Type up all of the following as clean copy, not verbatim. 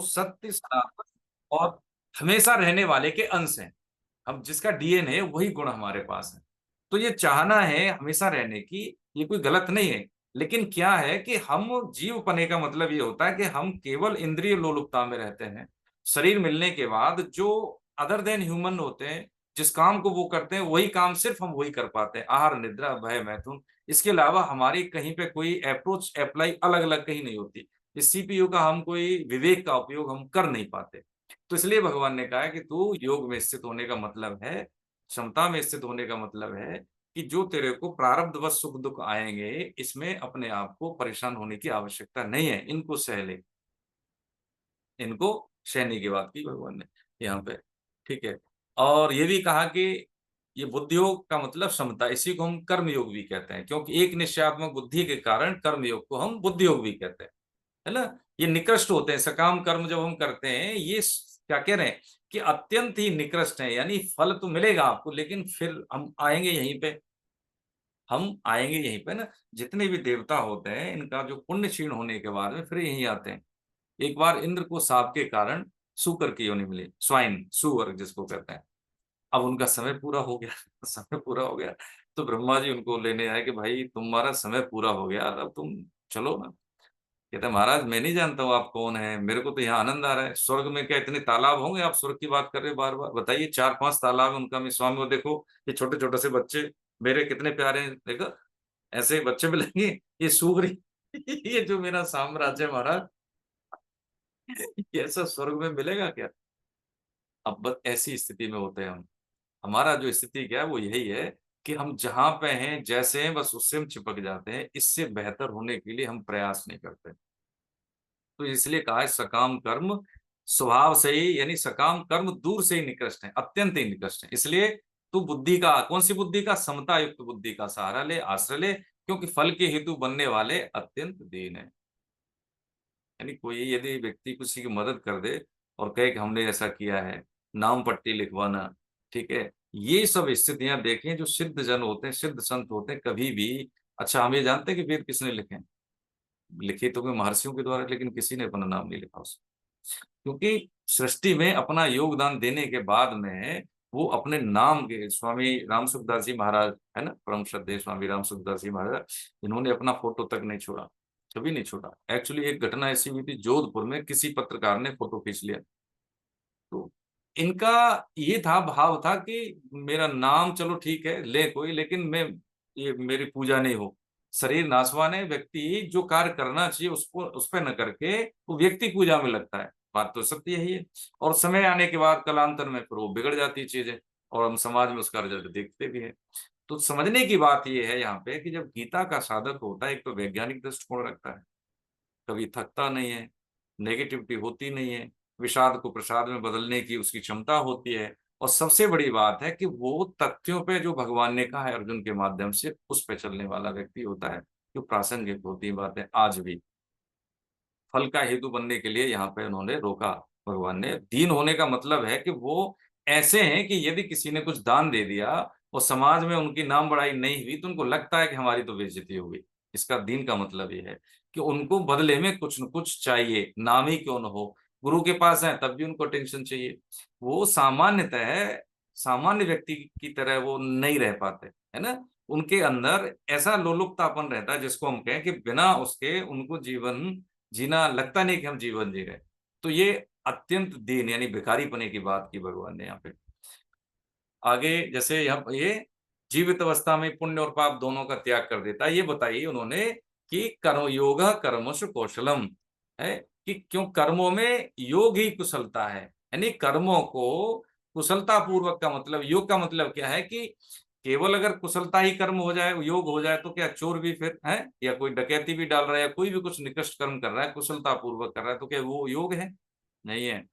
सत्य, सनातन और हमेशा रहने वाले के अंश हैं। हम जिसका डीएनए है वही गुण हमारे पास है। तो ये चाहना है हमेशा रहने की, ये कोई गलत नहीं है। लेकिन क्या है कि हम जीव पने का मतलब ये होता है कि हम केवल इंद्रिय लोलुपता में रहते हैं। शरीर मिलने के बाद जो अदर देन ह्यूमन होते हैं, जिस काम को वो करते हैं वही काम सिर्फ हम वही कर पाते हैं। आहार, निद्रा, भय, मैथुन, इसके अलावा हमारी कहीं पे कोई अप्रोच अप्लाई अलग-अलग कहीं नहीं होती। इस सीपीयू का हम कोई विवेक का उपयोग हम कर नहीं पाते। तो इसलिए भगवान ने कहा है कि तू योग में स्थित होने का मतलब है, क्षमता में स्थित होने का मतलब है कि जो तेरे को प्रारब्धवश सुख-दुःख आएँगे, इसमें अपने आप को परेशान होने की आवश्यकता नहीं है। इनको सह ले, इनको सहने की बात की भगवान ने यहाँ पे, ठीक है। और ये भी कहा कि ये बुद्धि योग का मतलब समता, इसी को हम कर्म योग भी कहते हैं, क्योंकि एक निश्चयात्मक बुद्धि के कारण कर्म योग को हम बुद्धि योग भी कहते हैं। है ना? ये निकृष्ट होते हैं, सकाम कर्म जब हम करते हैं, ये क्या कह रहे हैं कि अत्यंत ही निकृष्ट है, यानी फल तो मिलेगा आपको, लेकिन फिर हम आएँगे यहीं पे, हम आएँगे यहीं पे ना, जितने भी देवता होते हैं, इनका जो पुण्य क्षीण होने के बाद में फिर यहीं आते हैं। एक बार इंद्र को साप के कारण सूकर की योनि मिली, स्वाइन, सूअर जिसको कहते हैं। अब उनका समय पूरा हो गया, समय पूरा हो गया, तो ब्रह्मा जी उनको लेने आए कि भाई तुम्हारा समय पूरा हो गया, अब तुम चलो ना। कहता है महाराज मैं नहीं जानता हूँ आप कौन हैं, मेरे को तो यहाँ आनंद आ रहा है। स्वर्ग में क्या इतने तालाब होंगे, आप स्वर्ग की बात कर रहे हो बार-बार? बताइए 4-5 तालाब है उनका, मैं स्वामी को देखो, ये छोटे-छोटे से बच्चे मेरे कितने प्यारे हैं, देखो ऐसे बच्चे मिलेंगे, ये सूरी ये जो मेरा साम्राज्य है महाराज, ये ऐसा स्वर्ग में मिलेगा क्या? अब बस ऐसी स्थिति में होते हैं हम। हमारा जो स्थिति क्या है वो यही है कि हम जहाँ पे हैं, जैसे हैं बस उससे हम चिपक जाते हैं। इससे बेहतर होने के लिए हम प्रयास नहीं करते। तो इसलिए कहा है सकाम कर्म स्वभाव से ही, यानी सकाम कर्म दूर से ही निकृष्ट है, अत्यंत ही निकृष्ट है। इसलिए तू बुद्धि का, कौन सी बुद्धि का? समता युक्त बुद्धि का सहारा ले, आश्रय ले, क्योंकि फल के हेतु बनने वाले अत्यंत दीन है। यानी कोई यदि व्यक्ति किसी की मदद कर दे और कहे कि हमने ऐसा किया है, नाम पट्टी लिखवाना, ठीक है? ये सब स्थितियाँ देखें, जो सिद्ध जन होते हैं, सिद्ध संत होते हैं, कभी भी, अच्छा हम ये जानते हैं कि वेद किसने लिखे हैं? लिखे तो हुए महर्षियों के द्वारा, लेकिन किसी ने अपना नाम नहीं लिखा उसमें। क्योंकि सृष्टि में अपना योगदान देने के बाद में वो अपने नाम के, स्वामी राम सुखदास जी महाराज, है ना? परम श्रद्धेय स्वामी राम सुखदास जी महाराज, इन्होंने अपना फ़ोटो तक नहीं छोड़ा, कभी नहीं छोड़ा। एक्चुअली एक घटना ऐसी हुई थी जोधपुर में, किसी पत्रकार ने फ़ोटो खींच लिया। तो इनका ये था, भाव था कि मेरा नाम चलो ठीक है, ले कोई, लेकिन मैं, ये मेरी पूजा नहीं हो। शरीर नाशवान है, व्यक्ति जो कार्य करना चाहिए उसको उस पे न करके वो व्यक्ति पूजा में लगता है। बात तो सत्य यही है। और समय आने के बाद कालांतर में फिर वो बिगड़ जाती है चीज़ें, और हम समाज में उसका रिज़ल्ट देखते भी हैं। तो समझने की बात ये है यहाँ पे कि जब गीता का साधक होता है, एक तो वैज्ञानिक दृष्टिकोण रखता है, कभी थकता नहीं है, नेगेटिविटी होती नहीं है, विषाद को प्रसाद में बदलने की उसकी क्षमता होती है, और सबसे बड़ी बात है कि वो तथ्यों पे जो भगवान ने कहा है अर्जुन के माध्यम से, उस पे चलने वाला व्यक्ति होता है, जो प्रासंगिक होती है बातें आज भी। फल का हेतु बनने के लिए यहाँ पे उन्होंने रोका भगवान ने। दीन होने का मतलब है कि वो ऐसे हैं कि यदि किसी ने कुछ दान दे दिया और समाज में उनकी नाम बढ़ाई नहीं हुई, तो उनको लगता है कि हमारी तो बेइज्जती हो गई। इसका दीन का मतलब ये है कि उनको बदले में कुछ न कुछ चाहिए, नाम ही क्यों ना हो। गुरु के पास हैं तब भी उनको अटेंशन चाहिए। वो सामान्यतः सामान्य व्यक्ति की तरह वो नहीं रह पाते, है ना? उनके अंदर ऐसा लोलुपतापन रहता है जिसको हम कहें कि बिना उसके उनको जीवन जीना लगता नहीं कि हम जीवन जी रहे हैं। तो ये अत्यंत दीन, यानी भिखारीपने की बात की भगवान ने यहाँ पे। आगे जैसे यहाँ ये जीवित अवस्था में पुण्य और पाप दोनों का त्याग कर देता है। ये बताइए उन्होंने कि कर्म योगः कर्मसु कौशलम, है कि क्यों कर्मों में योग ही कुशलता है। यानी कर्मों को कुशलता पूर्वक का मतलब, योग का मतलब क्या है कि केवल अगर कुशलता ही कर्म हो जाए, योग हो जाए, तो क्या चोर भी फिर है, या कोई डकैती भी डाल रहा है, या कोई भी कुछ निकृष्ट कर्म कर रहा है, कुशलता पूर्वक कर रहा है, तो क्या वो योग है? नहीं है।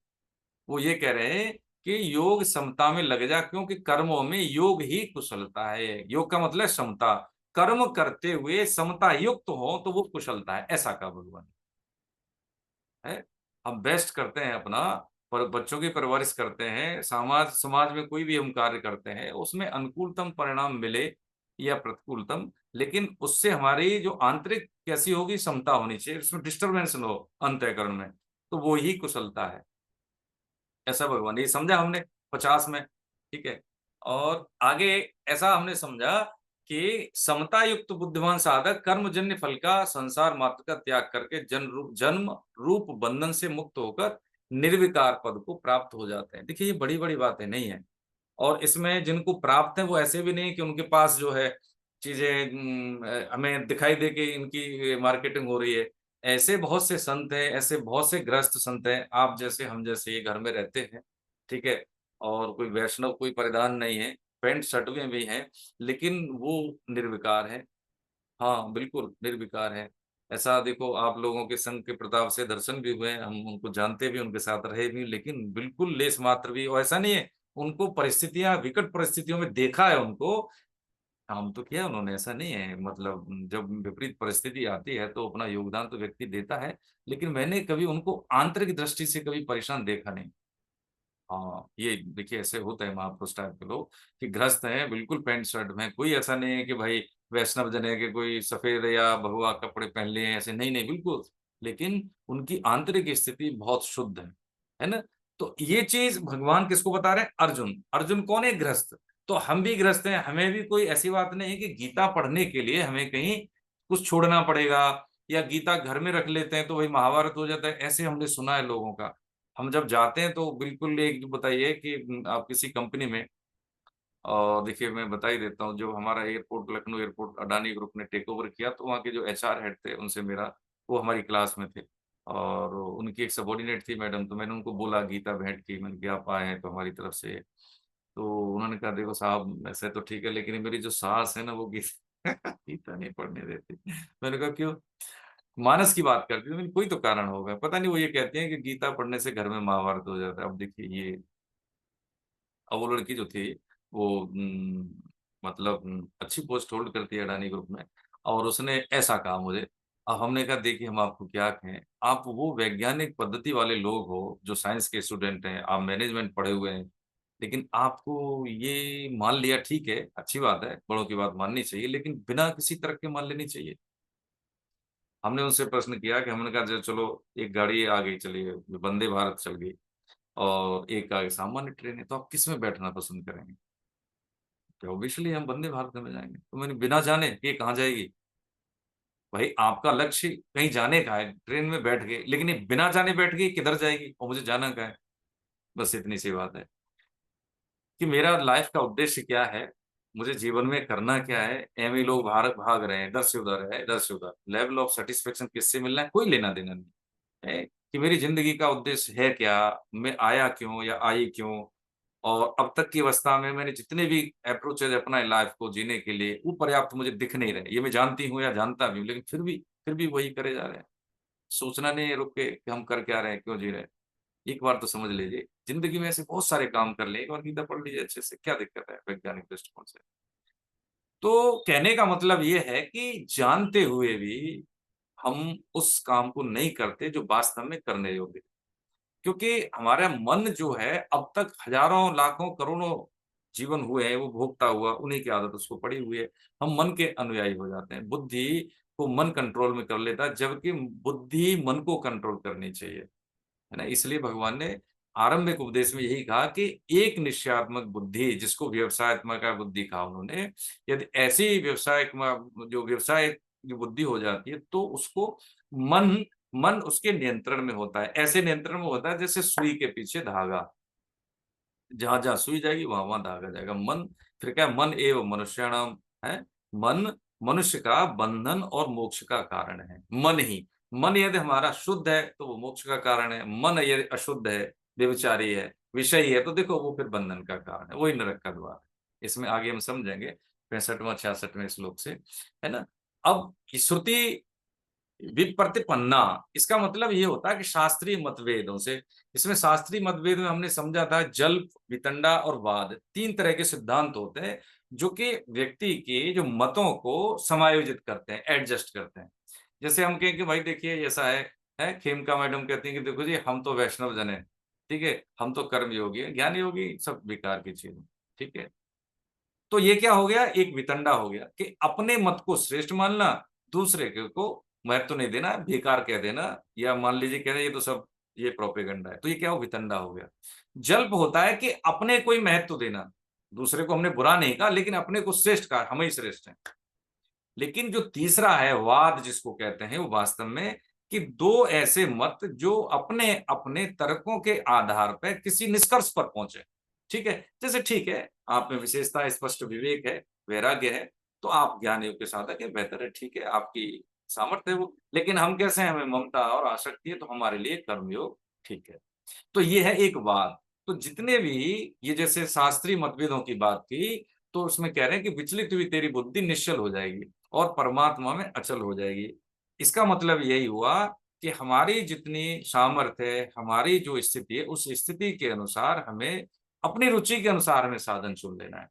वो ये कह रहे हैं कि योग समता में लग जा, क्योंकि कर्मों में योग ही कुशलता है। योग का मतलब समता, कर्म करते हुए समता युक्त हो तो वो कुशलता है, ऐसा कहा भगवान है। हम बेस्ट करते हैं अपना, पर बच्चों की परवरिश करते हैं, समाज समाज में कोई भी हम कार्य करते हैं, उसमें अनुकूलतम परिणाम मिले या प्रतिकूलतम, लेकिन उससे हमारी जो आंतरिक कैसी होगी, समता होनी चाहिए, उसमें डिस्टरबेंस ना हो अंतःकरण में। तो वो ही कुशलता है। ऐसा भगवान ने समझा हमने 50 में। ठीक है। और आगे ऐसा हमने समझा कि समता युक्त बुद्धिमान साधक कर्मजन्य फल का संसार मात्र का त्याग करके जन्म रूप बंधन से मुक्त होकर निर्विकार पद को प्राप्त हो जाते हैं। देखिए ये बड़ी बड़ी बातें नहीं है। और इसमें जिनको प्राप्त है वो ऐसे भी नहीं कि उनके पास जो है चीजें हमें दिखाई दे कि इनकी मार्केटिंग हो रही है। ऐसे बहुत से संत हैं, ऐसे बहुत से गृहस्थ संत हैं, आप जैसे हम जैसे ये घर में रहते हैं। ठीक है। और कोई वैष्णव कोई परिधान नहीं है, पैंट शर्ट में भी है, लेकिन वो निर्विकार है। हाँ बिल्कुल निर्विकार है। ऐसा देखो आप लोगों के संग के प्रताप से दर्शन भी हुए, हम उनको जानते भी, उनके साथ रहे भी, लेकिन बिल्कुल लेस मात्र भी, और ऐसा नहीं है उनको परिस्थितियां विकट परिस्थितियों में देखा है उनको, काम तो किया उन्होंने, ऐसा नहीं है। मतलब जब विपरीत परिस्थिति आती है तो अपना योगदान तो व्यक्ति देता है, लेकिन मैंने कभी उनको आंतरिक दृष्टि से कभी परेशान देखा नहीं। हाँ ये देखिए ऐसे होते हैं महापुरुष टाइप के लोग कि गृहस्थ हैं बिल्कुल पैंट शर्ट में, कोई ऐसा नहीं है कि भाई वैष्णव जन है कि कोई सफेद या भगवा कपड़े पहन लिए हैं, ऐसे नहीं नहीं बिल्कुल। लेकिन उनकी आंतरिक स्थिति बहुत शुद्ध है ना। तो ये चीज भगवान किसको बता रहे हैं? अर्जुन। अर्जुन कौन है? गृहस्थ। तो हम भी गृहस्थ हैं, हमें भी कोई ऐसी बात नहीं है कि गीता पढ़ने के लिए हमें कहीं कुछ छोड़ना पड़ेगा, या गीता घर में रख लेते हैं तो वही महाभारत हो जाता है, ऐसे हमने सुना है लोगों का। हम जब जाते हैं तो बिल्कुल एक बताइए कि आप किसी कंपनी में, और देखिए मैं बता ही देता हूँ, जो हमारा airport Lucknow airport Adani group ने टेक ओवर किया, तो वहाँ के जो एचआर हेड थे उनसे मेरा, वो हमारी क्लास में थे, और उनकी एक सबॉर्डिनेट थी मैडम, तो मैंने उनको बोला गीता भेंट की, मैंने कहा आप आए हैं तो हमारी तरफ से। तो उन्होंने कहा देखो साहब ऐसे तो ठीक है, लेकिन मेरी जो सास है ना वो गीता गीता नहीं पढ़ने देती। मैंने कहा क्यों? मानस की बात करती है, कोई तो कारण होगा, पता नहीं। वो ये कहती हैं कि गीता पढ़ने से घर में महाभारत हो जाता है। अब देखिए ये, अब वो लड़की जो थी वो मतलब अच्छी पोस्ट होल्ड करती है अडानी ग्रुप में, और उसने ऐसा कहा मुझे। अब हमने कहा देखिए हम आपको क्या कहें, आप वो वैज्ञानिक पद्धति वाले लोग हो जो साइंस के स्टूडेंट हैं, आप मैनेजमेंट पढ़े हुए हैं, लेकिन आपको ये मान लिया, ठीक है अच्छी बात है, बड़ों की बात माननी चाहिए, लेकिन बिना किसी तरह के मान लेनी चाहिए। हमने उनसे प्रश्न किया कि हमने कहा चलो एक गाड़ी आ गई, चलिए वंदे भारत चल गई, और एक आगे सामान्य ट्रेन है, तो आप किस में बैठना पसंद करेंगे? तो ऑब्वियसली हम वंदे भारत में जाएंगे। तो मैंने बिना जाने कि ये कहाँ जाएगी, भाई आपका लक्ष्य कहीं जाने का है, ट्रेन में बैठ गए, लेकिन ये बिना जाने बैठ गई किधर जाएगी, और मुझे जाना कहाँ है? बस इतनी सी बात है कि मेरा लाइफ का उद्देश्य क्या है, मुझे जीवन में करना क्या है। एम लोग भाग भाग रहे हैं, इधर से उधर है, इधर से उधर, लेवल ऑफ सेटिस्फेक्शन किससे मिलना है, कोई लेना देना नहीं है कि मेरी जिंदगी का उद्देश्य है क्या, मैं आया क्यों या आई क्यों। और अब तक की अवस्था में मैंने जितने भी अप्रोचेज अपनाए लाइफ को जीने के लिए, वो पर्याप्त मुझे दिख नहीं रहे। ये मैं जानती हूँ या जानता भी हूँ, लेकिन फिर भी वही करे जा रहे हैं। सोचना नहीं है रुक के कि हम कर क्या रहे हैं, क्यों जी रहे हैं। एक बार तो समझ लीजिए, जिंदगी में ऐसे बहुत सारे काम कर ले, एक बार गीता पढ़ लीजिए अच्छे से, क्या दिक्कत है वैज्ञानिक दृष्टिकोण से। तो कहने का मतलब ये है कि जानते हुए भी हम उस काम को नहीं करते जो वास्तव में करने योग्य है। क्योंकि हमारा मन जो है, अब तक हजारों लाखों करोड़ों जीवन हुए हैं वो भोगता हुआ, उन्हीं की आदत उसको पड़ी हुई है। हम मन के अनुयायी हो जाते हैं, बुद्धि को मन कंट्रोल में कर लेता है, जबकि बुद्धि मन को कंट्रोल करनी चाहिए, है ना। इसलिए भगवान ने आरंभिक उपदेश में यही कहा कि एक निश्चयात्मक बुद्धि, जिसको व्यवसायत्मक बुद्धि कहा उन्होंने, यदि ऐसी जो व्यवसाय की बुद्धि हो जाती है तो उसको मन मन उसके नियंत्रण में होता है। ऐसे नियंत्रण में होता है जैसे सुई के पीछे धागा, जहां जहां सुई जाएगी वहां वहां धागा जाएगा। मन फिर क्या, मन एवं मनुष्याणाम है। मन मनुष्य का बंधन और मोक्ष का कारण है, मन ही। मन यदि हमारा शुद्ध है तो वो मोक्ष का कारण है, मन यदि अशुद्ध है, व्यभिचारी है, विषयी है, तो देखो वो फिर बंधन का कारण है, वही नरक का द्वार है। इसमें आगे हम समझेंगे 65वां 66वें श्लोक से, है ना। अब श्रुति विप्रतिपन्ना, इसका मतलब ये होता है कि शास्त्रीय मतभेदों से, इसमें शास्त्रीय मतभेद में हमने समझा था जल्प, वितंडा और वाद, तीन तरह के सिद्धांत होते हैं जो कि व्यक्ति के जो मतों को समायोजित करते हैं, एडजस्ट करते हैं। जैसे हम कहें कि भाई देखिए ऐसा है खेमका मैडम कहती हैं कि देखो जी हम तो वैष्णव जन है, ठीक है, हम तो कर्म योगी है, ज्ञान योगी सब बेकार की चीज, ठीक है। तो ये क्या हो गया, एक वितंडा हो गया कि अपने मत को श्रेष्ठ मानना, दूसरे के को महत्व नहीं देना, बेकार कह देना, या मान लीजिए कह रहे ये तो सब ये प्रोपेगेंडा है। तो ये क्या हो, वितंडा हो गया। जल्प होता है कि अपने कोई महत्व देना, दूसरे को हमने बुरा नहीं कहा लेकिन अपने को श्रेष्ठ कहा, हम ही श्रेष्ठ हैं। लेकिन जो तीसरा है वाद जिसको कहते हैं, वो वास्तव में कि दो ऐसे मत जो अपने अपने तर्कों के आधार पर किसी निष्कर्ष पर पहुंचे। ठीक है, जैसे ठीक है, आप में विशेषता स्पष्ट विवेक है, वैराग्य है, तो आप ज्ञान योग के साधक है, बेहतर है, ठीक है, आपकी सामर्थ्य है वो। लेकिन हम कैसे हैं, हमें ममता और आसक्ति है, तो हमारे लिए कर्मयोग ठीक है। तो ये है एक बात। तो जितने भी ये जैसे शास्त्रीय मतभेदों की बात की, तो उसमें कह रहे हैं कि विचलित हुई तेरी बुद्धि निश्चल हो जाएगी और परमात्मा में अचल हो जाएगी। इसका मतलब यही हुआ कि हमारी जितनी सामर्थ्य है, हमारी जो स्थिति है, उस स्थिति के अनुसार हमें अपनी रुचि के अनुसार हमें साधन चुन लेना है।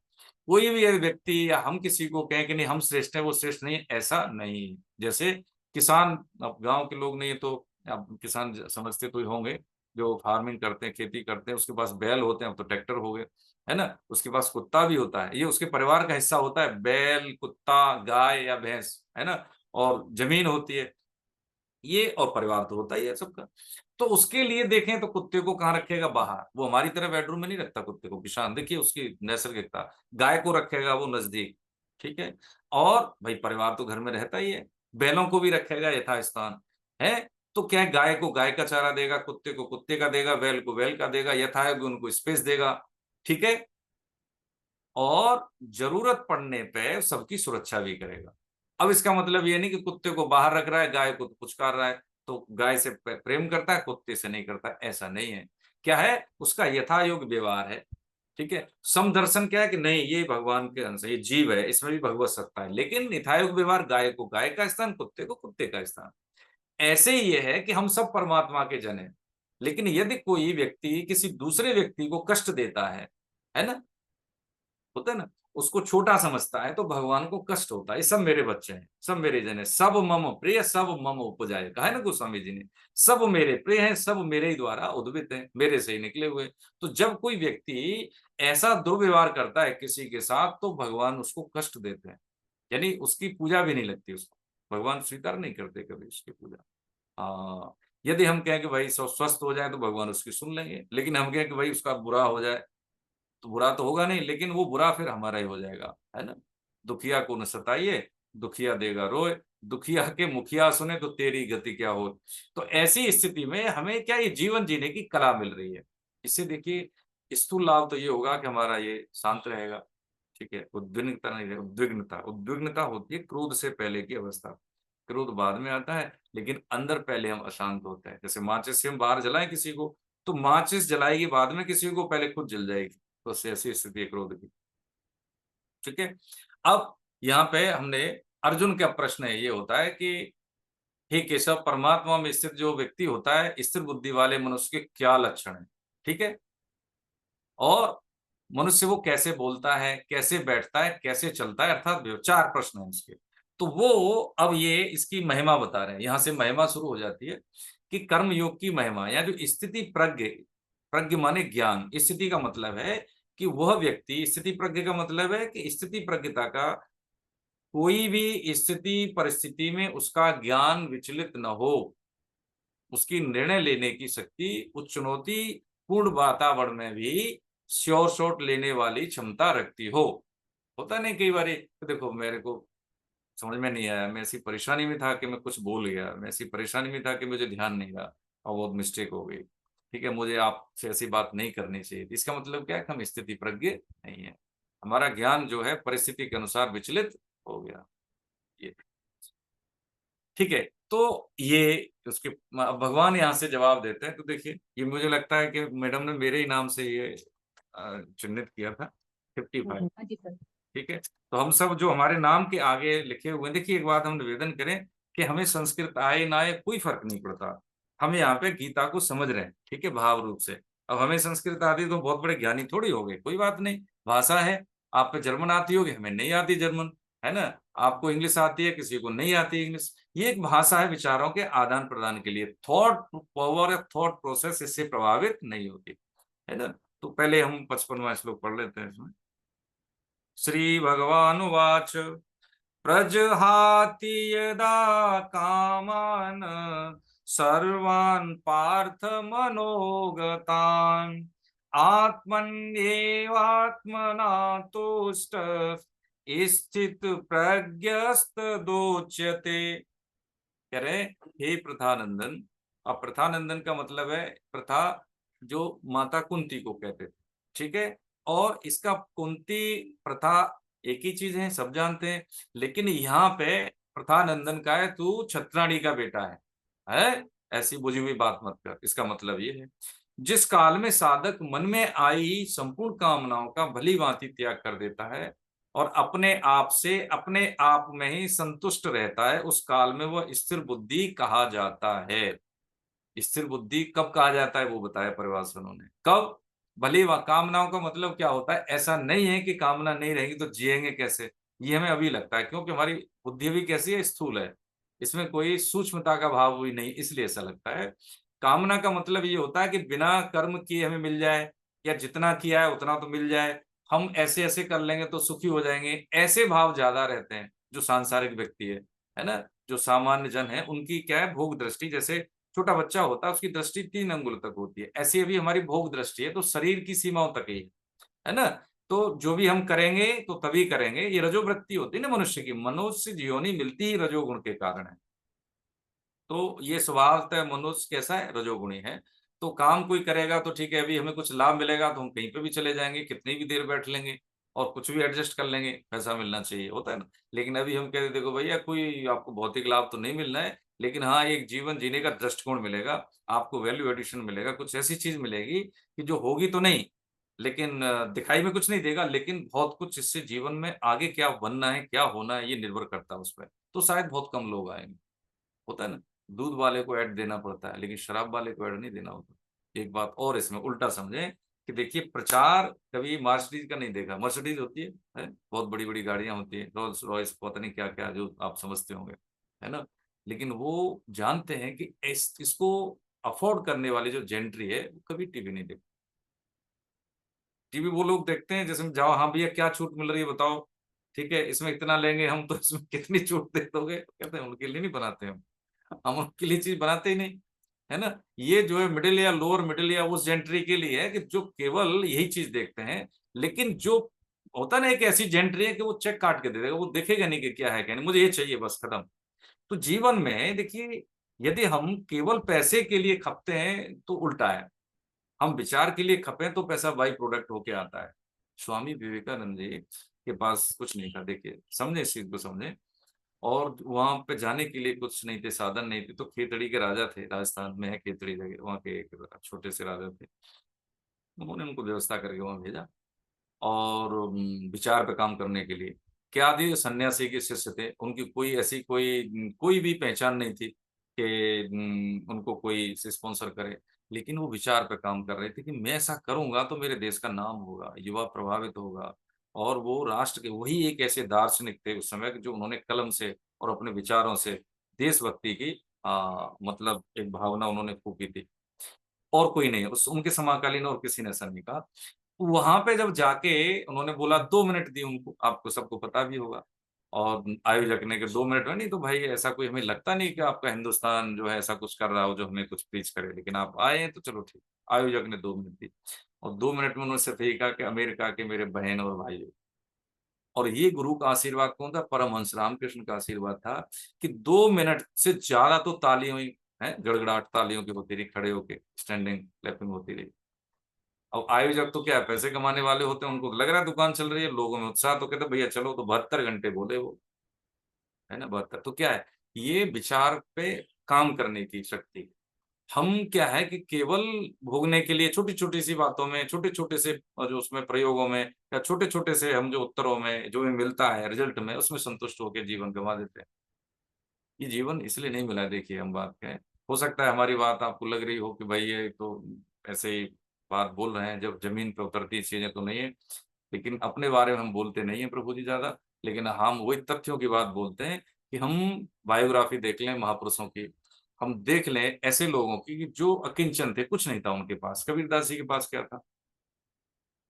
कोई भी व्यक्ति या हम किसी को कहें कि नहीं हम श्रेष्ठ है, वो श्रेष्ठ नहीं है, ऐसा नहीं। जैसे किसान, अब गांव के लोग नहीं तो अब किसान समझते तो होंगे, जो फार्मिंग करते हैं, खेती करते हैं, उसके पास बैल होते हैं, अब तो ट्रैक्टर हो गए, है ना, उसके पास कुत्ता भी होता है, ये उसके परिवार का हिस्सा होता है, बैल, कुत्ता, गाय या भैंस, है ना, और जमीन होती है ये, और परिवार तो होता ही है सबका। तो उसके लिए देखें तो कुत्ते को कहाँ रखेगा, बाहर, वो हमारी तरह बेडरूम में नहीं रखता कुत्ते को, किसान देखिए उसकी नैसर्गिकता। गाय को रखेगा वो नजदीक, ठीक है, और भाई परिवार तो घर में रहता ही है। बैलों को भी रखेगा यथास्थान है। तो क्या है, गाय को गाय का चारा देगा, कुत्ते को कुत्ते का देगा, बैल को बैल का देगा, यथायोग्य उनको स्पेस देगा, ठीक है, और जरूरत पड़ने पे सबकी सुरक्षा भी करेगा। अब इसका मतलब ये नहीं कि कुत्ते को बाहर रख रहा है, गाय को तो पुचकार रहा है, तो गाय से प्रेम करता है, कुत्ते से नहीं करता, ऐसा नहीं है। क्या है, उसका यथा योग्य व्यवहार है। ठीक है, समदर्शन क्या है कि नहीं ये भगवान के अंश है, ये जीव है, इसमें भी भगवत सत्ता है, लेकिन यथायोग व्यवहार, गाय को गाय का स्थान, कुत्ते को कुत्ते का स्थान। ऐसे ही ये है कि हम सब परमात्मा के जन हैं, लेकिन यदि कोई व्यक्ति किसी दूसरे व्यक्ति को कष्ट देता है ना, होता है ना, उसको छोटा समझता है, तो भगवान को कष्ट होता है। ये सब मेरे बच्चे हैं, सब मेरे जन है, सब मम प्रिय, सब मम उपजाए, कहा है ना गोस्वामी जी ने, सब मेरे प्रिय हैं, सब मेरे ही द्वारा उद्भित हैं, मेरे से ही निकले हुए। तो जब कोई व्यक्ति ऐसा दुर्व्यवहार करता है किसी के साथ, तो भगवान उसको कष्ट देते हैं, यानी उसकी पूजा भी नहीं लगती, उसको भगवान स्वीकार नहीं करते कभी उसकी पूजा। हाँ, यदि हम कहें कि भाई स्वस्थ हो जाए तो भगवान उसकी सुन लेंगे, लेकिन हम कहें कि भाई उसका बुरा हो जाए, तो बुरा तो होगा नहीं, लेकिन वो बुरा फिर हमारा ही हो जाएगा, है ना। दुखिया को न सताइए, दुखिया देगा रोए, दुखिया के मुखिया सुने तो तेरी गति क्या हो। तो ऐसी स्थिति में हमें क्या, ये जीवन जीने की कला मिल रही है। इससे देखिए स्थूल लाभ तो ये होगा कि हमारा ये शांत रहेगा, ठीक है, उद्विग्नता नहीं, उद्विग्नता, उद्विग्नता होती है क्रोध से पहले की अवस्था। क्रोध बाद में आता है, लेकिन अंदर पहले हम अशांत होते हैं। जैसे माचिस से हम बाहर जलाएं किसी को, तो माचिस जलाएगी बाद में किसी को, पहले खुद जल जाएगी। तो ऐसी स्थिति है क्रोध की, ठीक है। अब यहाँ पे हमने अर्जुन का प्रश्न है, ये होता है कि हे केशव, परमात्मा में स्थित जो व्यक्ति होता है, स्थिर बुद्धि वाले मनुष्य के क्या लक्षण है, ठीक है, और मनुष्य वो कैसे बोलता है, कैसे बैठता है, कैसे चलता है, अर्थात चार प्रश्न है उसके। तो वो अब ये इसकी महिमा बता रहे हैं, यहां से महिमा शुरू हो जाती है कि कर्म योग की महिमा, या जो स्थिति प्रज्ञ, प्रज्ञ माने ज्ञान, स्थिति का मतलब है कि वह व्यक्ति, स्थिति प्रज्ञ का मतलब है कि स्थिति प्रज्ञता का, कोई भी स्थिति परिस्थिति में उसका ज्ञान विचलित न हो, उसकी निर्णय लेने की शक्ति उस चुनौती पूर्ण वातावरण में भी श्योर शॉट लेने वाली क्षमता रखती हो। होता नहीं कई बार, देखो मेरे को समझ में नहीं आया, मैं ऐसी परेशानी में था कि मैं कुछ बोल गया, मैं ऐसी परेशानी में था कि मुझे ध्यान नहीं रहा और बहुत मिस्टेक हो गई, ठीक है, मुझे आपसे ऐसी बात नहीं करनी चाहिए। इसका मतलब क्या है, हम स्थिति प्रज्ञ नहीं है, हमारा ज्ञान जो है परिस्थिति के अनुसार विचलित हो गया, ये ठीक है। तो ये उसके भगवान यहाँ से जवाब देते हैं। तो देखिए, ये मुझे लगता है कि मैडम ने मेरे ही नाम से ये चिन्हित किया था 55। हाँ जी सर। ठीक है, तो हम सब जो हमारे नाम के आगे लिखे हुए हैं, देखिए एक बात हम निवेदन करें कि हमें संस्कृत आए ना आए कोई फर्क नहीं पड़ता, हम यहाँ पे गीता को समझ रहे हैं, ठीक है, भाव रूप से। अब हमें संस्कृत आती तो बहुत बड़े ज्ञानी थोड़ी हो गए, कोई बात नहीं, भाषा है। आप पे जर्मन आती होगी, हमें नहीं आती जर्मन, है ना, आपको इंग्लिश आती है, किसी को नहीं आती इंग्लिश। ये एक भाषा है विचारों के आदान प्रदान के लिए, थॉट पावर, थॉट प्रोसेस इससे प्रभावित नहीं होती, है ना। तो पहले हम 55वां श्लोक पढ़ लेते हैं इसमें। श्री भगवान उवाच प्रजहाति यदा कामान सर्वान् पार्थ मनोगतान् आत्मन्येवात्मना तुष्ट स्थित प्रज्ञस्तदोच्यते। कह रहे हे प्रथानंदन। अब प्रथानंदन का मतलब है प्रथा, जो माता कुंती को कहते थे, ठीक है। और इसका कुंती प्रथा एक ही चीज है, सब जानते हैं। लेकिन यहाँ पे प्रथानंदन का है तू छत्राणी का बेटा है ऐसी बुझी हुई बात मत कर। इसका मतलब ये है, जिस काल में साधक मन में आई संपूर्ण कामनाओं का भली भांति त्याग कर देता है और अपने आप से अपने आप में ही संतुष्ट रहता है, उस काल में वह स्थिर बुद्धि कहा जाता है। स्थिर बुद्धि कब कहा जाता है वो बताया परिभाषणों ने। कब? भले वह कामनाओं का मतलब क्या होता है, ऐसा नहीं है कि कामना नहीं रहेगी तो जिएंगे कैसे, ये हमें अभी लगता है, क्योंकि हमारी बुद्धि भी कैसी है, स्थूल है, इसमें कोई सूक्ष्मता का भाव भी नहीं, इसलिए ऐसा लगता है। कामना का मतलब ये होता है कि बिना कर्म किए हमें मिल जाए, या जितना किया है उतना तो मिल जाए, हम ऐसे ऐसे कर लेंगे तो सुखी हो जाएंगे, ऐसे भाव ज्यादा रहते हैं जो सांसारिक व्यक्ति है ना। जो सामान्य जन है उनकी क्या है, भोग दृष्टि, जैसे छोटा बच्चा होता है उसकी दृष्टि 3 अंगुल तक होती है, ऐसी अभी हमारी भोग दृष्टि है, तो शरीर की सीमाओं तक ही है ना। तो जो भी हम करेंगे तो तभी करेंगे, ये रजोवृत्ति होती है ना मनुष्य की, मनुष्य जीवनी मिलती ही रजोगुण के कारण है। तो ये स्वभावतः मनुष्य कैसा है, रजोगुणी है। तो काम कोई करेगा तो ठीक है, अभी हमें कुछ लाभ मिलेगा तो हम कहीं पे भी चले जाएंगे, कितनी भी देर बैठ लेंगे और कुछ भी एडजस्ट कर लेंगे, पैसा मिलना चाहिए, होता है ना। लेकिन अभी हम कहते देखो भैया, कोई आपको भौतिक लाभ तो नहीं मिलना है, लेकिन हाँ एक जीवन जीने का दृष्टिकोण मिलेगा, आपको वैल्यू एडिशन मिलेगा, कुछ ऐसी चीज मिलेगी कि जो होगी तो नहीं, लेकिन दिखाई में कुछ नहीं देगा, लेकिन बहुत कुछ इससे जीवन में आगे क्या बनना है, क्या होना है, ये निर्भर करता है उस पर। तो शायद बहुत कम लोग आएंगे, होता है ना। दूध वाले को ऐड देना पड़ता है, लेकिन शराब वाले को ऐड नहीं देना होता। एक बात और इसमें उल्टा समझे कि देखिए, प्रचार कभी मर्सिडीज का नहीं देखा, मर्सिडीज होती है बहुत बड़ी बड़ी गाड़ियां होती है, रोल्स रॉयस पता नहीं क्या क्या जो आप समझते होंगे, है ना। लेकिन वो जानते हैं कि इसको अफोर्ड करने वाली जो जेंट्री है वो कभी टीवी नहीं देखती। टीवी वो लोग देखते हैं जैसे जाओ, हाँ भैया क्या छूट मिल रही है बताओ, ठीक है इसमें इतना लेंगे हम तो इसमें कितनी छूट दे दोगे, कहते हैं उनके लिए नहीं बनाते हम उनके लिए चीज बनाते ही नहीं, है ना। ये जो है मिडिल या लोअर मिडिल या उस जेंट्री के लिए है कि जो केवल यही चीज देखते हैं। लेकिन जो होता है ना, एक ऐसी जेंट्री है कि वो चेक काट के दे देगा, वो देखेगा नहीं कि क्या है क्या नहीं, मुझे ये चाहिए बस, खत्म। तो जीवन में देखिए, यदि हम केवल पैसे के लिए खपते हैं तो उल्टा है, हम विचार के लिए खपे तो पैसा बाई प्रोडक्ट होके आता है। स्वामी विवेकानंद जी के पास कुछ नहीं था, देखिए समझे इस चीज को समझे। और वहां पे जाने के लिए कुछ नहीं थे, साधन नहीं थे, तो खेतड़ी के राजा थे, राजस्थान में है खेतड़ी जगह, वहां के एक छोटे से राजा थे। उन्होंने उनको व्यवस्था करके वहां भेजा और विचार पे काम करने के लिए। क्या थी, सन्यासी के शिष्य थे, उनकी कोई ऐसी कोई कोई भी पहचान नहीं थी कि उनको कोई स्पॉन्सर करे। लेकिन वो विचार पे काम कर रहे थे कि मैं ऐसा करूंगा तो मेरे देश का नाम होगा, युवा प्रभावित होगा। और वो राष्ट्र के वही एक ऐसे दार्शनिक थे उस समय कि जो उन्होंने कलम से और अपने विचारों से देशभक्ति की मतलब एक भावना उन्होंने फूकी थी। और कोई नहीं, उस उनके समकालीन और किसी ने ऐसा नहीं कहा। वहां पे जब जाके उन्होंने बोला, 2 मिनट दी उनको, आपको सबको पता भी होगा। और आयोजक ने कि 2 मिनट में नहीं तो भाई ऐसा कोई हमें लगता नहीं कि आपका हिंदुस्तान जो है ऐसा कुछ कर रहा हो जो हमें कुछ प्रीच करे, लेकिन आप आए हैं तो चलो ठीक। आयोजक ने 2 मिनट दी और 2 मिनट में उन्होंने सिर्फ यही कहा कि अमेरिका के मेरे बहन और भाई। और ये गुरु का आशीर्वाद कौन था, परमहंस रामकृष्ण का आशीर्वाद था कि 2 मिनट से ज्यादा तो तालियों ही है, गड़गड़ाहट तालियों की होती रही, खड़े होके स्टैंडिंग क्लैपिंग होती रही। अब आयोजक तो क्या है, पैसे कमाने वाले होते हैं, उनको तो लग रहा है दुकान चल रही है, लोगों में उत्साह, तो कहते भैया चलो, तो 72 घंटे बोले वो, है ना 72। तो क्या है, ये विचार पे काम करने की शक्ति। हम क्या है कि केवल भोगने के लिए छोटी छोटी सी बातों में, छोटे छोटे से जो उसमें प्रयोगों में, या छोटे छोटे से हम जो उत्तरों में जो भी मिलता है रिजल्ट में, उसमें संतुष्ट होकर जीवन गंवा देते हैं। ये जीवन इसलिए नहीं मिला है, देखिए हम बात कहें, हो सकता है हमारी बात आपको लग रही हो कि भाई ये तो ऐसे ही बात बोल रहे हैं, जब जमीन पे उतरती चीजें तो नहीं है। लेकिन अपने बारे में हम बोलते नहीं है प्रभु जी ज्यादा, लेकिन हम वही तथ्यों की बात बोलते हैं कि हम बायोग्राफी देख लें महापुरुषों की, हम देख लें ऐसे लोगों की कि जो अकिंचन थे, कुछ नहीं था उनके पास। कबीरदास जी के पास क्या था,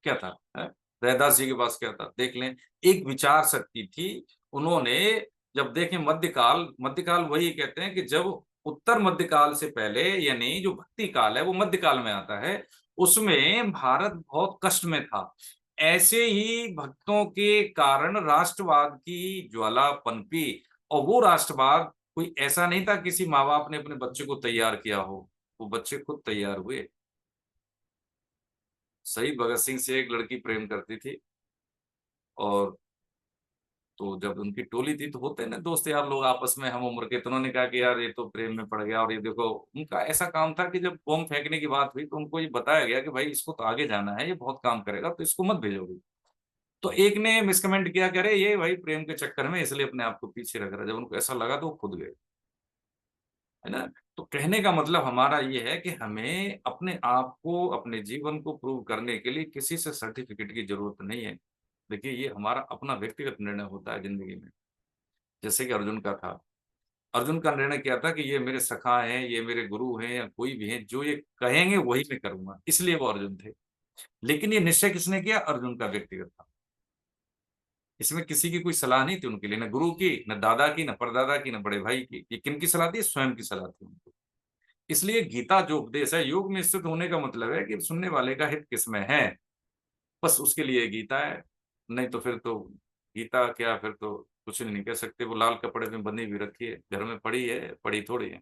क्या था है? रैदास जी के पास क्या था, देख लें। एक विचार शक्ति थी। उन्होंने जब देखें मध्यकाल, मध्यकाल वही कहते हैं कि जब उत्तर मध्यकाल से पहले, यानी जो भक्ति काल है वो मध्यकाल में आता है, उसमें भारत बहुत कष्ट में था। ऐसे ही भक्तों के कारण राष्ट्रवाद की ज्वाला पनपी, और वो राष्ट्रवाद कोई ऐसा नहीं था किसी माँ बाप ने अपने बच्चे को तैयार किया हो, वो बच्चे खुद तैयार हुए। शहीद भगत सिंह से एक लड़की प्रेम करती थी, और तो जब उनकी टोली थी तो होते हैं ना दोस्त यार लोग आपस में हम उम्र के, तो उन्होंने कहा कि यार ये तो प्रेम में पड़ गया, और ये देखो, उनका ऐसा काम था कि जब बॉम्ब फेंकने की बात हुई तो उनको ये बताया गया कि भाई इसको तो आगे जाना है, ये बहुत काम करेगा, तो इसको मत भेजोगे। तो एक ने मिसकमेंट किया, कह रहे ये भाई प्रेम के चक्कर में इसलिए अपने आप को पीछे रख रहा है। जब उनको ऐसा लगा तो वो खुद गए, है ना। तो कहने का मतलब हमारा ये है कि हमें अपने आप को, अपने जीवन को प्रूव करने के लिए किसी से सर्टिफिकेट की जरूरत नहीं है। देखिए, ये हमारा अपना व्यक्तिगत निर्णय होता है जिंदगी में। जैसे कि अर्जुन का था, अर्जुन का निर्णय क्या था कि ये मेरे सखा हैं, ये मेरे गुरु हैं, या कोई भी हैं, जो ये कहेंगे वही मैं करूंगा, इसलिए वो अर्जुन थे। लेकिन ये निश्चय किसने किया? अर्जुन का व्यक्तिगत था। इसमें किसी की कोई सलाह नहीं थी उनके लिए, न गुरु की, न दादा की, न परदादा की, न बड़े भाई की। ये किन की सलाह थी? स्वयं की सलाह थी उनको। इसलिए गीता जो उपदेश है, योग में स्थित होने का मतलब है कि सुनने वाले का हित किसमें है, बस उसके लिए गीता है। नहीं तो फिर तो गीता क्या, फिर तो कुछ नहीं कह सकते। वो लाल कपड़े में बंधी हुई रखी है, घर में पड़ी है, पड़ी थोड़ी है।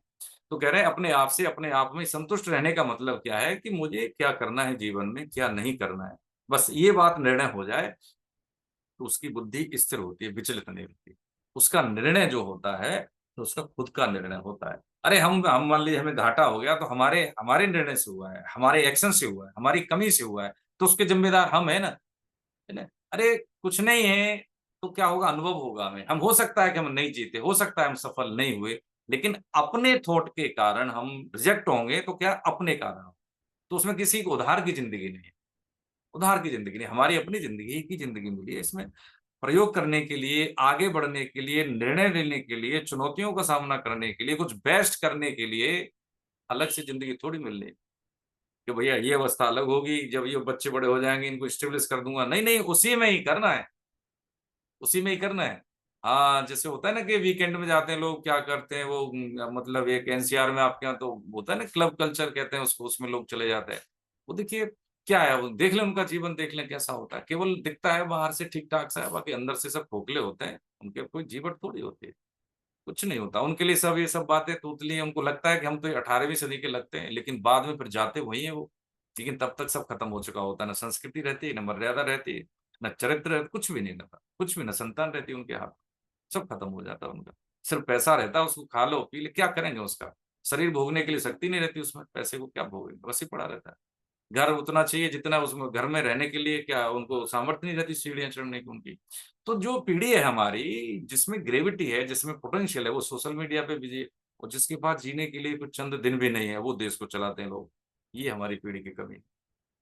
तो कह रहे हैं अपने आप से, अपने आप में संतुष्ट रहने का मतलब क्या है कि मुझे क्या करना है जीवन में, क्या नहीं करना है। बस ये बात निर्णय हो जाए तो उसकी बुद्धि स्थिर होती है, विचलित नहीं होती। उसका निर्णय जो होता है तो उसका खुद का निर्णय होता है। अरे हम मान लीजिए हमें घाटा हो गया, तो हमारे हमारे निर्णय से हुआ है, हमारे एक्शन से हुआ है, हमारी कमी से हुआ है, तो उसके जिम्मेदार हम है ना, है ना। अरे कुछ नहीं है तो क्या होगा? अनुभव होगा हमें। हम, हो सकता है कि हम नहीं जीते, हो सकता है हम सफल नहीं हुए, लेकिन अपने थॉट के कारण हम रिजेक्ट होंगे, तो क्या अपने कारण? तो उसमें किसी को उधार की जिंदगी नहीं है, उधार की जिंदगी नहीं, हमारी अपनी जिंदगी की जिंदगी मिली है। इसमें प्रयोग करने के लिए, आगे बढ़ने के लिए, निर्णय लेने के लिए, चुनौतियों का सामना करने के लिए, कुछ बेस्ट करने के लिए अलग से जिंदगी थोड़ी मिल रही कि भैया ये अवस्था अलग होगी, जब ये बच्चे बड़े हो जाएंगे इनको स्टेब्लिश कर दूंगा। नहीं नहीं, उसी में ही करना है, उसी में ही करना है। हाँ, जैसे होता है ना कि वीकेंड में जाते हैं लोग, क्या करते हैं वो, मतलब एक एनसीआर में आपके यहाँ तो होता है ना, क्लब कल्चर कहते हैं उसको, उसमें लोग चले जाते हैं। वो देखिए क्या है, वो देख लें, उनका जीवन देख लें कैसा होता है। केवल दिखता है बाहर से ठीक ठाक सा है, बाकी अंदर से सब खोखले होते हैं। उनके कोई जीवन थोड़ी होती है, कुछ नहीं होता उनके लिए। सब ये सब बातें तोतली हैं। उनको लगता है कि हम तो 18वीं सदी के लगते हैं, लेकिन बाद में फिर जाते वही है वो। लेकिन तब तक सब खत्म हो चुका होता है, ना संस्कृति रहती है, ना मर्यादा रहती है, ना चरित्र रहता, कुछ भी नहीं रहता, कुछ भी ना संतान रहती है उनके हाथ। सब खत्म हो जाता है उनका। सिर्फ पैसा रहता है, उसको खा लो पी ले, क्या करेंगे उसका? शरीर भोगने के लिए शक्ति नहीं रहती उसमें, पैसे को क्या भोगेंगे? बस ही पड़ा रहता है। घर उतना चाहिए जितना उसमें, घर में रहने के लिए क्या उनको सामर्थ्य नहीं रहती सीढ़ियां चढ़ने की उनकी। तो जो पीढ़ी है हमारी, जिसमें ग्रेविटी है, जिसमें पोटेंशियल है, वो सोशल मीडिया पे बिजी, और जिसके पास जीने के लिए कुछ चंद दिन भी नहीं है, वो देश को चलाते हैं लोग। ये हमारी पीढ़ी की कमी है।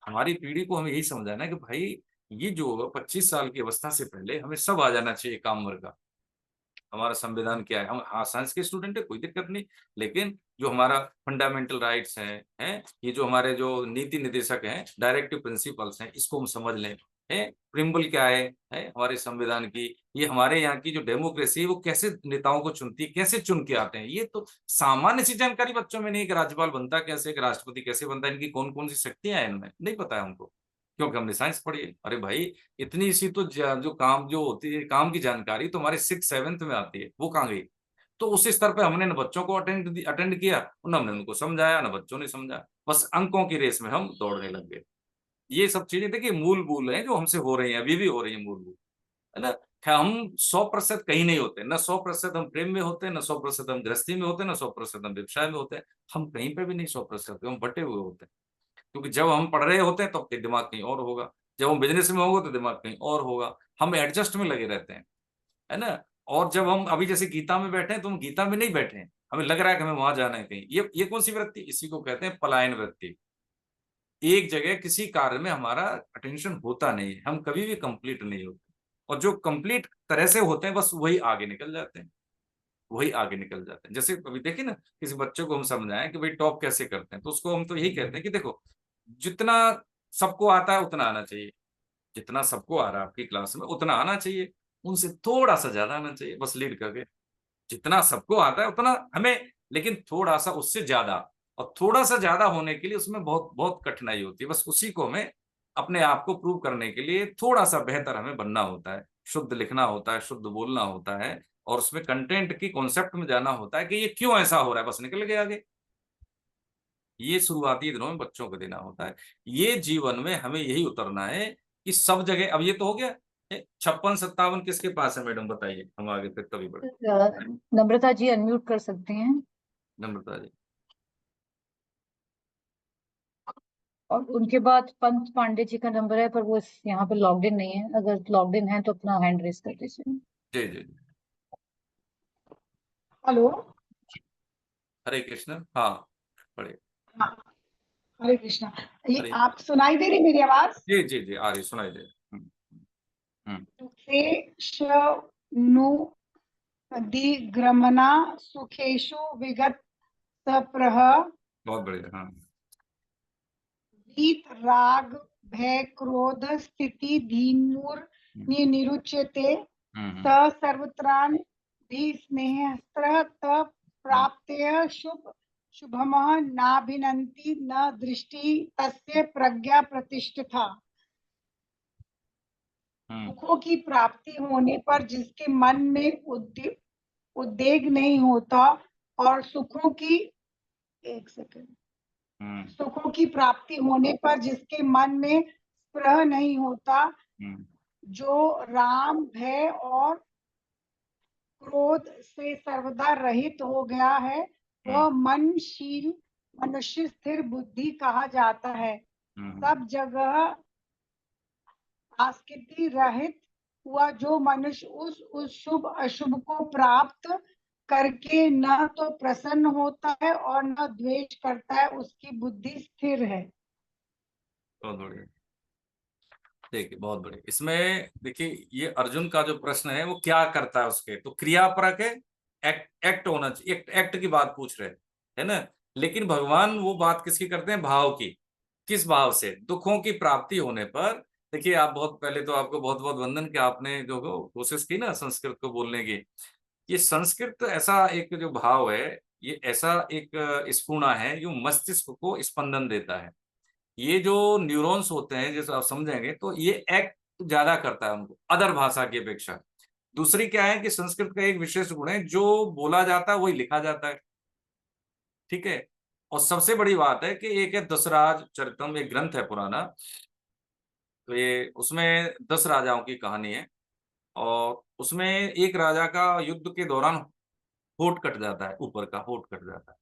हमारी पीढ़ी को हमें यही समझाना है कि भाई, ये जो 25 साल की अवस्था से पहले हमें सब आ जाना चाहिए काम वर्ग का। हमारा संविधान क्या है, हम हाँ साइंस के स्टूडेंट है, कोई दिक्कत नहीं। लेकिन जो हमारा फंडामेंटल राइट्स हैं, ये जो हमारे जो नीति निर्देशक हैं, डायरेक्टिव प्रिंसिपल्स हैं, इसको हम समझ लें। है प्रिम्बल क्या है हमारे संविधान की। ये हमारे यहाँ की जो डेमोक्रेसी है, वो कैसे नेताओं को चुनती है, कैसे चुन के आते हैं, ये तो सामान्य सी जानकारी बच्चों में नहीं है कि राज्यपाल बनता कैसे, कि राष्ट्रपति कैसे बनता है, इनकी कौन कौन सी शक्तियां हैं, इनमें नहीं पता है हमको, क्योंकि हमने साइंस पढ़ी है। अरे भाई, इतनी सी तो जो काम जो होती है, काम की जानकारी तो हमारे 6th 7th में आती है, वो कहाँ गई? तो उस स्तर पे हमने न बच्चों को अटेंड अटेंड किया, न हमने उनको समझाया, न बच्चों ने समझा। बस अंकों की रेस में हम दौड़ने लग गए। ये सब चीजें देखिए मूल मूल है जो हमसे हो रही हैं, अभी भी हो रही है मूल मूल, है ना। हम 100% कहीं नहीं होते, न 100% हम प्रेम में होते हैं, न 100% हम गृहस्थी में होते हैं, न 100% हम व्यवसाय में होते हैं। हम कहीं पे भी नहीं 100%, हम बटे हुए होते हैं। क्योंकि जब हम पढ़ रहे होते हैं तो आपके दिमाग कहीं और होगा, जब हम बिजनेस में होंगे तो दिमाग कहीं और होगा। हम एडजस्ट में लगे रहते हैं, है ना। और जब हम अभी जैसे गीता में बैठे हैं, तो हम गीता में नहीं बैठे हैं, हमें लग रहा है कि हमें वहां जाना है कहीं। ये कौन सी वृत्ति? इसी को कहते हैं पलायन वृत्ति। एक जगह किसी कार्य में हमारा अटेंशन होता नहीं है, हम कभी भी कंप्लीट नहीं होते। और जो कंप्लीट तरह से होते हैं, बस वही आगे निकल जाते हैं, वही आगे निकल जाते हैं। जैसे अभी देखिए ना, किसी बच्चे को हम समझाएं कि भाई टॉप कैसे करते हैं, तो उसको हम तो यही कहते हैं कि देखो, जितना सबको आता है उतना आना चाहिए, जितना सबको आ रहा है आपकी क्लास में उतना आना चाहिए, उनसे थोड़ा सा ज्यादा आना चाहिए, बस लीड करके। जितना सबको आता है उतना हमें लेकिन थोड़ा सा उससे ज्यादा, और थोड़ा सा ज्यादा होने के लिए उसमें बहुत बहुत कठिनाई होती है। बस उसी को हमें अपने आप को प्रूव करने के लिए थोड़ा सा बेहतर हमें बनना होता है, शुद्ध लिखना होता है, शुद्ध बोलना होता है, और उसमें कंटेंट की कॉन्सेप्ट में जाना होता है कि ये क्यों ऐसा हो रहा है, बस निकल गया आगे। ये शुरुआती दिनों में बच्चों को देना होता है। ये जीवन में हमें यही उतरना है कि सब जगह, अब ये तो हो गया 56-57 किसके पास है मैडम बताइए, हम आगे फिर कभी बढ़े। नम्रता जी अनम्यूट कर सकते हैं। नम्रता जी। और उनके बाद पंत पांडे जी का नंबर है, पर वो यहाँ पे लॉग्ड इन नहीं है। अगर लॉग्ड इन है तो अपना हैंड रेस कर दीजिए। जी जी जी। हेलो। हरे कृष्ण। हाँ पढ़े। हाँ, हरे कृष्णा। ये हरे। आप सुनाई दे रही मेरी आवाज? जी जी जी आ रही, सुनाई दे। हम्म। नु दिग्रमना सुखेषु विगत सप्रह बहुत बढ़िया। हाँ। वीत राग भय क्रोध स्थिति धीमूर निरुच्यते स सर्वत्रान् धी स्नेहस्त्र त प्राप्त्य शुभमः नाभिनन्ति न दृष्टि तस्य प्रज्ञा प्रतिष्ठिता। सुखों की प्राप्ति होने पर जिसके मन में उद्वेग नहीं होता और सुखों की, एक सेकंड, सुखों की प्राप्ति होने पर जिसके मन में स्पृह नहीं होता, जो राम भय और क्रोध से सर्वदा रहित हो गया है, वह मनशील मनुष्य स्थिर बुद्धि कहा जाता है। सब जगह आस्किति रहित हुआ जो मनुष्य उस शुभ अशुभ को प्राप्त करके न तो प्रसन्न होता है और न द्वेष करता है, उसकी बुद्धि स्थिर है। बहुत बढ़िया। देखिए बहुत बढ़िया। इसमें देखिए ये अर्जुन का जो प्रश्न है वो क्या करता है, उसके तो क्रियापरक है, एक्ट होना चाहिए, एक्ट की बात पूछ रहे है ना। लेकिन भगवान वो बात किसकी करते हैं, भाव की। किस भाव से, दुखों की प्राप्ति होने पर। देखिए आप बहुत पहले तो आपको बहुत बहुत वंदन कि आपने जो कोशिश की ना संस्कृत को बोलने की। ये संस्कृत ऐसा एक जो भाव है, ये ऐसा एक स्फूर्णा है जो मस्तिष्क को स्पंदन देता है। ये जो न्यूरॉन्स होते हैं, जैसे आप समझेंगे तो ये एक्ट ज्यादा करता है उनको अदर भाषा की अपेक्षा। दूसरी क्या है कि संस्कृत का एक विशेष गुण है, जो बोला जाता है वही लिखा जाता है। ठीक है। और सबसे बड़ी बात है कि एक है दशराज चरितम, एक ग्रंथ है पुराना। तो ये उसमें 10 राजाओं की कहानी है, और उसमें एक राजा का युद्ध के दौरान होठ कट जाता है, ऊपर का होठ कट जाता है।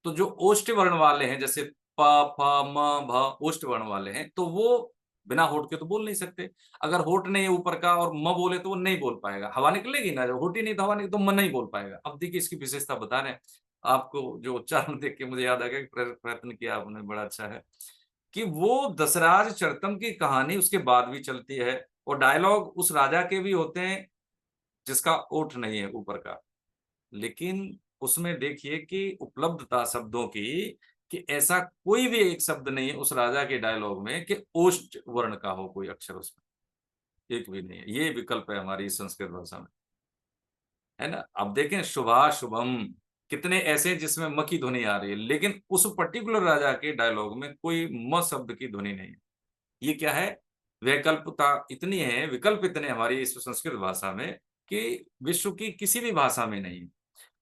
तो जो ओष्ठ वर्ण वाले हैं, जैसे प फ म भ ओष्ठ वर्ण वाले हैं, तो वो बिना होठ के तो बोल नहीं सकते। अगर होठ नहीं है ऊपर का और म बोले तो वो नहीं बोल पाएगा, हवा निकलेगी ना, जब होठ ही नहीं तो हवा नहीं तो म नहीं बोल पाएगा। अब देखिए इसकी विशेषता बता रहे हैं आपको, जो उच्चारण देख के मुझे याद आ गया कि प्रयत्न किया आपने, बड़ा अच्छा है कि वो दशराज चरितम की कहानी उसके बाद भी चलती है, और डायलॉग उस राजा के भी होते हैं जिसका ओठ नहीं है ऊपर का। लेकिन उसमें देखिए कि उपलब्धता शब्दों की, कि ऐसा कोई भी एक शब्द नहीं है उस राजा के डायलॉग में कि ओष्ठ वर्ण का हो कोई अक्षर, उसमें एक भी नहीं है। ये विकल्प है हमारी संस्कृत भाषा में, है ना। अब देखें शुभा शुभम, कितने ऐसे जिसमें म की ध्वनि आ रही है, लेकिन उस पर्टिकुलर राजा के डायलॉग में कोई म शब्द की ध्वनि नहीं है। ये क्या है, वैकल्पता इतनी है, विकल्प इतने हमारी इस संस्कृत भाषा में कि विश्व की किसी भी भाषा में नहीं है।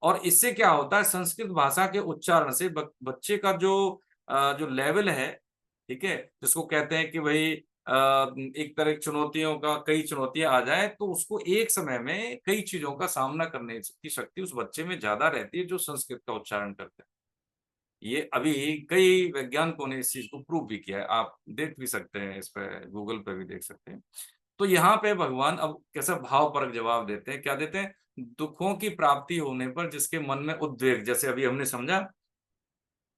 और इससे क्या होता है, संस्कृत भाषा के उच्चारण से बच्चे का जो लेवल है, ठीक है, जिसको कहते हैं कि भाई एक तरह की चुनौतियों का, कई चुनौतियां आ जाए तो उसको एक समय में कई चीजों का सामना करने की शक्ति उस बच्चे में ज्यादा रहती है जो संस्कृत का उच्चारण करते हैं। ये अभी कई वैज्ञानिकों ने इस चीज को प्रूव भी किया है, आप देख भी सकते हैं, इस पे गूगल पे भी देख सकते हैं। तो यहाँ पे भगवान अब कैसा भाव परक जवाब देते हैं, क्या देते हैं, दुखों की प्राप्ति होने पर जिसके मन में उद्वेग, जैसे अभी हमने समझा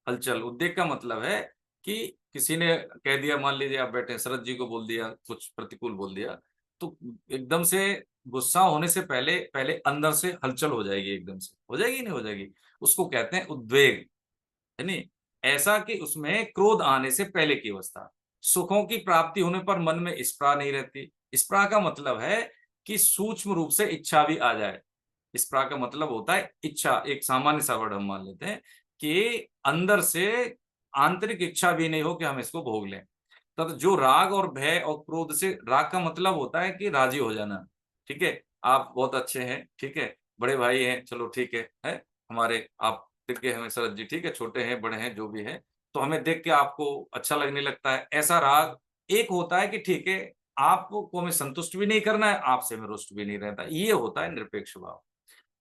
हलचल, उद्वेग का मतलब है कि किसी ने कह दिया, मान लीजिए आप बैठे हैं, शरद जी को बोल दिया, कुछ प्रतिकूल बोल दिया, तो एकदम से गुस्सा होने से पहले पहले अंदर से हलचल हो जाएगी, एकदम से हो जाएगी, नहीं हो जाएगी, उसको कहते हैं उद्वेग, है नहीं। ऐसा कि उसमें क्रोध आने से पहले की अवस्था। सुखों की प्राप्ति होने पर मन में स्पृहा नहीं रहती। स्पृहा का मतलब है कि सूक्ष्म रूप से इच्छा भी आ जाए, इस प्रकार का मतलब होता है इच्छा, एक सामान्य सा वर्ड हम मान लेते हैं कि अंदर से आंतरिक इच्छा भी नहीं हो कि हम इसको भोग लें। तब जो राग और भय और क्रोध से, राग का मतलब होता है कि राजी हो जाना, ठीक है, आप बहुत अच्छे हैं, ठीक है, बड़े भाई हैं, चलो ठीक है हमारे, आप दिख गए हमें शरद जी, ठीक है, छोटे हैं बड़े हैं जो भी है, तो हमें देख के आपको अच्छा लगने लगता है, ऐसा राग। एक होता है कि ठीक है, आपको हमें संतुष्ट भी नहीं करना है, आपसे हमें रुष्ट भी नहीं रहता, ये होता है निरपेक्ष भाव।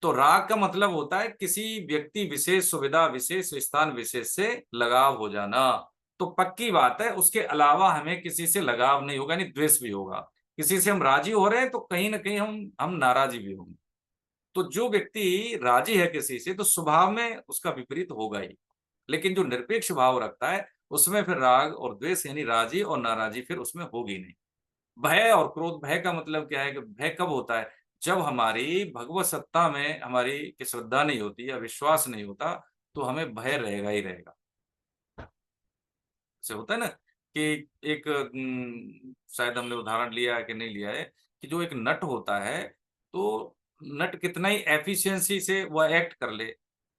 तो राग का मतलब होता है किसी व्यक्ति विशेष, सुविधा विशेष, स्थान विशेष से लगाव हो जाना। तो पक्की बात है, उसके अलावा हमें किसी से लगाव नहीं होगा, यानी द्वेष भी होगा। किसी से हम राजी हो रहे हैं तो कहीं ना कहीं हम नाराजी भी होंगे। तो जो व्यक्ति राजी है किसी से, तो स्वभाव में उसका विपरीत होगा ही। लेकिन जो निरपेक्ष भाव रखता है, उसमें फिर राग और द्वेष यानी राजी और नाराजी फिर उसमें होगी नहीं। भय और क्रोध, भय का मतलब क्या है कि भय कब होता है, जब हमारी भगवत सत्ता में हमारी की श्रद्धा नहीं होती या विश्वास नहीं होता, तो हमें भय रहेगा ही रहेगा। जैसे होता है ना कि एक शायद हमने उदाहरण लिया है कि नहीं लिया है, कि जो एक नट होता है, तो नट कितना ही एफिशिएंसी से वह एक्ट कर ले,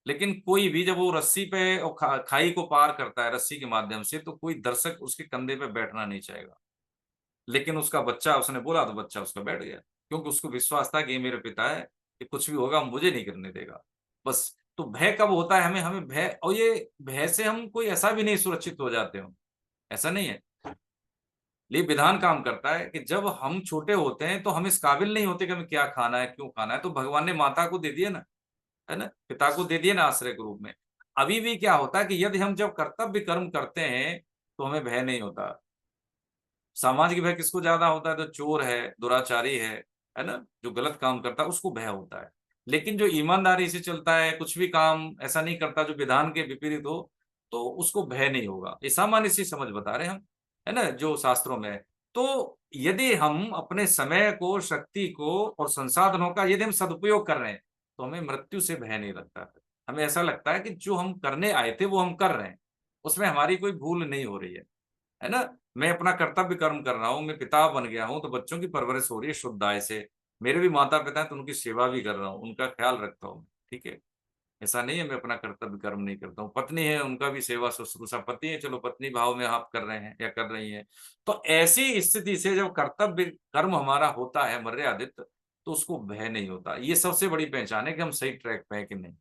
लेकिन कोई भी जब वो रस्सी पे और खाई को पार करता है रस्सी के माध्यम से, तो कोई दर्शक उसके कंधे पे बैठना नहीं चाहेगा। लेकिन उसका बच्चा, उसने बोला तो बच्चा उसका बैठ गया, क्योंकि उसको विश्वास था कि ये मेरे पिता है, कि कुछ भी होगा मुझे नहीं करने देगा। बस। तो भय कब होता है, हमें हमें भय, और ये भय से हम कोई ऐसा भी नहीं सुरक्षित हो जाते हो, ऐसा नहीं है। ये विधान काम करता है कि जब हम छोटे होते हैं तो हम इस काबिल नहीं होते कि हमें क्या खाना है, क्यों खाना है, तो भगवान ने माता को दे दिया ना, है ना, पिता को दे दिया ना आश्रय के रूप में। अभी भी क्या होता है कि यदि हम जब कर्तव्य कर्म करते हैं तो हमें भय नहीं होता। सामाजिक भय किसको ज्यादा होता है, तो चोर है, दुराचारी है ना, जो गलत काम करता है उसको भय होता है। लेकिन जो ईमानदारी से चलता है, कुछ भी काम ऐसा नहीं करता जो विधान के विपरीत हो, तो उसको भय नहीं होगा। ये सामान्य सी समझ बता रहे हैं हम, है ना, जो शास्त्रों में है। तो यदि हम अपने समय को, शक्ति को और संसाधनों का यदि हम सदुपयोग कर रहे हैं, तो हमें मृत्यु से भय नहीं लगता है। हमें ऐसा लगता है कि जो हम करने आए थे वो हम कर रहे हैं, उसमें हमारी कोई भूल नहीं हो रही है ना। मैं अपना कर्तव्य कर्म कर रहा हूँ, मैं पिता बन गया हूँ, तो बच्चों की परवरिश हो रही है शुद्ध आय से। मेरे भी माता पिता हैं तो उनकी सेवा भी कर रहा हूँ, उनका ख्याल रखता हूँ, ठीक है। ऐसा नहीं है मैं अपना कर्तव्य कर्म नहीं करता हूँ। पत्नी है, उनका भी सेवा शुश्रूषा, पति है, चलो पत्नी भाव में आप कर रहे हैं या कर रही हैं। तो ऐसी स्थिति से जब कर्तव्य कर्म हमारा होता है मर्यादित, तो उसको भय नहीं होता। ये सबसे बड़ी पहचान है कि हम सही ट्रैक पे हैं कि नहीं।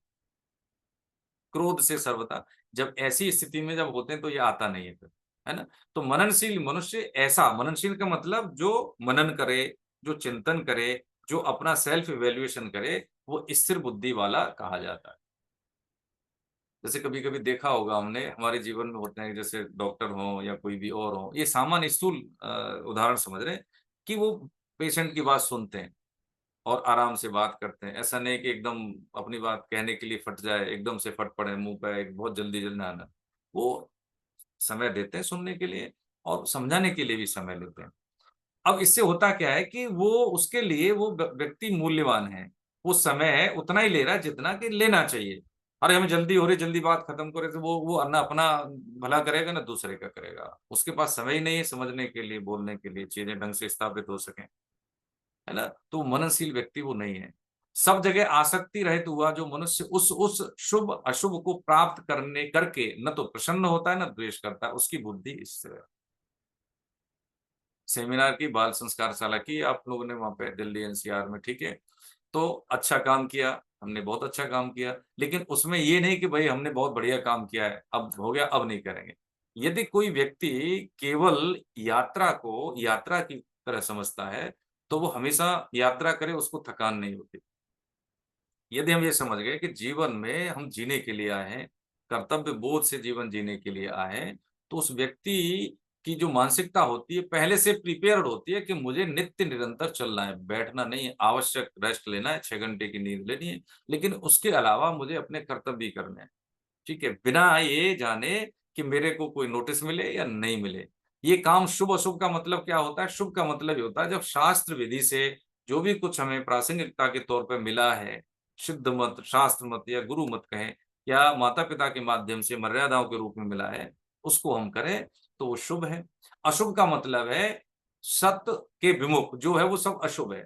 क्रोध से सर्वथा, जब ऐसी स्थिति में जब होते हैं तो ये आता नहीं है फिर, है ना। तो मननशील मनुष्य, ऐसा मननशील का मतलब जो मनन करे, जो चिंतन करे, जो अपना सेल्फ इवेल्युएशन करे, वो स्थिर बुद्धि वाला कहा जाता है। जैसे कभी कभी देखा होगा हमने, हमारे जीवन में होते हैं, जैसे डॉक्टर हो या कोई भी और हो, ये सामान्य स्थूल उदाहरण समझ रहे हैं, कि वो पेशेंट की बात सुनते हैं और आराम से बात करते हैं। ऐसा नहीं कि एकदम अपनी बात कहने के लिए फट जाए, एकदम से फट पड़े मुंह पे, एक बहुत जल्दी जल्दी आना। वो समय देते हैं सुनने के लिए, और समझाने के लिए भी समय लेते हैं। अब इससे होता क्या है कि वो, उसके लिए वो व्यक्ति मूल्यवान है। वो समय है उतना ही ले रहा है जितना कि लेना चाहिए। अरे हमें जल्दी हो रही, जल्दी बात खत्म करे, तो वो ना अपना भला करेगा ना दूसरे का करेगा। उसके पास समय ही नहीं है समझने के लिए, बोलने के लिए, चीजें ढंग से स्थापित हो सके, है ना। तो मननशील व्यक्ति वो नहीं है। सब जगह आसक्ति रहित हुआ जो मनुष्य उस शुभ अशुभ को प्राप्त करने करके न तो प्रसन्न होता है न द्वेष करता है, उसकी बुद्धि स्थिर है। सेमिनार की, बाल संस्कारशाला की, आप लोगों ने वहां पे दिल्ली एनसीआर में, ठीक है। तो अच्छा काम किया, हमने बहुत अच्छा काम किया, लेकिन उसमें ये नहीं कि भाई हमने बहुत बढ़िया काम किया है, अब हो गया, अब नहीं करेंगे। यदि कोई व्यक्ति केवल यात्रा को यात्रा की तरह समझता है, तो वो हमेशा यात्रा करे, उसको थकान नहीं होती। यदि हम ये समझ गए कि जीवन में हम जीने के लिए आए हैं, कर्तव्य बोध से जीवन जीने के लिए आए हैं, तो उस व्यक्ति की जो मानसिकता होती है पहले से प्रिपेयर्ड होती है कि मुझे नित्य निरंतर चलना है, बैठना नहीं है, आवश्यक रेस्ट लेना है, 6 घंटे की नींद लेनी है, लेकिन उसके अलावा मुझे अपने कर्तव्य करने हैं, ठीक है, बिना ये जाने कि मेरे को कोई नोटिस मिले या नहीं मिले। ये काम शुभ अशुभ का मतलब क्या होता है, शुभ का मतलब ये होता है जब शास्त्र विधि से जो भी कुछ हमें प्रासंगिकता के तौर पर मिला है, सिद्ध मत, शास्त्र मत या गुरु मत कहें, या माता पिता के माध्यम से मर्यादाओं के रूप में मिला है, उसको हम करें तो वो शुभ है। अशुभ का मतलब है सत्य के विमुख जो है वो सब अशुभ है।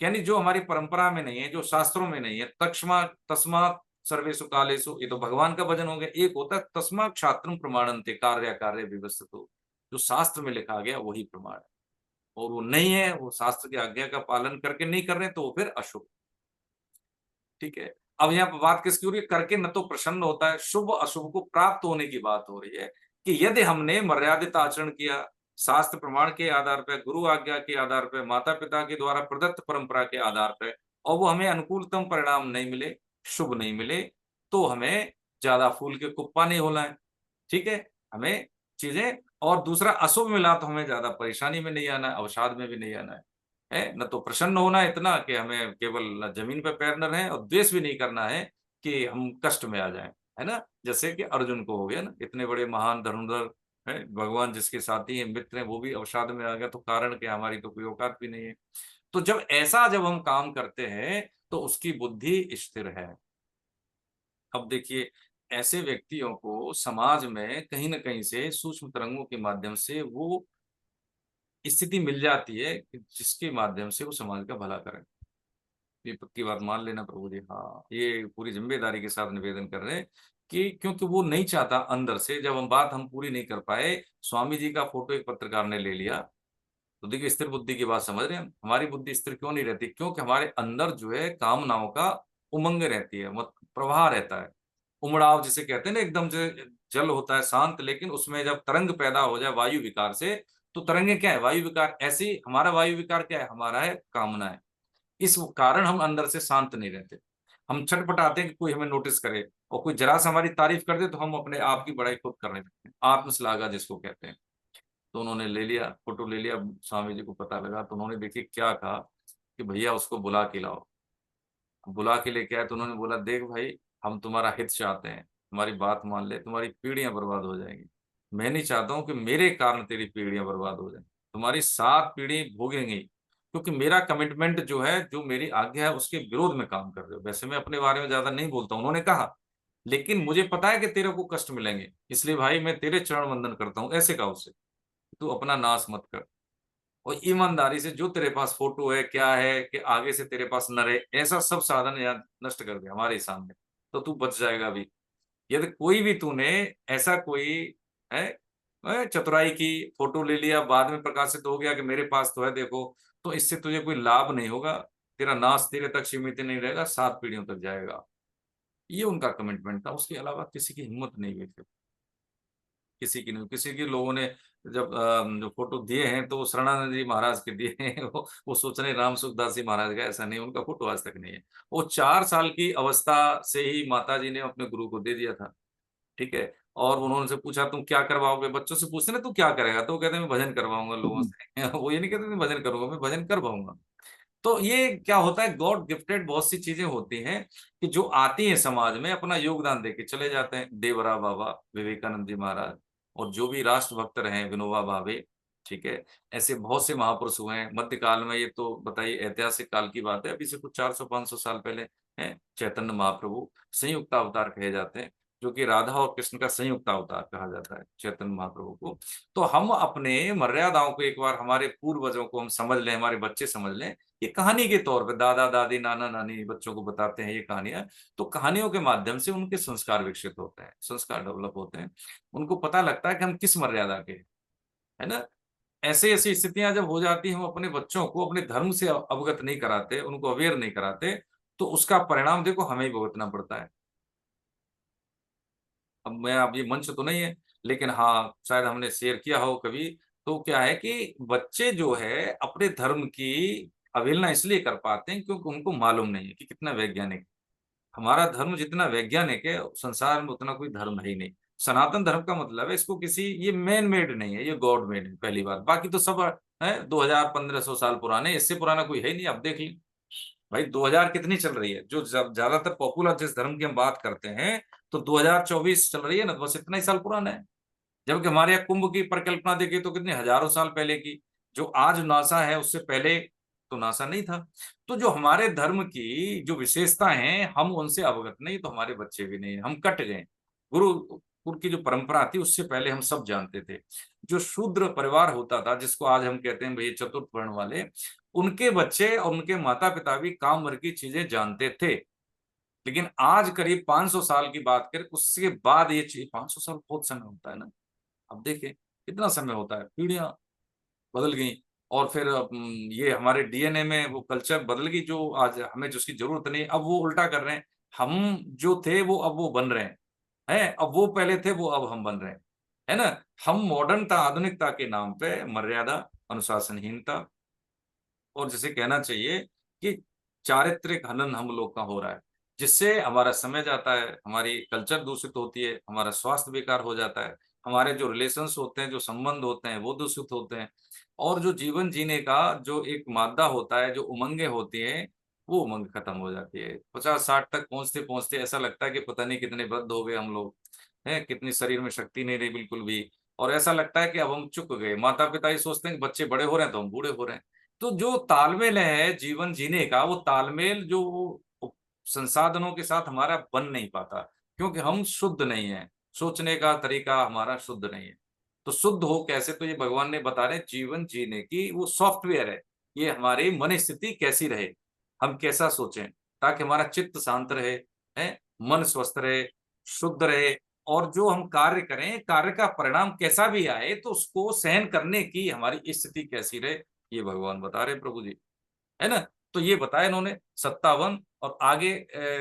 यानी जो हमारी परंपरा में नहीं है, जो शास्त्रों में नहीं है। तस्मात् सर्वेषु कालेषु, ये तो भगवान का वचन हो गया। एक होता है तस्मात् क्षात्रम प्रमाणन्ते कार्य कार्य विवस्वतो, जो शास्त्र में लिखा गया वही प्रमाण है, और वो नहीं है, वो शास्त्र की आज्ञा का पालन करके नहीं कर रहे, तो वो फिर अशुभ। ठीक है, अब यहाँ पर बात किसकी हो रही है? करके न तो प्रसन्न होता है, शुभ अशुभ को प्राप्त होने की बात हो रही है कि यदि हमने मर्यादित आचरण किया, शास्त्र प्रमाण के आधार पर, गुरु आज्ञा के आधार पर, माता पिता के द्वारा प्रदत्त परंपरा के आधार पर, और वो हमें अनुकूलतम परिणाम नहीं मिले, शुभ नहीं मिले, तो हमें ज्यादा फूल के कुप्पा नहीं होना है। ठीक है, हमें चीजें, और दूसरा अशुभ मिला तो हमें ज्यादा परेशानी में नहीं आना है, अवसाद में भी नहीं आना है न तो प्रसन्न होना है इतना कि हमें केवल जमीन पे पैर न रहे, और द्वेष भी नहीं करना है कि हम कष्ट में आ जाएं, है ना। जैसे कि अर्जुन को हो गया ना, इतने बड़े महान धनुर्धर है, भगवान जिसके साथी हैं, मित्र हैं, वो भी अवसाद में आ गया, तो कारण क्या? हमारी तो कोई औकात भी नहीं है। तो जब हम काम करते हैं तो उसकी बुद्धि स्थिर है। अब देखिए, ऐसे व्यक्तियों को समाज में कहीं ना कहीं से सूक्ष्म तरंगों के माध्यम से वो स्थिति मिल जाती है कि जिसके माध्यम से वो समाज का भला करें। ये पक्की बात मान लेना प्रभु जी। हाँ, ये पूरी जिम्मेदारी के साथ निवेदन कर रहे हैं कि क्योंकि वो नहीं चाहता अंदर से, जब हम पूरी नहीं कर पाए, स्वामी जी का फोटो एक पत्रकार ने ले लिया, तो देखिए स्थिर बुद्धि की बात समझ रहे हैं हम। हमारी बुद्धि स्थिर क्यों नहीं रहती? क्योंकि हमारे अंदर जो है कामनाओं का उमंग रहती है, मत प्रवाह रहता है, उमड़ाव जिसे कहते हैं ना, एकदम से जल होता है शांत, लेकिन उसमें जब तरंग पैदा हो जाए वायु विकार से, तो तरंगे क्या है? वायु विकार। ऐसे ही हमारा वायु विकार क्या है? हमारा है कामना है। इस कारण हम अंदर से शांत नहीं रहते, हम छटपटाते हैं कि कोई हमें नोटिस करे, और कोई जरा सा हमारी तारीफ कर दे तो हम अपने आप की बड़ाई खुद करने लगते हैं, आत्मश्लाघा जिसको कहते हैं। तो उन्होंने ले लिया, फोटो ले लिया। स्वामी जी को पता लगा तो उन्होंने देखिए क्या कहा कि भैया उसको बुला के लाओ। बुला के लेके आए तो उन्होंने बोला, देख भाई, हम तुम्हारा हित चाहते हैं, तुम्हारी बात मान ले, तुम्हारी पीढ़ियां बर्बाद हो जाएंगी। मैं नहीं चाहता हूं कि मेरे कारण तेरी पीढ़ियां बर्बाद हो जाए, तुम्हारी 7 पीढ़ी भोगेंगी, क्योंकि मेरा कमिटमेंट जो है, जो मेरी आज्ञा है, उसके विरोध में काम कर रहे हो। वैसे मैं अपने बारे में ज्यादा नहीं बोलता, उन्होंने कहा, लेकिन मुझे पता है कि तेरे को कष्ट मिलेंगे, इसलिए भाई मैं तेरे चरण वंदन करता हूँ। ऐसे कहा उससे, तू अपना नाश मत कर, और ईमानदारी से जो तेरे पास फोटो है, क्या है कि आगे से तेरे पास न रहे, ऐसा सब साधन यार नष्ट कर दे हमारे सामने, तो तू बच जाएगा भी। यदि कोई भी तूने ऐसा कोई है, चतुराई की, फोटो ले लिया, बाद में प्रकाशित हो गया कि मेरे पास तो है देखो, तो इससे तुझे कोई लाभ नहीं होगा, तेरा नाश तेरे तक सीमित नहीं रहेगा, 7 पीढ़ियों तक जाएगा। ये उनका कमिटमेंट था, उसके अलावा किसी की हिम्मत नहीं हुई थी, किसी की नहीं। किसी के लोगों ने जब जो फोटो दिए हैं तो वो शरणानंद जी महाराज के दिए हैं। वो सोच रहे राम सुखदास जी महाराज का, ऐसा नहीं, उनका फोटो आज तक नहीं है। वो 4 साल की अवस्था से ही माता जी ने अपने गुरु को दे दिया था। ठीक है, और उन्होंने से पूछा तुम क्या करवाओगे? बच्चों से पूछते ना तू क्या करेगा, तो वो कहते हैं मैं भजन करवाऊंगा लोगों से। वो ये नहीं कहते मैं भजन करूंगा, मैं भजन करवाऊंगा। तो ये क्या होता है, गॉड गिफ्टेड बहुत सी चीजें होती हैं कि जो आती हैं समाज में, अपना योगदान देके चले जाते हैं। देवरा बाबा, विवेकानंद जी महाराज, और जो भी राष्ट्रभक्त रहे, विनोबा भावे। ठीक है, ऐसे बहुत से महापुरुष हुए हैं मध्यकाल में। ये तो बताइए ऐतिहासिक काल की बात है, अभी से कुछ 400-500 साल पहले हैं चैतन्य महाप्रभु, संयुक्त अवतार कहे जाते हैं, जो कि राधा और कृष्ण का संयुक्त अवतार कहा जाता है चैतन्य महाप्रभु को। तो हम अपने मर्यादाओं को एक बार, हमारे पूर्वजों को हम समझ लें, हमारे बच्चे समझ लें, ये कहानी के तौर पे दादा दादी नाना नानी बच्चों को बताते हैं ये कहानियां, तो कहानियों के माध्यम से उनके संस्कार विकसित होते हैं, संस्कार डेवलप होते हैं, उनको पता लगता है कि हम किस मर्यादा के, है ना। ऐसे ऐसी स्थितियां जब हो जाती हैं, हम अपने बच्चों को अपने धर्म से अवगत नहीं कराते, उनको अवेयर नहीं कराते, तो उसका परिणाम देखो हमें ही भुगतना पड़ता है। अब ये मंच तो नहीं है, लेकिन हाँ शायद हमने शेयर किया हो कभी। तो क्या है कि बच्चे जो है अपने धर्म की अवहेलना इसलिए कर पाते हैं क्योंकि उनको मालूम नहीं है कि कितना वैज्ञानिक, हमारा धर्म जितना वैज्ञानिक है संसार में उतना कोई धर्म है ही नहीं। सनातन धर्म का मतलब है इसको किसी, ये मैन मेड नहीं है, ये गॉड मेड है पहली बात। बाकी तो सब है 2000-1500 साल पुराने, इससे पुराना कोई है ही नहीं। अब देख ली भाई 2000 कितनी चल रही है, जो ज्यादातर पॉपुलर जिस धर्म की हम बात करते हैं, तो 2024 चल रही है ना, तो बस इतना ही साल पुराना है। जबकि हमारे यहाँ कुंभ की परिकल्पना देखिए तो कितने हजारों साल पहले की, जो आज नासा है उससे पहले तो नासा नहीं था। तो जो हमारे धर्म की जो विशेषता है हम उनसे अवगत नहीं, तो हमारे बच्चे भी नहीं, हम कट गए। गुरु उनकी जो परंपरा थी उससे पहले हम सब जानते थे। जो शूद्र परिवार होता था, जिसको आज हम कहते हैं भाई चतुर्थ वर्ण वाले, उनके बच्चे और उनके माता पिता भी काम भर की चीजें जानते थे। लेकिन आज करीब 500 साल की बात करें, उसके बाद ये चीज, 500 साल बहुत समय होता है ना। अब देखें कितना समय होता है, पीढ़ियां बदल गई। और फिर ये हमारे डीएनए में वो कल्चर बदल गई, जो आज हमें जिसकी जरूरत नहीं, अब वो उल्टा कर रहे हैं। हम जो थे वो अब वो बन रहे हैं, अब वो पहले थे वो अब हम बन रहे हैं, है ना। हम मॉडर्नता आधुनिकता के नाम पे मर्यादा, अनुशासनहीनता, और जिसे कहना चाहिए कि चारित्रिक हनन हम लोग का हो रहा है, जिससे हमारा समय जाता है, हमारी कल्चर दूषित होती है, हमारा स्वास्थ्य बेकार हो जाता है, हमारे जो रिलेशंस होते हैं, जो संबंध होते हैं वो दूषित होते हैं, और जो जीवन जीने का जो एक मादा होता है, जो उमंगे होती हैं, वो उमंग खत्म हो जाती है। 50-60 तक पहुंचते पहुंचते ऐसा लगता है कि पता नहीं कितने वृद्ध हो गए हम लोग, हैं, कितनी शरीर में शक्ति नहीं रही बिल्कुल भी। और ऐसा लगता है कि अब हम चुक गए। माता पिता ही सोचते हैं कि बच्चे बड़े हो रहे हैं तो हम बूढ़े हो रहे हैं। तो जो तालमेल है जीवन जीने का, वो तालमेल जो संसाधनों के साथ हमारा बन नहीं पाता, क्योंकि हम शुद्ध नहीं है, सोचने का तरीका हमारा शुद्ध नहीं है। तो शुद्ध हो कैसे, तो ये भगवान ने बता रहे, जीवन जीने की वो सॉफ्टवेयर है। ये हमारी मन स्थिति कैसी रहे, हम कैसा सोचें, ताकि हमारा चित्त शांत रहे, है, मन स्वस्थ रहे, शुद्ध रहे, और जो हम कार्य करें, कार्य का परिणाम कैसा भी आए तो उसको सहन करने की हमारी स्थिति कैसी रहे, ये भगवान बता रहे प्रभु जी, है ना। तो ये बताया इन्होंने 57। और आगे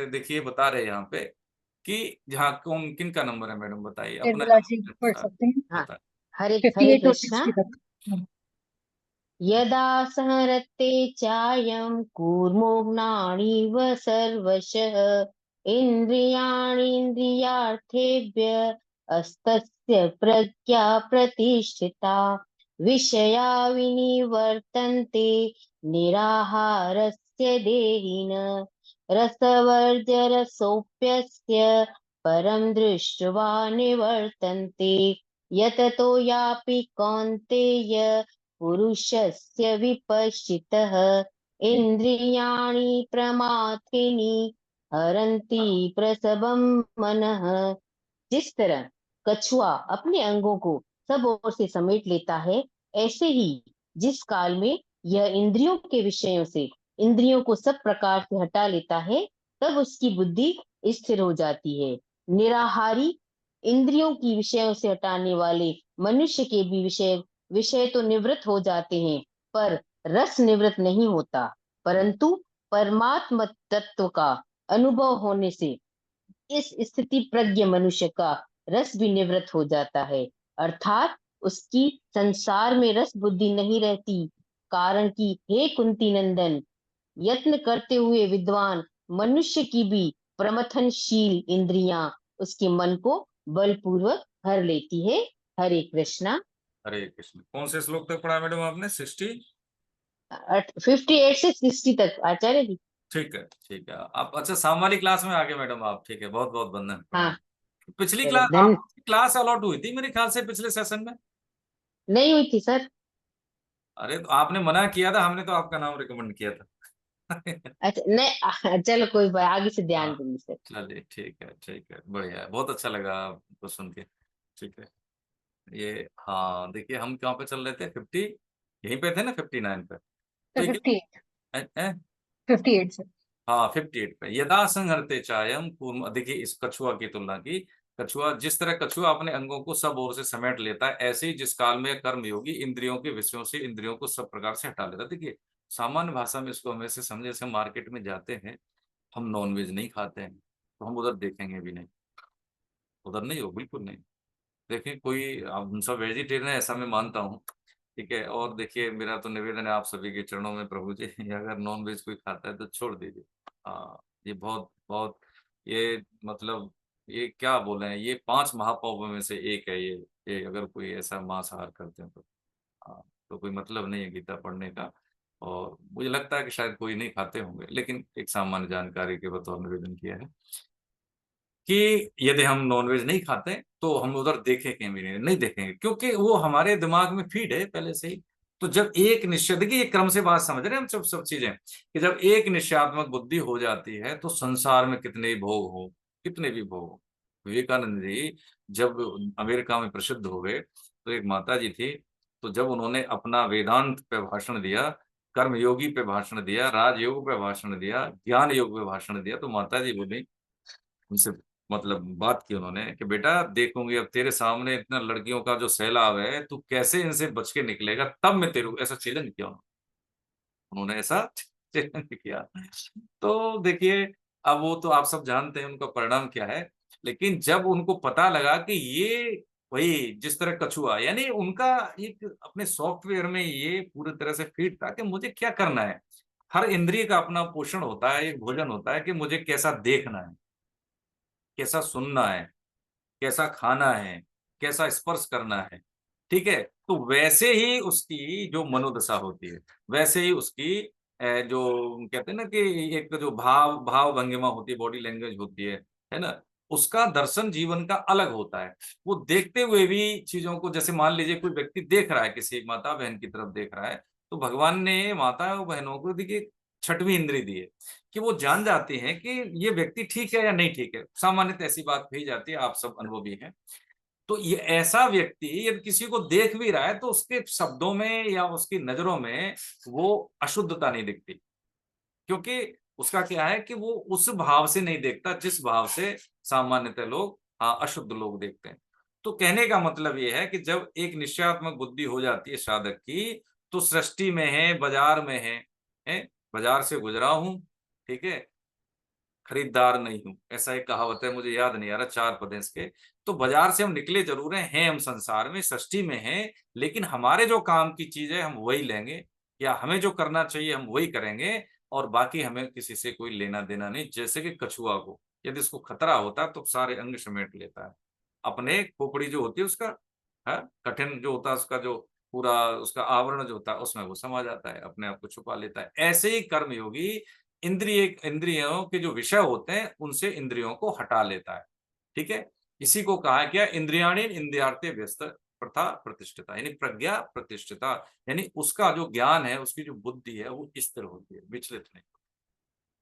देखिए बता रहे यहाँ पे कि जहाँ कौन किन का नंबर है, मैडम बताइए अपना निर्मला जी पढ़ अनुसार सकते हैं, हाँ, बताइए। हरे 58 और कृष्णा। 60 तक। यदा संहरते चायं कूर्मोघ्नानीव सर्वशः इन्द्रियाणीन्द्रियार्थेभ्यः अस्तस्य प्रज्ञा प्रतिष्ठिता विषया विनिवर्तन्ते निराहारस्य देहिन रसवर्जरसोऽप्यस्य परं दृष्ट्वा निवर्तन्ते यततो यापि कौन्तेय पुरुषस्य विपश्चितः इन्द्रियाणि प्रमाथीनि हरन्ति प्रसवं मनः। जिस तरह कछुआ अपने अंगों को सब ओर से समेट लेता है, ऐसे ही जिस काल में यह इंद्रियों के विषयों से इंद्रियों को सब प्रकार से हटा लेता है, तब उसकी बुद्धि स्थिर हो जाती है। निराहारी इंद्रियों की विषयों से हटाने वाले मनुष्य के भी विषय तो निवृत्त हो जाते हैं, पर रस निवृत्त नहीं होता। परंतु परमात्म तत्व का अनुभव होने से इस स्थिति प्रज्ञ मनुष्य का रस भी निवृत्त हो जाता है, अर्थात उसकी संसार में रस बुद्धि नहीं रहती। कारण कि हे कुंती नंदन, यत्न करते हुए विद्वान मनुष्य की भी प्रमथनशील इंद्रियां उसके मन को बलपूर्वक हर लेती है। हरे कृष्णा। हरे कृष्ण। कौन से श्लोक तक पढ़ा मैडम आपने, 60? 58 से 60 तक आचार्य जी। ठीक है, ठीक है। आप अच्छा शाम वाली क्लास में आगे मैडम आप, ठीक है, बहुत बहुत वंदन, हाँ, प्रणाम। पिछली चलो क्लास धन आपकी क्लास अलॉट हुई थी मेरे ख्याल से पिछले सेशन में। नहीं हुई थी सर। अरे तो आपने मना किया था, हमने तो आपका नाम रिकमेंड किया था। अच्छा नहीं, चलो कोई बात, आगे से ध्यान हाँ, दूंगी सर। चलिए ठीक है, ठीक है, बढ़िया है, बहुत अच्छा लगा आपको सुन के। ठीक है। ये हाँ, देखिए हम कहाँ पे चल रहे थे, 50, यहीं पे थे ना, 59 पे। तो ये 58 ए, ए, 58 से। हाँ 58 पे, यदा संहरते चायम पूर्व, देखिए इस कछुआ की तुलना की। कछुआ, जिस तरह कछुआ अपने अंगों को सब ओर से समेट लेता है, ऐसे ही जिस काल में कर्मयोगी इंद्रियों के विषयों से इंद्रियों को सब प्रकार से हटा लेता है। देखिए सामान्य भाषा में इसको हम ऐसे समझे, जैसे मार्केट में जाते हैं, हम नॉनवेज नहीं खाते हैं, तो हम उधर देखेंगे भी नहीं, उधर नहीं हो, बिल्कुल नहीं। देखिए कोई, हम सब वेजिटेरियन है ऐसा मैं मानता हूँ, ठीक है। और देखिए मेरा तो निवेदन है आप सभी के चरणों में प्रभु जी, अगर नॉन वेज कोई खाता है तो छोड़ दीजिए। हाँ, ये बहुत बहुत, ये मतलब, ये क्या बोले हैं, ये 5 महापापों में से एक है ये अगर कोई ऐसा मांसाहार करते हैं तो। हाँ, तो कोई मतलब नहीं है गीता पढ़ने का। और मुझे लगता है कि शायद कोई नहीं खाते होंगे, लेकिन एक सामान्य जानकारी के बतौर निवेदन किया है कि यदि हम नॉनवेज नहीं खाते तो हम उधर देखेंगे भी नहीं, नहीं देखेंगे, क्योंकि वो हमारे दिमाग में फीड है पहले से ही। तो जब एक निश्चय, देखिए ये क्रम से बात समझ रहे हैं हम सब चीजें, कि जब एक निश्चयात्मक बुद्धि हो जाती है तो संसार में कितने भी भोग हो, कितने भी भोग हो, विवेकानंद जी जब अमेरिका में प्रसिद्ध हो गए तो एक माता जी थी, तो जब उन्होंने अपना वेदांत पे भाषण दिया, कर्मयोगी पे भाषण दिया, राजयोग पे भाषण दिया, ज्ञान योग पे भाषण दिया, तो माता जी बोली उनसे, मतलब बात की उन्होंने कि बेटा देखूंगी अब तेरे सामने इतना लड़कियों का जो सैलाब है, तू कैसे इनसे बच के निकलेगा, तब मैं तेरे को, ऐसा चैलेंज किया उन्होंने, ऐसा चैलेंज किया। तो देखिए, अब वो तो आप सब जानते हैं उनका परिणाम क्या है, लेकिन जब उनको पता लगा कि ये वही जिस तरह कछुआ, यानी उनका एक अपने सॉफ्टवेयर में ये पूरी तरह से फिट था कि मुझे क्या करना है। हर इंद्रिय का अपना पोषण होता है, एक भोजन होता है कि मुझे कैसा देखना है, कैसा सुनना है, कैसा खाना है, कैसा स्पर्श करना है, ठीक है। तो वैसे ही उसकी जो मनोदशा होती है, वैसे ही उसकी जो कहते हैं ना कि एक जो भाव भाव भंगिमा होती है, बॉडी लैंग्वेज होती है ना, उसका दर्शन जीवन का अलग होता है। वो देखते हुए भी चीजों को, जैसे मान लीजिए कोई व्यक्ति देख रहा है, किसी माता बहन की तरफ देख रहा है, तो भगवान ने माता और बहनों को देखिए छठवीं इंद्री दी है कि वो जान जाते हैं कि ये व्यक्ति ठीक है या नहीं ठीक है। सामान्यतः ऐसी बात कही जाती है, आप सब अनुभवी हैं। तो ये ऐसा व्यक्ति यदि किसी को देख भी रहा है तो उसके शब्दों में या उसकी नजरों में वो अशुद्धता नहीं दिखती, क्योंकि उसका क्या है कि वो उस भाव से नहीं देखता जिस भाव से सामान्यतः लोग, हाँ, अशुद्ध लोग देखते हैं। तो कहने का मतलब ये है कि जब एक निश्चयात्मक बुद्धि हो जाती है साधक की, तो सृष्टि में है, बाजार में है, बाजार से गुजरा हूं, ठीक है, खरीदार नहीं हूं, ऐसा एक कहावत है, मुझे याद नहीं आ रहा, चार पद हैं इसके। तो बाजार से हम निकले जरूर हैं हम संसार में, सृष्टि में हैं, लेकिन हमारे जो काम की चीज है हम वही लेंगे, या हमें जो करना चाहिए हम वही करेंगे, और बाकी हमें किसी से कोई लेना देना नहीं। जैसे कि कछुआ को यदि इसको खतरा होता है तो सारे अंग समेट लेता है, अपने खोपड़ी जो होती है उसका, है कठिन जो होता है उसका, जो पूरा उसका आवरण जो होता है उसमें वो समा जाता है, अपने आप को छुपा लेता है। ऐसे ही कर्मयोगी इंद्रियों के जो विषय होते हैं उनसे इंद्रियों को हटा लेता है, ठीक है। इसी को कहा क्या, इंद्रियाणी इंद्रियार्थे व्यस्त प्रथा प्रतिष्ठिता, यानी प्रज्ञा प्रतिष्ठिता, यानी उसका जो ज्ञान है, उसकी जो बुद्धि है वो स्थिर होती है, विचलित नहीं।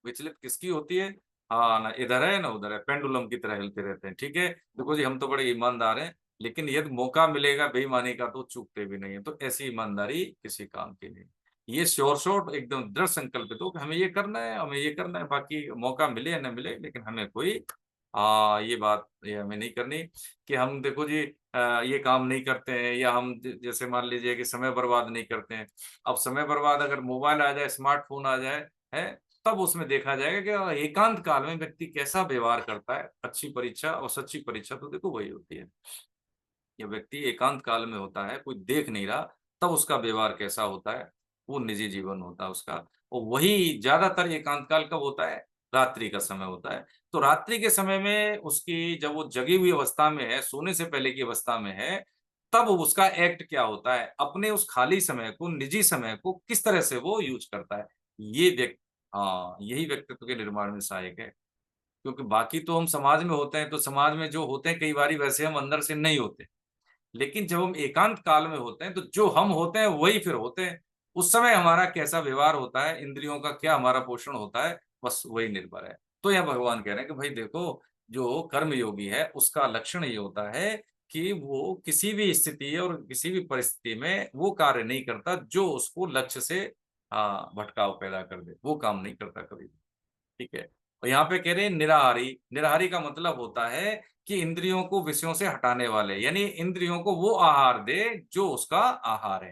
विचलित किसकी होती है, हाँ, ना इधर है ना उधर है, पेंडुलम की तरह हिलते रहते हैं, ठीक है। देखो जी हम तो बड़े ईमानदार हैं, लेकिन यदि मौका मिलेगा बेईमानी का तो चूकते भी नहीं है, तो ऐसी ईमानदारी किसी काम की नहीं। ये श्योर शॉट एकदम दृढ़ संकल्पित हो कि हमें ये करना है, हमें ये करना है, बाकी मौका मिले या न मिले, लेकिन हमें कोई ये बात ये हमें नहीं करनी कि हम देखो जी ये काम नहीं करते हैं, या हम जैसे मान लीजिए कि समय बर्बाद नहीं करते हैं। अब समय बर्बाद अगर मोबाइल आ जाए, स्मार्टफोन आ जाए, है, तब उसमें देखा जाएगा कि एकांत काल में व्यक्ति कैसा व्यवहार करता है। अच्छी परीक्षा और सच्ची परीक्षा तो देखो वही होती है, ये व्यक्ति एकांत काल में होता है, कोई देख नहीं रहा, तब उसका व्यवहार कैसा होता है, वो निजी जीवन होता है उसका। और वही ज्यादातर एकांत काल कब होता है, रात्रि का समय होता है। तो रात्रि के समय में उसकी, जब वो जगी हुई अवस्था में है, सोने से पहले की अवस्था में है, तब उसका एक्ट क्या होता है, अपने उस खाली समय को, निजी समय को किस तरह से वो यूज करता है, ये व्यक्ति, हाँ, यही व्यक्तित्व के निर्माण में सहायक है। क्योंकि बाकी तो हम समाज में होते हैं, तो समाज में जो होते हैं कई बार वैसे हम अंदर से नहीं होते, लेकिन जब हम एकांत काल में होते हैं तो जो हम होते हैं वही फिर होते हैं। उस समय हमारा कैसा व्यवहार होता है, इंद्रियों का क्या हमारा पोषण होता है, बस वही निर्भर है। तो यह भगवान कह रहे हैं कि भाई देखो, जो कर्म योगी है उसका लक्षण ये होता है कि वो किसी भी स्थिति और किसी भी परिस्थिति में वो कार्य नहीं करता जो उसको लक्ष्य से भटकाव पैदा कर दे, वो काम नहीं करता कभी भी, ठीक है। और यहाँ पे कह रहे हैं निराहारी। निराहारी का मतलब होता है कि इंद्रियों को विषयों से हटाने वाले, यानी इंद्रियों को वो आहार दे जो उसका आहार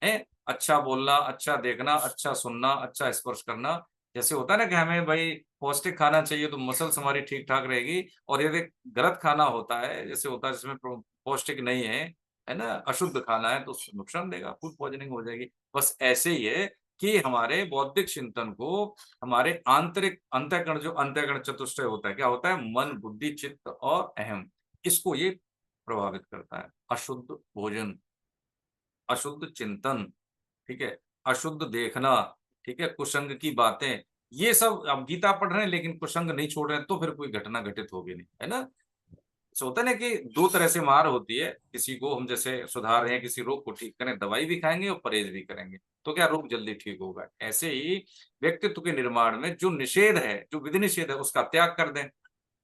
है। अच्छा बोलना, अच्छा देखना, अच्छा सुनना, अच्छा स्पर्श करना। जैसे होता है ना कि हमें भाई पौष्टिक खाना चाहिए तो मसल्स हमारी ठीक ठाक रहेगी, और यदि गलत खाना होता है, जैसे होता है जिसमें पौष्टिक नहीं है ना, अशुद्ध खाना है, तो नुकसान देगा, फूड पॉइजनिंग हो जाएगी। बस ऐसे ही है कि हमारे बौद्धिक चिंतन को, हमारे आंतरिक अंतःकरण, जो अंतःकरण चतुष्टय होता है, क्या होता है, मन, बुद्धि, चित्त और अहम, इसको ये प्रभावित करता है। अशुद्ध भोजन, अशुद्ध चिंतन, ठीक है, अशुद्ध देखना, ठीक है, कुसंग की बातें, ये सब अब गीता पढ़ रहे हैं लेकिन कुसंग नहीं छोड़ रहे हैं, तो फिर कोई घटना घटित होगी नहीं, है ना। ऐसा होता है ना कि दो तरह से मार होती है, किसी को हम जैसे सुधार रहे हैं, किसी रोग को ठीक करें, दवाई भी खाएंगे और परहेज भी करेंगे, तो क्या रोग जल्दी ठीक होगा। ऐसे ही व्यक्तित्व के निर्माण में जो निषेध है, जो विधि निषेध है, उसका त्याग कर दें,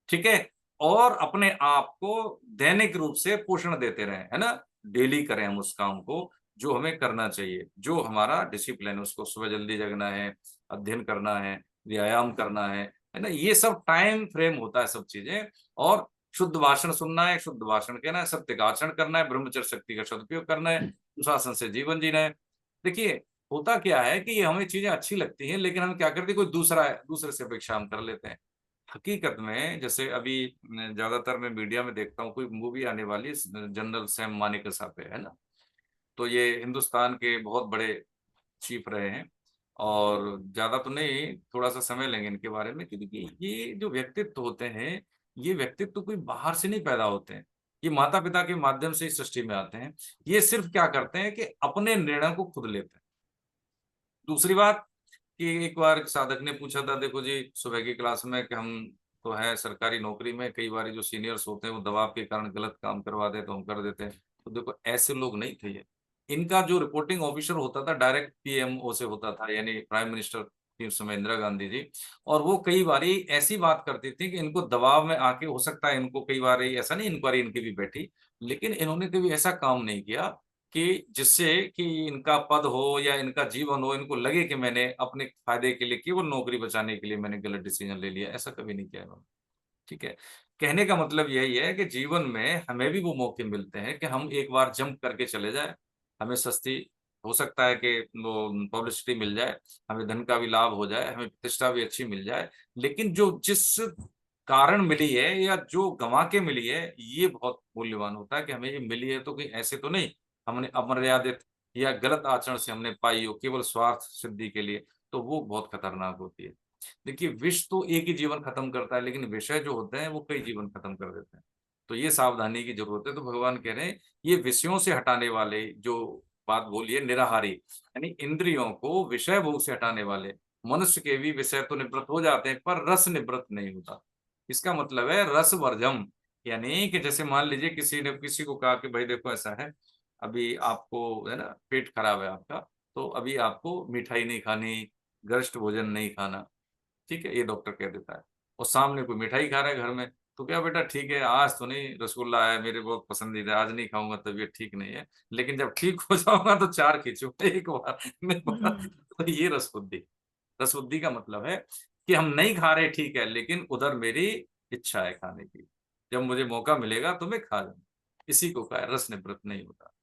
ठीक है। और अपने आप को दैनिक रूप से पोषण देते रहें, है ना। डेली करें हम उस काम को जो हमें करना चाहिए, जो हमारा डिसिप्लिन है, उसको सुबह जल्दी जगना है, अध्ययन करना है, व्यायाम करना है ना। ये सब टाइम फ्रेम होता है सब चीजें। और शुद्ध भाषण सुनना है, शुद्ध भाषण कहना है, सत्य का आचरण करना है, ब्रह्मचर्य शक्ति का सदुपयोग करना है, अनुशासन से जीवन जीना है। देखिए होता क्या है कि ये हमें चीजें अच्छी लगती हैं, लेकिन हम क्या करते हैं, कोई दूसरा है, दूसरे से अपेक्षा हम कर लेते हैं। हकीकत में जैसे अभी ज्यादातर मैं मीडिया में देखता हूँ, कोई मूवी आने वाली है जनरल सैम मानेकशॉ पे, है ना। तो ये हिंदुस्तान के बहुत बड़े चीफ रहे हैं, और ज्यादा तो नहीं, थोड़ा सा समय लेंगे इनके बारे में, क्योंकि ये जो व्यक्तित्व होते हैं, ये व्यक्तित्व कोई बाहर से नहीं पैदा होते हैं, ये माता पिता के माध्यम से इस सृष्टि में आते हैं। ये सिर्फ क्या करते हैं कि अपने निर्णय को खुद लेते हैं। दूसरी बात कि एक बार एक साधक ने पूछा था, देखो जी सुबह की क्लास में, कि हम तो है सरकारी नौकरी में, कई बार जो सीनियर्स होते हैं वो दबाव के कारण गलत काम करवा दे तो हम कर देते हैं। तो देखो ऐसे लोग नहीं थे ये। इनका जो रिपोर्टिंग ऑफिसर होता था डायरेक्ट पीएमओ से होता था, यानी प्राइम मिनिस्टर थी उस समय इंदिरा गांधी जी। और वो कई बारी ऐसी बात करती थी कि इनको दबाव में आके, हो सकता है इनको कई बार ऐसा नहीं, इंक्वायरी इनकी भी बैठी, लेकिन इन्होंने कभी ऐसा काम नहीं किया कि जिससे कि इनका पद हो या इनका जीवन हो, इनको लगे कि मैंने अपने फायदे के लिए, केवल नौकरी बचाने के लिए मैंने गलत डिसीजन ले लिया। ऐसा कभी नहीं किया इन्होंने। ठीक है। कहने का मतलब यही है कि जीवन में हमें भी वो मौके मिलते हैं कि हम एक बार जंप करके चले जाए। हमें सस्ती, हो सकता है कि वो पब्लिसिटी मिल जाए, हमें धन का भी लाभ हो जाए, हमें प्रतिष्ठा भी अच्छी मिल जाए, लेकिन जो जिस कारण मिली है या जो गंवा के मिली है, ये बहुत मूल्यवान होता है कि हमें ये मिली है तो कहीं ऐसे तो नहीं हमने अमर्यादित या गलत आचरण से हमने पाई हो, केवल स्वार्थ सिद्धि के लिए, तो वो बहुत खतरनाक होती है। देखिए विष तो एक ही जीवन खत्म करता है, लेकिन विषय जो होते हैं वो कई जीवन खत्म कर देते हैं। तो ये सावधानी की जरूरत है। तो भगवान कह रहे हैं ये विषयों से हटाने वाले जो बात बोली है, निराहारी, यानी इंद्रियों को विषय भोग से हटाने वाले। मनुष्य के भी विषय तो निवृत्त हो जाते हैं, पर रस निवृत्त नहीं होता। इसका मतलब है रस वर्जम, यानी कि जैसे मान लीजिए किसी ने किसी को कहा कि भाई देखो ऐसा है, अभी आपको है ना पेट खराब है आपका, तो अभी आपको मिठाई नहीं खानी, गरिष्ठ भोजन नहीं खाना। ठीक है, ये डॉक्टर कह देता है। और सामने कोई मिठाई खा रहा है घर में, तो क्या बेटा ठीक है, आज तो नहीं, रसगुल्ला है मेरे बहुत पसंदीदा, आज नहीं खाऊंगा, तबीयत ठीक नहीं है, लेकिन जब ठीक हो जाऊंगा तो चार खींचूंगा एक बार में। तो ये रसबुद्धि, रसबुद्धि का मतलब है कि हम नहीं खा रहे ठीक है, लेकिन उधर मेरी इच्छा है खाने की, जब मुझे मौका मिलेगा तो मैं खा लूंगा। इसी को कहा रस निवृत्त नहीं होता।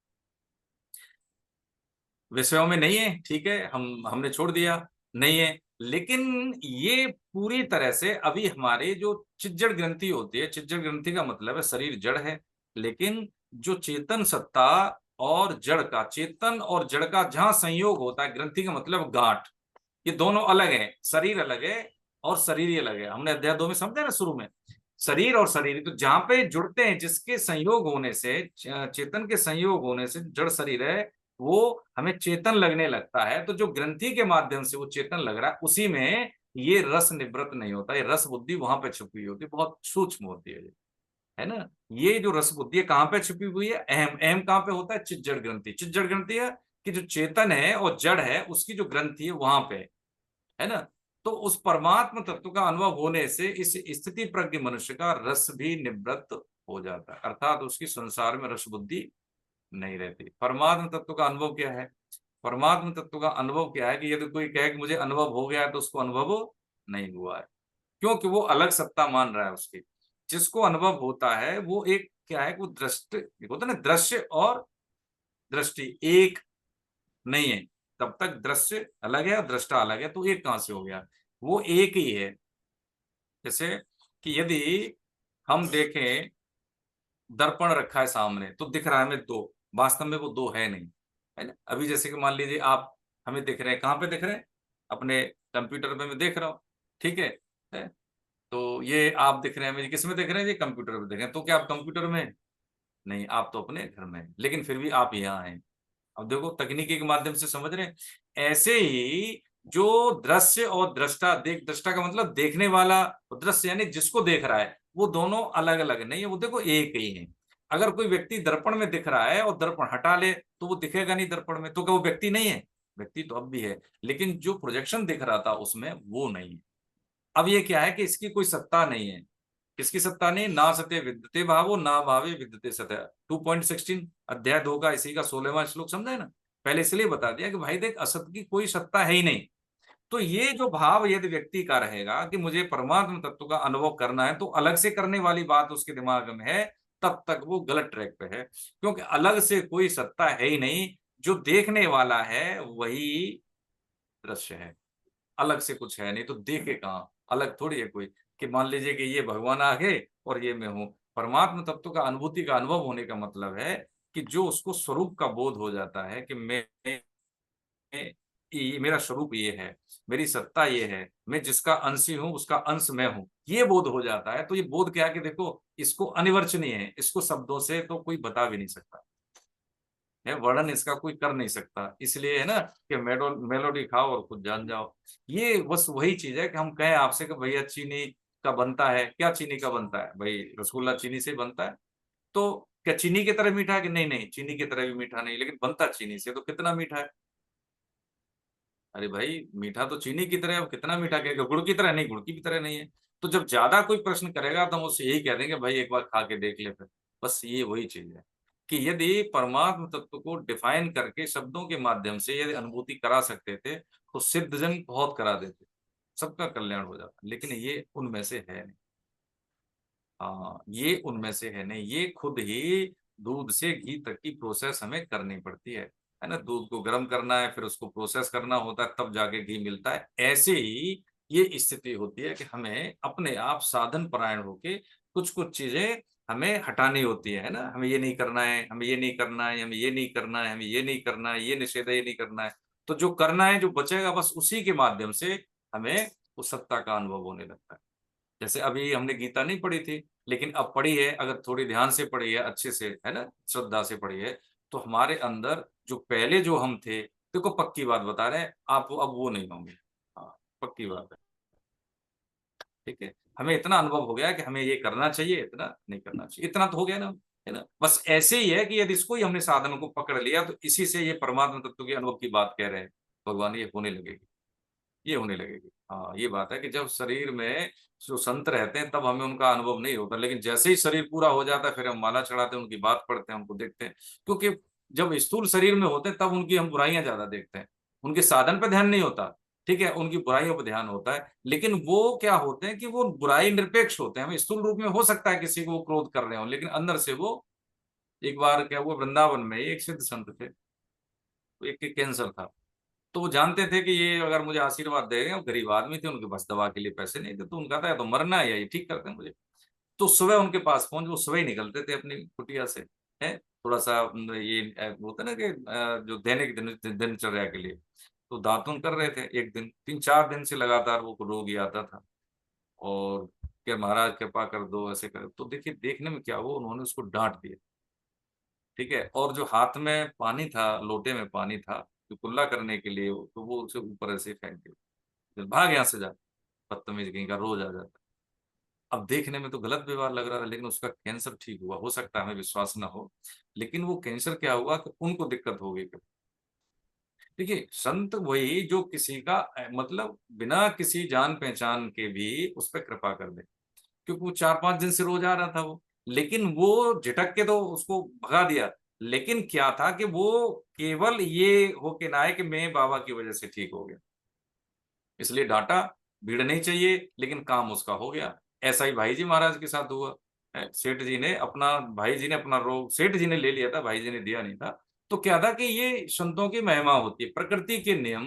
विषयों में नहीं है, ठीक है, हमने छोड़ दिया, नहीं है, लेकिन ये पूरी तरह से अभी हमारे जो चिज्जड़ ग्रंथि होती है, चिज्जड़ ग्रंथि का मतलब है शरीर जड़ है, लेकिन जो चेतन सत्ता और जड़ का, चेतन और जड़ का जहां संयोग होता है, ग्रंथि का मतलब गांठ, ये दोनों अलग है, शरीर अलग है और शरीर ही अलग है। हमने अध्याय 2 में समझा ना शुरू में, शरीर और शरीर, तो जहां पे जुड़ते हैं, जिसके संयोग होने से, चेतन के संयोग होने से जड़ शरीर है, वो हमें चेतन लगने लगता है। तो जो ग्रंथि के माध्यम से वो चेतन लग रहा है, उसी में ये रस निवृत्त नहीं होता, ये रस बुद्धि वहां पे छुपी होती है, बहुत सूक्ष्म होती है ना। ये जो रस बुद्धि है कहाँ पे छुपी हुई है, अहम, अहम कहाँ पे होता है, चिज्जड़ ग्रंथि। चिज्जड़ ग्रंथि है कि जो चेतन है और जड़ है उसकी जो ग्रंथि है वहां पे, है ना। तो उस परमात्म तत्व का अनुभव होने से इस स्थिति प्रज्ञ मनुष्य का रस भी निवृत्त हो जाता है, अर्थात उसकी संसार में रस बुद्धि नहीं रहती। परमात्म तत्व का अनुभव क्या है, परमात्म तत्व का अनुभव क्या है कि यदि कोई कहे कि मुझे अनुभव हो गया है, तो उसको अनुभव नहीं हुआ है, क्योंकि वो अलग सत्ता मान रहा है उसकी। जिसको अनुभव होता है वो एक क्या है, वो दृष्टि होता है ना, दृश्य और दृष्टि एक नहीं है, तब तक दृश्य अलग है और दृष्टा अलग है, तो एक कहां से हो गया, वो एक ही है। जैसे कि यदि हम देखें, दर्पण रखा है सामने तो दिख रहा है हमें दो, वास्तव में वो दो है नहीं, है ना। अभी जैसे कि मान लीजिए आप हमें दिख रहे हैं, कहाँ पे दिख रहे हैं, अपने कंप्यूटर पे मैं देख रहा हूँ, ठीक है? तो ये आप दिख रहे हैं मुझे, किस में देख रहे हैं, ये कंप्यूटर पे देख रहे हैं, तो क्या आप कंप्यूटर में नहीं, आप तो अपने घर में हैं, लेकिन फिर भी आप यहाँ हैं। अब देखो तकनीकी के माध्यम से समझ रहे हैं। ऐसे ही जो दृश्य और दृष्टा, दृष्टा का मतलब देखने वाला, और दृश्य यानी जिसको देख रहा है, वो दोनों अलग अलग नहीं है, वो देखो एक ही है। अगर कोई व्यक्ति दर्पण में दिख रहा है और दर्पण हटा ले तो वो दिखेगा नहीं दर्पण में, तो क्या वो व्यक्ति नहीं है, व्यक्ति तो अब भी है, लेकिन जो प्रोजेक्शन दिख रहा था उसमें वो नहीं है। अब ये क्या है कि इसकी कोई सत्ता नहीं है, किसकी सत्ता नहीं? ना सत्य विद्यते भावो ना भावे विद्यते सत्य। 2.16 अध्याय 2 का इसी का 16वां श्लोक समझा है ना। पहले इसलिए बता दिया कि भाई देख, असत की कोई सत्ता है ही नहीं। तो ये जो भाव यदि व्यक्ति का रहेगा कि मुझे परमात्म तत्व का अनुभव करना है, तो अलग से करने वाली बात उसके दिमाग में है, तब तक वो गलत ट्रैक पे है। क्योंकि अलग से कोई सत्ता है ही नहीं, जो देखने वाला है वही दृश्य है, अलग से कुछ है नहीं। तो देखे कहाँ, अलग थोड़ी है कोई, कि मान लीजिए कि ये भगवान आ गए और ये मैं हूं। परमात्म तत्व का अनुभूति का अनुभव होने का मतलब है कि जो उसको स्वरूप का बोध हो जाता है कि मैं, ये मेरा स्वरूप ये है, मेरी सत्ता ये है, मैं जिसका अंश हूं उसका अंश मैं हूं, ये बोध हो जाता है। तो ये बोध क्या है कि देखो, इसको अनिवर्चनीय है, इसको शब्दों से तो कोई बता भी नहीं सकता है, वर्णन इसका कोई कर नहीं सकता। इसलिए है ना कि मेलोडी खाओ और खुद जान जाओ। ये बस वही चीज है कि हम कहें आपसे कि भैया चीनी का बनता है क्या? चीनी का बनता है भाई, रसगुल्ला चीनी से बनता है। तो क्या चीनी की तरह मीठा है? कि नहीं नहीं, चीनी की तरह भी मीठा नहीं, लेकिन बनता चीनी से। तो कितना मीठा है? अरे भाई, मीठा तो चीनी की तरह है, अब कितना मीठा कहेगा? गुड़ की तरह नहीं, गुड़ की भी तरह नहीं है। तो जब ज्यादा कोई प्रश्न करेगा तो हम उससे यही कह देंगे भाई एक बार खा के देख ले फिर। बस ये वही चीज है कि यदि परमात्म तत्व को डिफाइन करके शब्दों के माध्यम से यदि अनुभूति करा सकते थे, तो सिद्धजन बहुत करा देते, सबका कल्याण हो जाता। लेकिन ये उनमें से है नहीं। हाँ, ये उनमें से है नहीं। ये खुद ही दूध से घी तक की प्रोसेस हमें करनी पड़ती है ना। दूध को गर्म करना है, फिर उसको प्रोसेस करना होता है, तब जाके घी मिलता है। ऐसे ही ये स्थिति होती है कि हमें अपने आप साधन परायण होके कुछ कुछ चीजें हमें हटानी होती है ना। हमें ये नहीं करना है, हमें ये नहीं करना है, हमें ये नहीं करना है, हमें ये नहीं करना है, ये निषेध है, ये नहीं करना है। तो जो करना है, जो बचेगा, बस उसी के माध्यम से हमें उस सत्ता का अनुभव होने लगता है। जैसे अभी हमने गीता नहीं पढ़ी थी, लेकिन अब पढ़ी है, अगर थोड़ी ध्यान से पढ़ी है, अच्छे से है ना, श्रद्धा से पढ़ी है, तो हमारे अंदर जो पहले जो हम थे, देखो पक्की बात बता रहे हैं आप, अब वो नहीं होंगे। हाँ, पक्की बात है। ठीक है, हमें इतना अनुभव हो गया कि हमें ये करना चाहिए, इतना नहीं करना चाहिए, इतना तो हो गया ना, है ना। बस ऐसे ही है कि यदि इसको ही हमने साधनों को पकड़ लिया, तो इसी से ये परमात्मा तत्व के अनुभव की बात कह रहे हैं भगवान, ये होने लगेगी, ये होने लगेगी। हाँ, ये बात है कि जब शरीर में जो संत रहते हैं तब हमें उनका अनुभव नहीं होता, लेकिन जैसे ही शरीर पूरा हो जाता है फिर हम माला चढ़ाते हैं, उनकी बात पढ़ते हैं, उनको देखते हैं। क्योंकि जब स्थूल शरीर में होते हैं तब उनकी हम बुराइयां ज्यादा देखते हैं, उनके साधन पे ध्यान नहीं होता। ठीक है, उनकी बुराइयों पर ध्यान होता है। लेकिन वो क्या होते हैं कि वो बुराई निरपेक्ष होते हैं। हमें स्थूल रूप में हो सकता है किसी को वो क्रोध कर रहे हो, लेकिन अंदर से वो, एक बार क्या हुआ, वृंदावन में एक सिद्ध संत थे, एक के कैंसर था। तो वो जानते थे कि ये अगर मुझे आशीर्वाद देंगे, वो गरीब आदमी थे, उनके पास दवा के लिए पैसे नहीं थे, तो उनका था या तो मरना है या ये ठीक करते हैं मुझे। तो सुबह उनके पास पहुंच, वो सुबह ही निकलते थे अपनी कुटिया से, है थोड़ा सा ये होता है ना कि जो दैनिक दिनचर्या के लिए। तो दातुन कर रहे थे। एक दिन 3-4 दिन से लगातार वो रोगी आता था, और क्या महाराज कृपा कर दो, ऐसे कर। तो देखिए, देखने में क्या हुआ, उन्होंने उसको डांट दिया। ठीक है, और जो हाथ में पानी था, लोटे में पानी था, जो कुल्ला करने के लिए, तो वो उसे ऊपर ऐसे फेंक दिया, भाग यहाँ से जा, बदतमीज कहीं का, रोज आ जाता। अब देखने में तो गलत व्यवहार लग रहा था, लेकिन उसका कैंसर ठीक हुआ। हो सकता है हमें विश्वास ना हो, लेकिन वो कैंसर क्या हुआ कि उनको दिक्कत हो गई। देखिए, संत वही जो किसी का मतलब बिना किसी जान पहचान के भी उस पर कृपा कर दे। क्योंकि वो 4-5 दिन से रोज आ रहा था वो, लेकिन वो झिटक के तो उसको भगा दिया। लेकिन क्या था कि वो केवल ये होके ना आए कि मैं बाबा की वजह से ठीक हो गया, इसलिए डांटा। भीड़ नहीं चाहिए, लेकिन काम उसका हो गया। ऐसा ही भाई जी महाराज के साथ हुआ। सेठ जी ने अपना, भाई जी ने अपना रोग सेठ जी ने ले लिया था, भाई जी ने दिया नहीं था। तो क्या था कि ये संतों की महिमा होती है, प्रकृति के नियम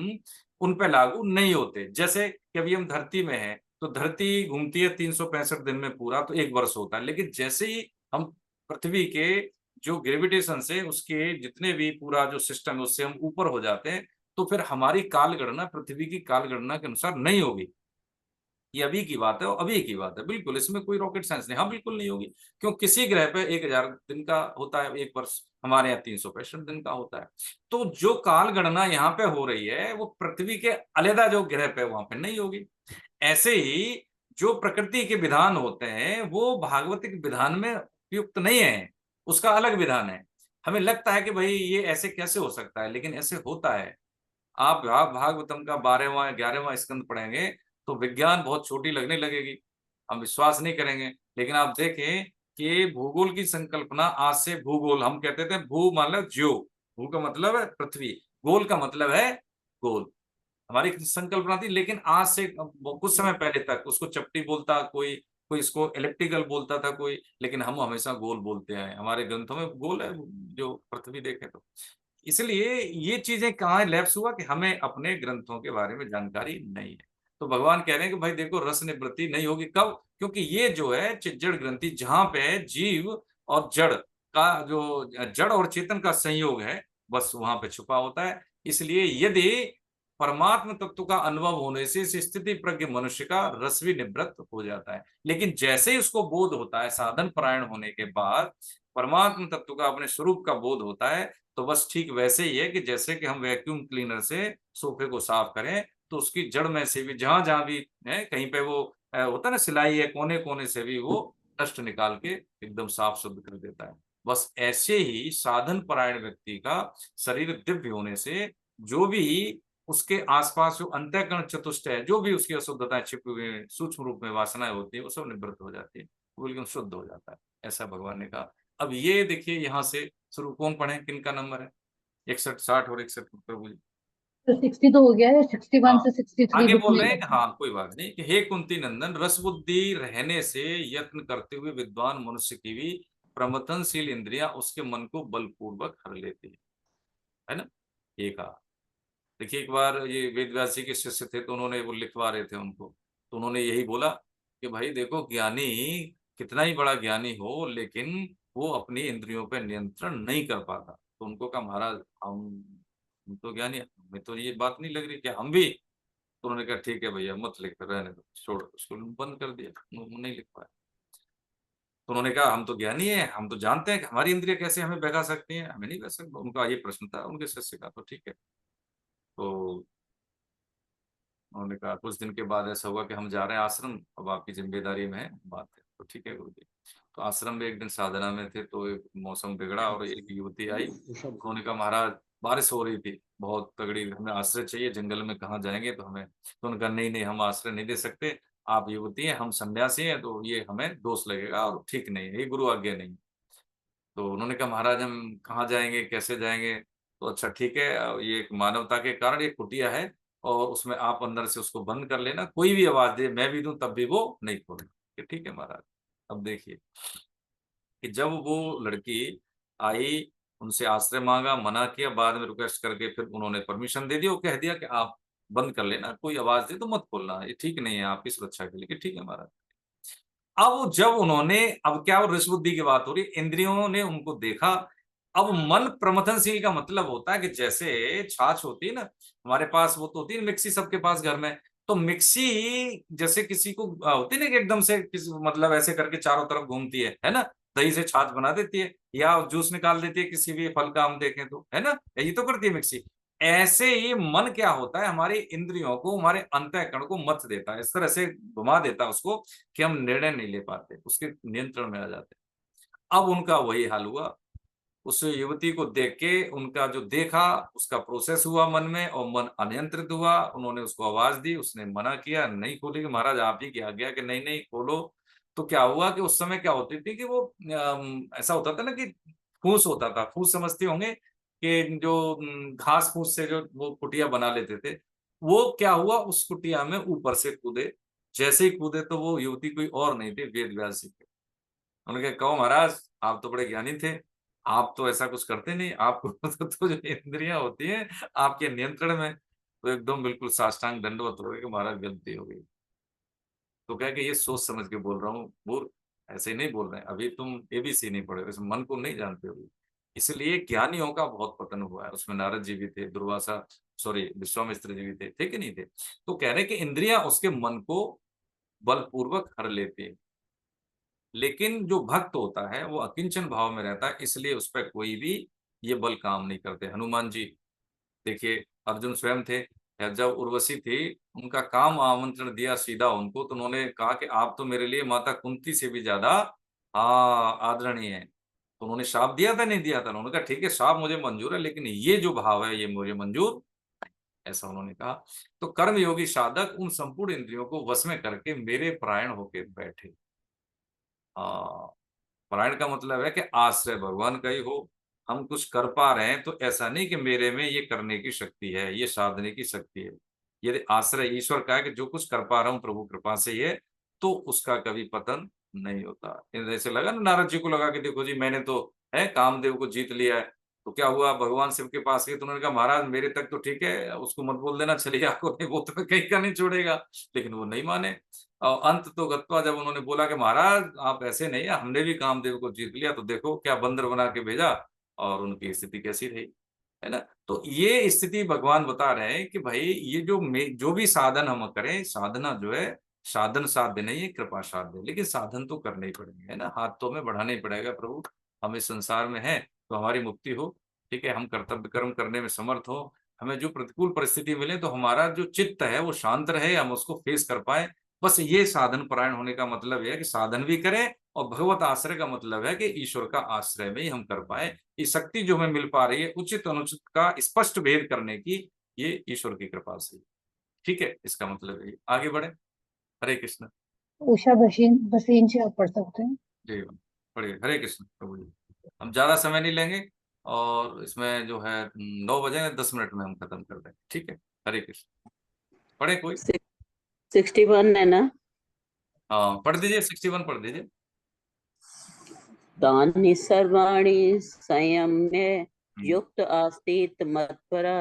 उन पे लागू नहीं होते। जैसे कि अभी हम धरती में हैं, तो धरती घूमती है 365 दिन में पूरा, तो 1 वर्ष होता है। लेकिन जैसे ही हम पृथ्वी के जो ग्रेविटेशन से उसके जितने भी पूरा जो सिस्टम है उससे हम ऊपर हो जाते हैं, तो फिर हमारी काल गणना पृथ्वी की काल गणना के अनुसार नहीं होगी। ये अभी की बात है, और अभी की बात है, बिल्कुल इसमें कोई रॉकेट साइंस नहीं। हाँ, बिल्कुल नहीं होगी। क्यों? किसी ग्रह पे 1000 दिन का होता है 1 वर्ष, हमारे यहाँ 365 दिन का होता है। तो जो काल गणना यहाँ पे हो रही है, वो पृथ्वी के अलग जो ग्रह पे वहां पे नहीं होगी। ऐसे ही जो प्रकृति के विधान होते हैं वो भागवतिक विधान में उपयुक्त नहीं है, उसका अलग विधान है। हमें लगता है कि भाई ये ऐसे कैसे हो सकता है, लेकिन ऐसे होता है। आप भागवतम का 12वां 11वां स्कंद पढ़ेंगे तो विज्ञान बहुत छोटी लगने लगेगी। हम विश्वास नहीं करेंगे। लेकिन आप देखें कि भूगोल की संकल्पना आज से भूगोल हम कहते थे, भू मतलब ज्यो, भू का मतलब है पृथ्वी, गोल का मतलब है गोल, हमारी संकल्पना थी। लेकिन आज से कुछ समय पहले तक उसको चपटी बोलता कोई, कोई इसको इलेक्ट्रिकल बोलता था कोई, लेकिन हम हमेशा गोल बोलते हैं। हमारे ग्रंथों में गोल है जो पृथ्वी देखे तो। इसलिए ये चीजें कहाँ लैप्स हुआ कि हमें अपने ग्रंथों के बारे में जानकारी नहीं है। तो भगवान कह रहे हैं कि भाई देखो रस निवृत्ति नहीं होगी, कब? क्योंकि ये जो है जड़ ग्रंथि, जहां पे जीव और जड़ का जो जड़ और चेतन का संयोग है, बस वहां पे छुपा होता है। इसलिए यदि परमात्म तत्व का अनुभव होने से इस स्थिति प्रज्ञ मनुष्य का रस भी निवृत्त हो जाता है। लेकिन जैसे ही उसको बोध होता है साधन परायण होने के बाद, परमात्म तत्व का अपने स्वरूप का बोध होता है, तो बस ठीक वैसे ही है कि जैसे कि हम वैक्यूम क्लीनर से सोफे को साफ करें तो उसकी जड़ में से भी जहां जहां भी है कहीं पे वो होता है ना सिलाई है, कोने कोने से भी वो डस्ट निकाल के एकदम साफ शुद्ध कर देता है। बस ऐसे ही साधन परायण व्यक्ति का शरीर दिव्य होने से जो भी उसके आसपास जो अंतःकरण चतुष्ट है, जो भी उसकी अशुद्धताएं छिपी हुई सूक्ष्म रूप में वासनाएं होती है, वो सब निवृत्त हो जाती है, वो एकदम शुद्ध हो जाता है। ऐसा भगवान ने कहा। अब ये देखिए यहाँ से शुरू कौन पढ़े, किन का नंबर है? 61, 60 और 61 प्रभु जी। तो 60 तो हो गया है, 61 हाँ, से 63 आगे बोल लिखने रहे हैं का। कि हाँ कोई बात नहीं कि हे कुंती नंदन, रस बुद्धि रहने से यत्न करते हुए विद्वान मनुष्य की भी प्रमथनशील इंद्रियां उसके मन को बलपूर्वक हर लेती है ना? ये कहा। देखिए एक बार ये वेदव्यास जी के शिष्य थे तो उन्होंने वो लिखवा रहे थे उनको, तो उन्होंने यही बोला कि भाई देखो ज्ञानी कितना ही बड़ा ज्ञानी हो लेकिन वो अपनी इंद्रियों पर नियंत्रण नहीं कर पाता। तो उनको कहा महाराज हम तो ज्ञानी, हमें तो ये बात नहीं लग रही क्या हम भी? तो उन्होंने कहा ठीक है भैया मत लिख, रहने दो, छोड़, उसको बंद कर दिया, नहीं लिख पाया। तो उन्होंने कहा हम तो ज्ञानी है, हम तो जानते हैं कि हमारी इंद्रिय कैसे हमें बहका सकती हैं, हमें नहीं बह सकती। उनका ये प्रश्न था उनके शिष्य का। तो ठीक है, तो उन्होंने कहा कुछ दिन के बाद ऐसा हुआ कि हम जा रहे हैं आश्रम, अब आपकी जिम्मेदारी में है बात है। तो ठीक है गुरु जी। तो आश्रम में एक दिन साधना में थे तो एक मौसम बिगड़ा और एक युवती आई। उन्होंने कहा महाराज बारिश हो रही थी बहुत तगड़ी, हमें आश्रय चाहिए, जंगल में कहाँ जाएंगे? तो हमें, तो उन्होंने कहा नहीं नहीं हम आश्रय नहीं दे सकते, आप युवती हैं हम सन्यासी हैं, तो ये हमें दोष लगेगा और ठीक नहीं है, ये गुरु आज्ञा नहीं। तो उन्होंने कहा महाराज हम कहाँ जाएंगे, कैसे जाएंगे? तो अच्छा ठीक है, ये एक मानवता के कारण एक कुटिया है और उसमें आप अंदर से उसको बंद कर लेना, कोई भी आवाज दे मैं भी दूं तब भी वो नहीं खोलेगा। ठीक है महाराज। अब देखिए कि जब वो लड़की आई, उनसे आश्रय मांगा, मना किया, बाद में रिक्वेस्ट करके फिर उन्होंने परमिशन दे दी, वो कह दिया कि आप बंद कर लेना, कोई आवाज दे तो मत खोलना, ये ठीक नहीं है आपकी सुरक्षा के लिए। कि ठीक है महाराज। अब जब उन्होंने, अब क्या वो रस बुद्धि की बात हो रही, इंद्रियों ने उनको देखा। अब मन प्रमथनशील का मतलब होता है कि जैसे छाछ होती है ना हमारे पास, वो तो होती है मिक्सी सबके पास घर में, तो मिक्सी जैसे किसी को होती है ना कि एकदम से किसी मतलब ऐसे करके चारों तरफ घूमती है ना, दही से छाछ बना देती है या जूस निकाल देती है किसी भी फल का हम देखें तो, है ना, यही तो करती है मिक्सी। ऐसे ही मन क्या होता है, हमारी इंद्रियों को, हमारे अंतःकरण को मत देता है, इस तरह से घुमा देता है उसको कि हम निर्णय नहीं ले पाते, उसके नियंत्रण में आ जाते। अब उनका वही हाल हुआ। उस युवती को देख के उनका जो देखा उसका प्रोसेस हुआ मन में और मन अनियंत्रित हुआ। उन्होंने उसको आवाज दी, उसने मना किया नहीं खोलेगी, महाराज आप ही की आज्ञा कि नहीं नहीं खोलो। तो क्या हुआ कि उस समय क्या होती थी कि वो ऐसा होता था ना कि फूस होता था, फूस समझते होंगे कि जो घास फूस से जो वो कुटिया बना लेते थे, वो क्या हुआ उस कुटिया में ऊपर से कूदे। जैसे ही कूदे तो वो युवती कोई और नहीं थी, वेद व्यास जी थे। उन्होंने कहा कहो महाराज आप तो बड़े ज्ञानी थे, आप तो ऐसा कुछ करते नहीं, आपको तो जो इंद्रियां होती हैं आपके नियंत्रण में। तो एकदम बिल्कुल साष्टांग दंडवत हो गए कि महाराज गलती हो गई। तो क्या कि ये सोच समझ के बोल रहा हूँ मूर्ख, ऐसे ही नहीं बोल रहे हैं, अभी तुम एबीसी नहीं पढ़े, इस मन को नहीं जानते हो। इसलिए ज्ञानियों का बहुत पतन हुआ है, उसमें नारद जी भी थे, दुर्वासा सॉरी विश्वामित्र जी भी थे कि नहीं थे? तो कह रहे कि इंद्रियां उसके मन को बलपूर्वक हर लेती है, लेकिन जो भक्त होता है वो अकिंचन भाव में रहता है, इसलिए उस पर कोई भी ये बल काम नहीं करते। हनुमान जी देखिए, अर्जुन स्वयं थे, या जब उर्वशी थी उनका काम आमंत्रण दिया सीधा उनको, तो उन्होंने कहा कि आप तो मेरे लिए माता कुंती से भी ज्यादा हाँ आदरणीय है। तो उन्होंने श्राप दिया था नहीं दिया था? उन्होंने कहा ठीक है श्राप मुझे मंजूर है, लेकिन ये जो भाव है ये मुझे मंजूर, ऐसा उन्होंने कहा। तो कर्मयोगी साधक उन संपूर्ण इंद्रियों को वश में करके मेरे परायण होकर बैठे। परायण का मतलब है कि आश्रय भगवान का ही हो। हम कुछ कर पा रहे हैं तो ऐसा नहीं कि मेरे में ये करने की शक्ति है, ये साधने की शक्ति है। यदि आश्रय ईश्वर का है कि जो कुछ कर पा रहा हूं प्रभु कृपा से ही है, तो उसका कभी पतन नहीं होता। जैसे लगा ना नारद जी को, लगा कि देखो जी मैंने तो है कामदेव को जीत लिया है, तो क्या हुआ, भगवान शिव के पास गए तो उन्होंने कहा महाराज मेरे तक तो ठीक है, उसको मत बोल देना चलिए आपको, नहीं वो तो कहीं का नहीं छोड़ेगा। लेकिन वो नहीं माने। और अंत तो गत्वा जब उन्होंने बोला कि महाराज आप ऐसे नहीं है, हमने भी कामदेव को जीत लिया, तो देखो क्या बंदर बना के भेजा और उनकी स्थिति कैसी रही, है ना। तो ये स्थिति भगवान बता रहे हैं कि भाई ये जो भी साधन हम करें, साधना जो है, साधन साध्य नहीं है, कृपा साध्य, लेकिन साधन तो करने ही पड़ेंगे, है ना। हाथ तो हमें बढ़ाना ही पड़ेगा, प्रभु हम इस संसार में हैं तो हमारी मुक्ति हो, ठीक है, हम कर्तव्य कर्म करने में समर्थ हो, हमें जो प्रतिकूल परिस्थिति मिले तो हमारा जो चित्त है वो शांत रहे, हम उसको फेस कर पाए। बस ये साधन परायण होने का मतलब है कि साधन भी करें, और भगवत आश्रय का मतलब है कि ईश्वर का आश्रय में ही हम कर पाए। ये शक्ति जो हमें मिल पा रही है उचित अनुचित का स्पष्ट भेद करने की, ये ईश्वर की कृपा से, ठीक है, इसका मतलब है। आगे बढ़े। हरे कृष्ण। उषा भसीन भसीन से आप पढ़ सकते हैं। जी पढ़िए। हरे कृष्ण प्रभु जी। हम ज्यादा समय नहीं लेंगे, और इसमें जो है 9 बजे 10 मिनट में हम खत्म कर देंगे, ठीक है। हरे कृष्ण। पढ़े कोई? 61 है ना? हाँ पढ़ दीजिए, 61 पढ़ दीजिए। तानि सर्वाणि संयम्य युक्त आस्तित मत्परा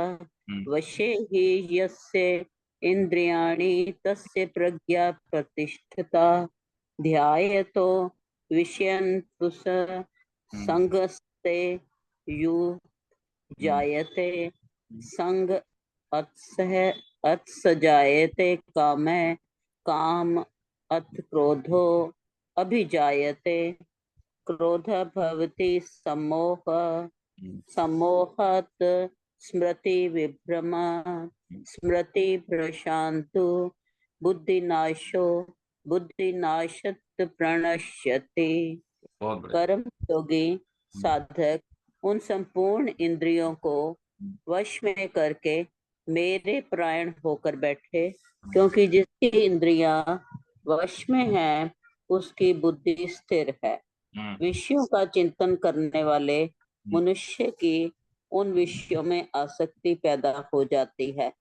वशे हि यस्य इंद्रियाणि तस्य प्रज्ञा प्रतिष्ठिता ध्यायतो विषयन् पुष संगस्ते यु जायते संग अत्स जायते कामे काम अथ क्रोधो अभिजायते क्रोध भवति सम्मोह सम्मोहात् स्मृति विभ्रम स्मृति प्रशांतु बुद्धिनाशो बुद्धिनाशत प्रणश्यति। कर्म योगी साधक उन संपूर्ण इंद्रियों को वश में करके मेरे परायण होकर बैठे, क्योंकि जिसकी इंद्रियां वश में है उसकी बुद्धि स्थिर है। विषयों का चिंतन करने वाले मनुष्य की उन विषयों में आसक्ति पैदा हो जाती है।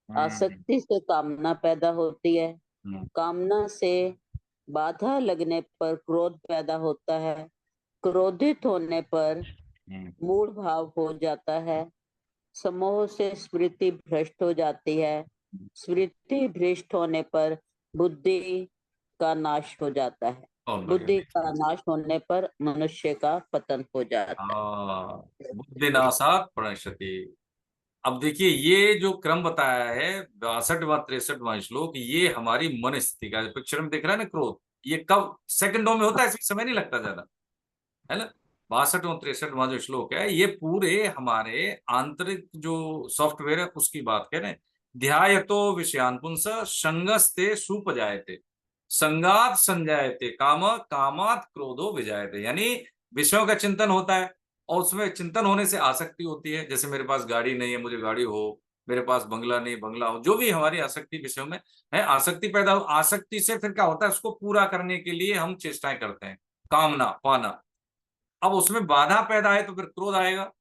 आसक्ति से कामना पैदा होती है, कामना से बाधा लगने पर क्रोध पैदा होता है, क्रोधित होने पर मूढ़ भाव हो जाता है, समोह से स्मृति भ्रष्ट हो जाती है, स्मृति भ्रष्ट होने पर बुद्धि का नाश हो जाता है, बुद्धि का नाश होने पर मनुष्य का पतन हो जाता है। बुद्धिनाशात् प्रणश्यति। अब देखिए ये जो क्रम बताया है 62वां 63वां श्लोक, ये हमारी मन स्थिति का पिक्चर में दिख रहा है ना। क्रोध ये कब सेकंडों में होता है, इसमें समय नहीं लगता ज्यादा, है ना। 62वां 63वां जो श्लोक है ये पूरे हमारे आंतरिक जो सॉफ्टवेयर है उसकी बात कह रहे हैं। ध्यायतो विषयान पुंस संगस्ते सुपजायते संगात संजायते काम कामात क्रोधो विजायते। यानी विषयों का चिंतन होता है और उसमें चिंतन होने से आसक्ति होती है। जैसे मेरे पास गाड़ी नहीं है, मुझे गाड़ी हो, मेरे पास बंगला नहीं, बंगला हो, जो भी हमारी आसक्ति विषयों में है, आसक्ति पैदा हो, आसक्ति से फिर क्या होता है, उसको पूरा करने के लिए हम चेष्टाएं करते हैं, कामना पाना। अब उसमें बाधा पैदा है तो फिर क्रोध आएगा।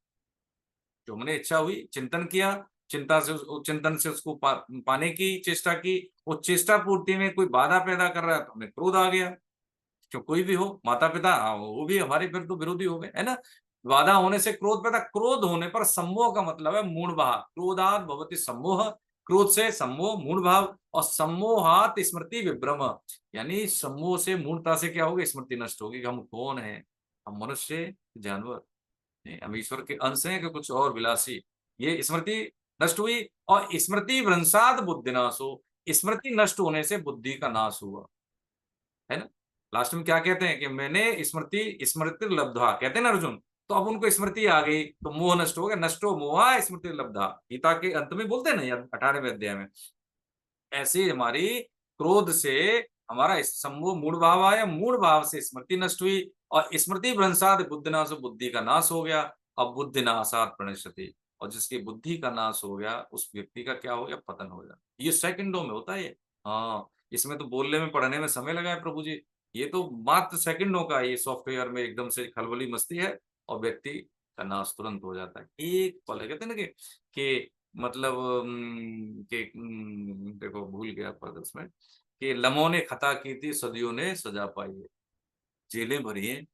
जो हमने इच्छा हुई, चिंतन किया, चिंतन से उसको पाने की चेष्टा की, वो चेष्टा पूर्ति में कोई बाधा पैदा कर रहा है तो हमें क्रोध आ गया। जो कोई भी हो, माता पिता, वो भी हमारे फिर तो विरोधी हो गए, है ना। बाधा होने से क्रोध पैदा, क्रोध होने पर सम्मोह का मतलब है मूढ़ भाव। क्रोधात भवति सम्मोह, क्रोध से सम्मोह मूढ़ भाव, और सम्मोहात स्मृति विभ्रम। यानी सम्मोह से मूढ़ता से क्या होगा, स्मृति नष्ट होगी कि हम कौन है, हम मनुष्य जानवर, हम ईश्वर के अंश हैं कि कुछ और विलासी। ये स्मृति नष्ट हुई, और स्मृति भ्रंशात बुद्धिनाशो, स्मृति नष्ट होने से बुद्धि का नाश हुआ, है ना। लास्ट में क्या कहते हैं कि मैंने स्मृति लब्धा, कहते हैं ना अर्जुन। तो अब उनको स्मृति आ गई तो मोह नष्ट हो गया, नष्टो मोहा स्मृति लब्धा, गीता के अंत में बोलते हैं ना 18वें अध्याय में। ऐसे हमारी क्रोध से हमारा सम्मोह मूढ़ भाव आया, मूढ़ भाव से स्मृति नष्ट हुई, और स्मृति भ्रंशात बुद्धिनाश, बुद्धि का नाश हो गया। अब बुद्धिनाशात प्रणश्यति, और जिसकी बुद्धि का नाश हो गया उस व्यक्ति का क्या हो गया, पतन हो गया। ये सेकंडों में होता है ये। हाँ, इसमें तो बोलने में पढ़ने में समय लगा है प्रभु जी, ये तो मात्र सेकंडों का ये सॉफ्टवेयर में एकदम से खलबली मस्ती है और व्यक्ति का नाश तुरंत हो जाता है, एक पल है। कहते हैं ना कि मतलब देखो भूल गया पद उसमें कि लम्हों ने खता की थी सदियों ने सजा पाई है। जेलें भरी हैं,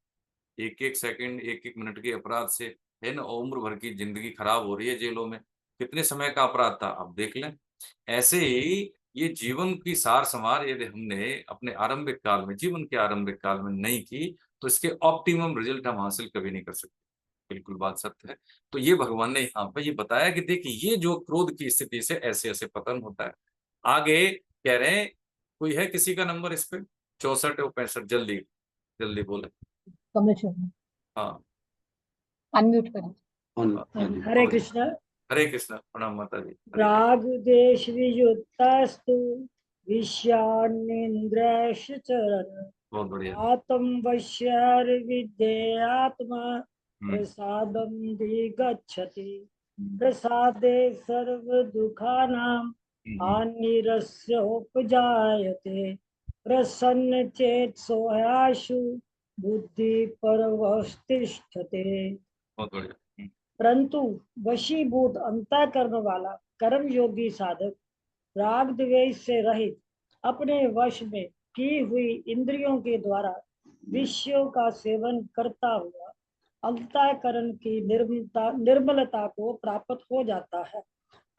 एक एक सेकंड एक एक मिनट के अपराध से, है ना, उम्र भर की जिंदगी खराब हो रही है जेलों में। कितने समय का अपराध था, अब देख लें। ऐसे ही ये जीवन की सार संवार यदि हमने अपने आरंभिक काल में, जीवन के आरंभिक काल में नहीं की, तो इसके ऑप्टिमम रिजल्ट हम हासिल कभी नहीं कर सकते। बिल्कुल बात सत्य है। तो ये भगवान ने यहाँ पे ये बताया कि देखिए ये जो क्रोध की स्थिति से ऐसे ऐसे पतन होता है। आगे कह रहे हैं, कोई है किसी का नंबर इस पे? 64 और 65, जल्दी जल्दी बोले। कमल शर्मा, हाँ, अनम्यूट करें। हरे कृष्ण। हरे कृष्ण, प्रणाम माता जी। राग द्वेष वियुक्तस्तु विषयान्निन्द्रियश्चरन् बहुत बढ़िया। आत्म वश्यर्विद्येयात्मा प्रसादं दिगच्छति प्रसादे सर्व दुःखानां हानिरस्य उपजायते प्रसन्न चेतसो ह्याशु बुद्धि परवस्तिष्ठते। बहुत बढ़िया। परंतु वशीभूत अंतःकरण वाला कर्म योगी साधक राग द्वेष से रहित अपने वश में की हुई इंद्रियों के द्वारा विषयों का सेवन करता हुआ अंतःकरण की निर्मलता को प्राप्त हो जाता है।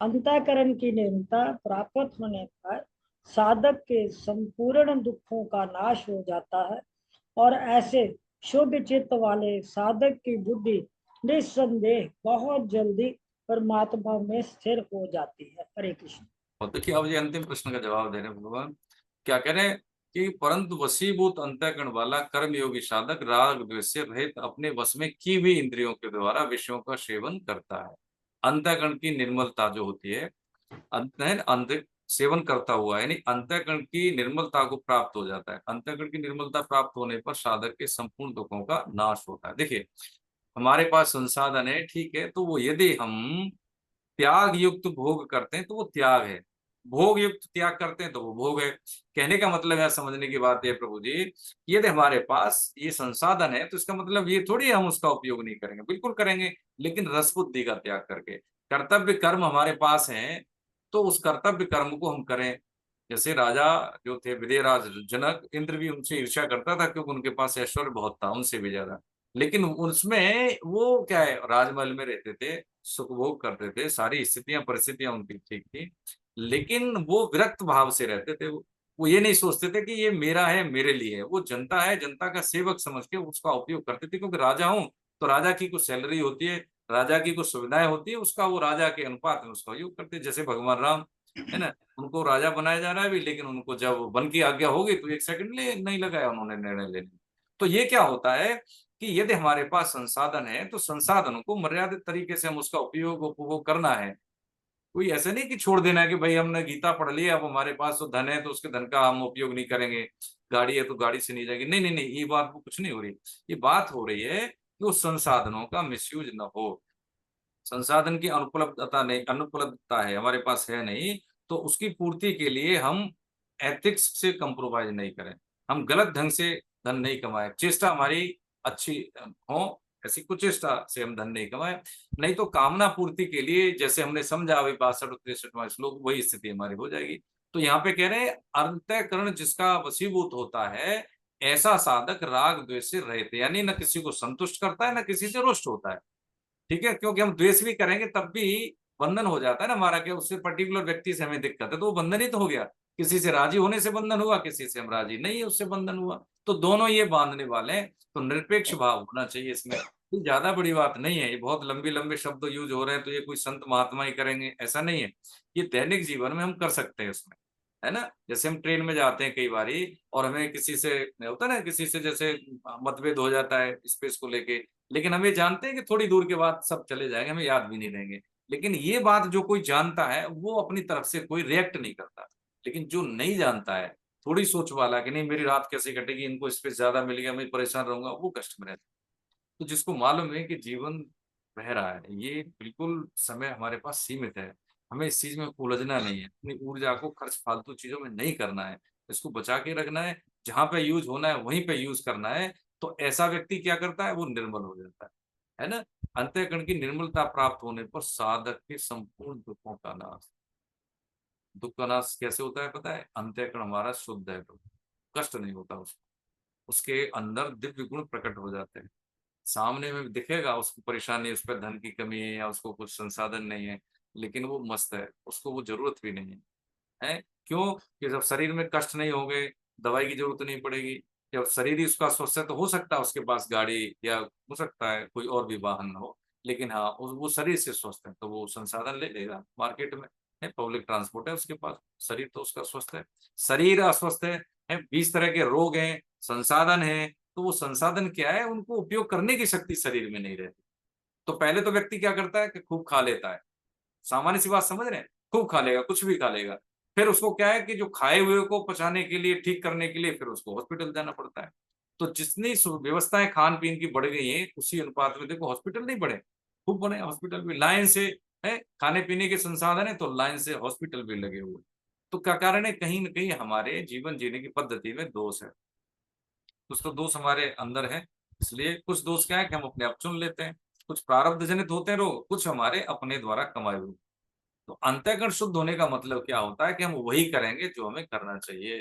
अंतःकरण की निर्मलता प्राप्त होने पर साधक के संपूर्ण दुखों का नाश हो जाता है और ऐसे शुद्ध चित्त वाले साधक की बुद्धि निस्संदेह बहुत जल्दी परमात्मा में स्थिर हो जाती है। हरे कृष्ण। और देखिए अब ये अंतिम प्रश्न का जवाब दे रहे हैं भगवान। क्या कह रहे हैं कि परंतु वशीभूत अंतःकरण वाला कर्म योगी साधक राग द्वेष से रहित अपने वश में की हुई इंद्रियों के द्वारा विषयों का सेवन करता है। अंतःकरण की निर्मलता जो होती है, अंत सेवन करता हुआ, यानी अंतःकरण की निर्मलता को प्राप्त हो जाता है। अंतःकरण की निर्मलता प्राप्त होने पर साधक के संपूर्ण दुखों का नाश होता है। देखिए हमारे पास संसाधन है, ठीक है, तो वो यदि हम त्याग युक्त भोग करते हैं तो वो त्याग है, भोग युक्त त्याग करते हैं तो वो भोग है। कहने का मतलब है, समझने की बात है प्रभु जी, यदि हमारे पास ये संसाधन है तो इसका मतलब ये थोड़ी हम उसका उपयोग नहीं करेंगे, बिल्कुल करेंगे, लेकिन रस बुद्धि का त्याग करके। कर्तव्य कर्म हमारे पास है तो उस कर्तव्य कर्म को हम करें। जैसे राजा जो थे विदेहराज जनक, इंद्र भी उनसे ईर्ष्या करता था क्योंकि उनके पास ऐश्वर्य बहुत था, उनसे भी ज्यादा। लेकिन उसमें वो क्या है, राजमहल में रहते थे, सुखभोग करते थे, सारी स्थितियां परिस्थितियां उनकी ठीक थी, लेकिन वो विरक्त भाव से रहते थे। वो ये नहीं सोचते थे कि ये मेरा है, मेरे लिए है, वो जनता है, जनता का सेवक समझ के उसका उपयोग करते थे। क्योंकि राजा हूं तो राजा की कुछ सैलरी होती है, राजा की कुछ सुविधाएं होती है, उसका वो राजा के अनुपात में उसका उपयोग करते। जैसे भगवान राम है ना, उनको राजा बनाया जा रहा है अभी, लेकिन उनको जब वन की आज्ञा होगी तो एक सेकंड नहीं लगाया उन्होंने निर्णय लेने। तो ये क्या होता है कि यदि हमारे पास संसाधन है तो संसाधनों को मर्यादित तरीके से हम उसका उपयोग उपभोग करना है। कोई ऐसे नहीं कि छोड़ देना है कि भाई हमने गीता पढ़ ली, अब हमारे पास तो धन है तो उसके धन का हम उपयोग नहीं करेंगे, गाड़ी है तो गाड़ी से नहीं जाएगी। नहीं नहीं नहीं, ये बात वो कुछ नहीं हो रही। ये बात हो रही है कि उस संसाधनों का मिसयूज न हो। संसाधन की अनुपलब्धता नहीं, अनुपलब्धता है हमारे पास है नहीं, तो उसकी पूर्ति के लिए हम एथिक्स से कंप्रोमाइज नहीं करें, हम गलत ढंग से धन नहीं कमाए, चेष्टा हमारी अच्छी हो, ऐसी कुचेष्टा से हम धन नहीं कमाए। नहीं तो कामना पूर्ति के लिए, जैसे हमने समझा अभी 62 और 63वां श्लोक, वही स्थिति हमारी हो जाएगी। तो यहाँ पे कह रहे हैं अंतःकरण जिसका वशीभूत होता है, ऐसा साधक राग द्वेष से रहित, यानी न किसी को संतुष्ट करता है न किसी से रुष्ट होता है। ठीक है, क्योंकि हम द्वेष भी करेंगे तब भी बंधन हो जाता है ना हमारा, क्या उससे पर्टिकुलर व्यक्ति से हमें दिक्कत है तो वो बंधन ही तो हो गया। किसी से राजी होने से बंधन हुआ, किसी से हम राजी नहीं है उससे बंधन हुआ, तो दोनों ये बांधने वाले हैं। तो निरपेक्ष भाव होना चाहिए इसमें, कोई ज्यादा बड़ी बात नहीं है। ये बहुत लंबे लंबे शब्द यूज हो रहे हैं तो ये कोई संत महात्मा ही करेंगे ऐसा नहीं है, ये दैनिक जीवन में हम कर सकते हैं उसमें, है ना। जैसे हम ट्रेन में जाते हैं कई बारी और हमें किसी से होता है ना, किसी से जैसे मतभेद हो जाता है स्पेस को लेके, लेकिन हम ये जानते हैं कि थोड़ी दूर के बाद सब चले जाएंगे, हमें याद भी नहीं रहेंगे। लेकिन ये बात जो कोई जानता है वो अपनी तरफ से कोई रिएक्ट नहीं करता, लेकिन जो नहीं जानता है, थोड़ी सोच वाला कि नहीं मेरी रात कैसे कटेगी, इनको स्पेस ज्यादा मिल गया, मैं परेशान रहूंगा, वो कष्ट में रहता है। तो जिसको मालूम है कि जीवन बह रहा है। ये बिल्कुल समय हमारे पास सीमित है, हमें इस चीज में उलझना नहीं है, अपनी ऊर्जा को खर्च फालतू चीजों में नहीं करना है, इसको बचा के रखना है, जहां पे यूज होना है वहीं पे यूज करना है। तो ऐसा व्यक्ति क्या करता है, वो निर्मल हो जाता है ना। अंतःकरण की निर्मलता प्राप्त होने पर साधक के संपूर्ण दुखों का नाश। दुख का नाश कैसे होता है पता है, अंतःकरण हमारा शुद्ध है तो कष्ट नहीं होता उसको, उसके अंदर दिव्य गुण प्रकट हो जाते हैं। सामने में दिखेगा उसको परेशानी, उस पर धन की कमी है या उसको कुछ संसाधन नहीं है, लेकिन वो मस्त है, उसको वो जरूरत भी नहीं है। क्यों? कि जब शरीर में कष्ट नहीं होंगे, दवाई की जरूरत नहीं पड़ेगी। जब शरीर ही उसका स्वस्थ है तो हो सकता है उसके पास गाड़ी या हो सकता है कोई और भी वाहन ना हो, लेकिन हाँ वो शरीर से स्वस्थ है तो वो संसाधन ले लेगा मार्केट में, है पब्लिक ट्रांसपोर्ट है उसके पास, शरीर तो उसका स्वस्थ है। शरीर अस्वस्थ है 20 तरह के रोग हैं, संसाधन है, तो वो संसाधन क्या है, उनको उपयोग करने की शक्ति शरीर में नहीं रहती। तो पहले तो व्यक्ति क्या करता है कि खूब खा लेता है, सामान्य सी बात समझ रहे हैं, खूब खा लेगा, कुछ भी खा लेगा, फिर उसको क्या है कि जो खाए हुए को पचाने के लिए, ठीक करने के लिए फिर उसको हॉस्पिटल जाना पड़ता है। तो जितनी व्यवस्थाएं खान पीन की बढ़ गई हैं, उसी अनुपात में देखो हॉस्पिटल नहीं बढ़े, खूब बने हॉस्पिटल भी, लाइन से है, खाने पीने के संसाधन है तो लाइन से हॉस्पिटल भी लगे हुए। तो क्या कारण है, कहीं ना कहीं हमारे जीवन जीने की पद्धति में दोष है, कुछ तो दोष हमारे अंदर है। इसलिए कुछ दोष क्या है कि हम अपने आप चुन लेते हैं, कुछ प्रारब्ध जनित होते हैं रोग, कुछ हमारे अपने द्वारा कमाए हुए। तो अंतःकरण शुद्ध होने का मतलब क्या होता है कि हम वही करेंगे जो हमें करना चाहिए।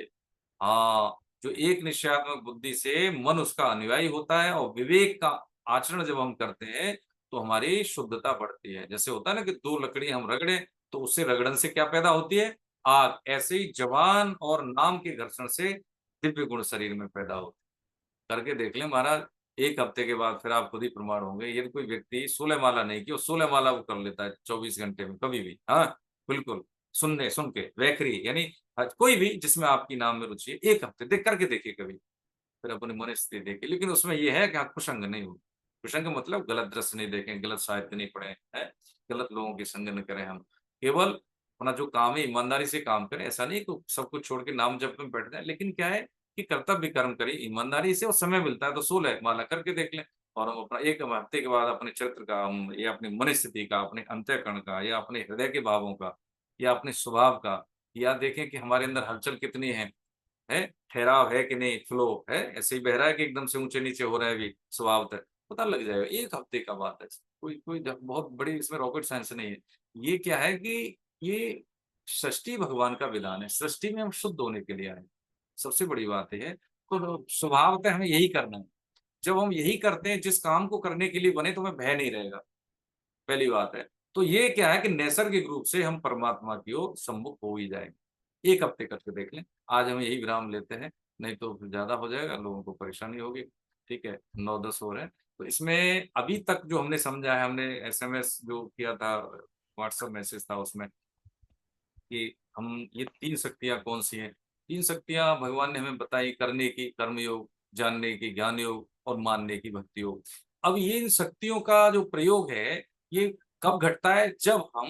हाँ, जो एक निश्चयात्मक बुद्धि से मन उसका अनुयायी होता है और विवेक का आचरण जब हम करते हैं तो हमारी शुद्धता बढ़ती है। जैसे होता है ना कि दो लकड़ी हम रगड़े तो उससे रगड़न से क्या पैदा होती है, आग। ऐसे ही जवान और नाम के घर्षण से दिव्य गुण शरीर में पैदा होते हैं। करके देख लें महाराज, एक हफ्ते के बाद फिर आप खुद ही प्रमाण होंगे। यदि कोई व्यक्ति 16 माला नहीं की और 16 माला वो कर लेता है 24 घंटे में कभी भी, हाँ बिल्कुल, सुन के वैखरी यानी कोई भी जिसमें आपकी नाम में रुचि है, एक हफ्ते देख करके देखिए कभी, फिर अपनी मन स्थिति देखिए। लेकिन उसमें यह है कि आप कुसंग नहीं हो, कुसंग मतलब गलत दृश्य नहीं देखें, गलत साहित्य नहीं पढ़े, है गलत लोगों की संग न करें। हम केवल अपना जो काम है ईमानदारी से काम करें, ऐसा नहीं तो सब कुछ छोड़ के नाम जप में बैठ जाए, लेकिन क्या है कि कर्तव्य कर्म करें ईमानदारी से, और समय मिलता है तो 16 माला करके देख लें। और हम अपना एक हफ्ते के बाद अपने चरित्र का हम या अपनी मन स्थिति का, अपने अंतःकरण का या अपने हृदय के भावों का या अपने स्वभाव का, या देखें कि हमारे अंदर हलचल कितनी है ठहराव है कि नहीं, फ्लो है, ऐसे ही बह रहा है कि एकदम से ऊंचे नीचे हो रहा है, भी स्वभाव तक पता लग जाएगा। एक हफ्ते का बात है, कोई कोई बहुत बड़ी इसमें रॉकेट साइंस नहीं है। ये क्या है कि ये सृष्टि भगवान का विधान है, सृष्टि में हम शुद्ध होने के लिए आए, सबसे बड़ी बात है। तो स्वभावतः हमें यही करना है। जब हम यही करते हैं, जिस काम को करने के लिए बने, तो हमें भय नहीं रहेगा, पहली बात है। तो ये क्या है कि नैसर्गिक रूप से हम परमात्मा की ओर सम्मुख हो ही जाएंगे। एक हफ्ते करके देख लें। आज हम यही विराम लेते हैं, नहीं तो फिर ज्यादा हो जाएगा, लोगों को परेशानी होगी। ठीक है, 9-10 हो रहे हैं। तो इसमें अभी तक जो हमने समझा है, हमने एसएमएस जो किया था, व्हाट्सएप मैसेज था उसमें, कि हम ये 3 शक्तियां कौन सी हैं। 3 शक्तियां भगवान ने हमें बताई, करने की कर्म योग, जानने की ज्ञान योग और मानने की भक्ति योग। अब ये इन शक्तियों का जो प्रयोग है, ये कब घटता है, जब हम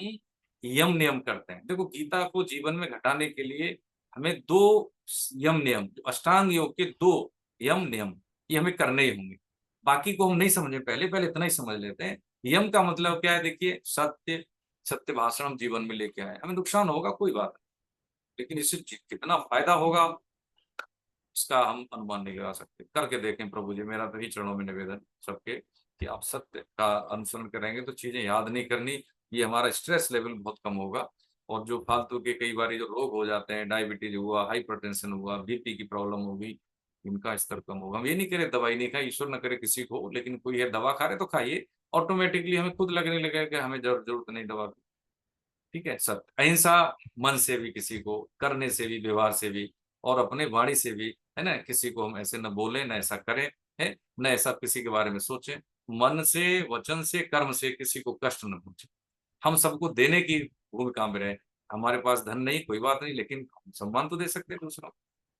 यम नियम करते हैं। देखो गीता को जीवन में घटाने के लिए हमें 2 यम नियम, अष्टांग योग के 2 यम नियम, ये हमें करने ही होंगे। बाकी को हम नहीं समझे, पहले पहले इतना ही समझ लेते हैं। यम का मतलब क्या है, देखिए सत्य, सत्य भाषण हम जीवन में लेके आए। हमें नुकसान होगा कोई बात नहीं, लेकिन इससे कितना फायदा होगा इसका हम अनुमान नहीं लगा सकते। करके देखें प्रभु जी, मेरा तो ही चरणों में निवेदन सबके, कि आप सत्य का अनुसरण करेंगे तो चीजें याद नहीं करनी, ये हमारा स्ट्रेस लेवल बहुत कम होगा। और जो फालतू के कई बार जो रोग हो जाते हैं, डायबिटीज हुआ, हाइपरटेंशन हुआ, बीपी की प्रॉब्लम होगी, इनका स्तर कम होगा। हम ये नहीं करें दवाई नहीं खाई, ईश्वर न करे किसी को, लेकिन कोई है दवा खा रहे तो खाइए, ऑटोमेटिकली हमें खुद लगने लगेगा कि हमें जरूरत नहीं दवा की। ठीक है, सत्य अहिंसा, मन से भी किसी को, करने से भी, व्यवहार से भी, और अपने वाणी से भी, है ना, किसी को हम ऐसे न बोले, न ऐसा करें, है न ऐसा किसी के बारे में सोचें। मन से, वचन से, कर्म से किसी को कष्ट न पहुंचे। हम सबको देने की भूमिका में रहे। हमारे पास धन नहीं, कोई बात नहीं, लेकिन सम्मान तो दे सकते हैं दूसरों को,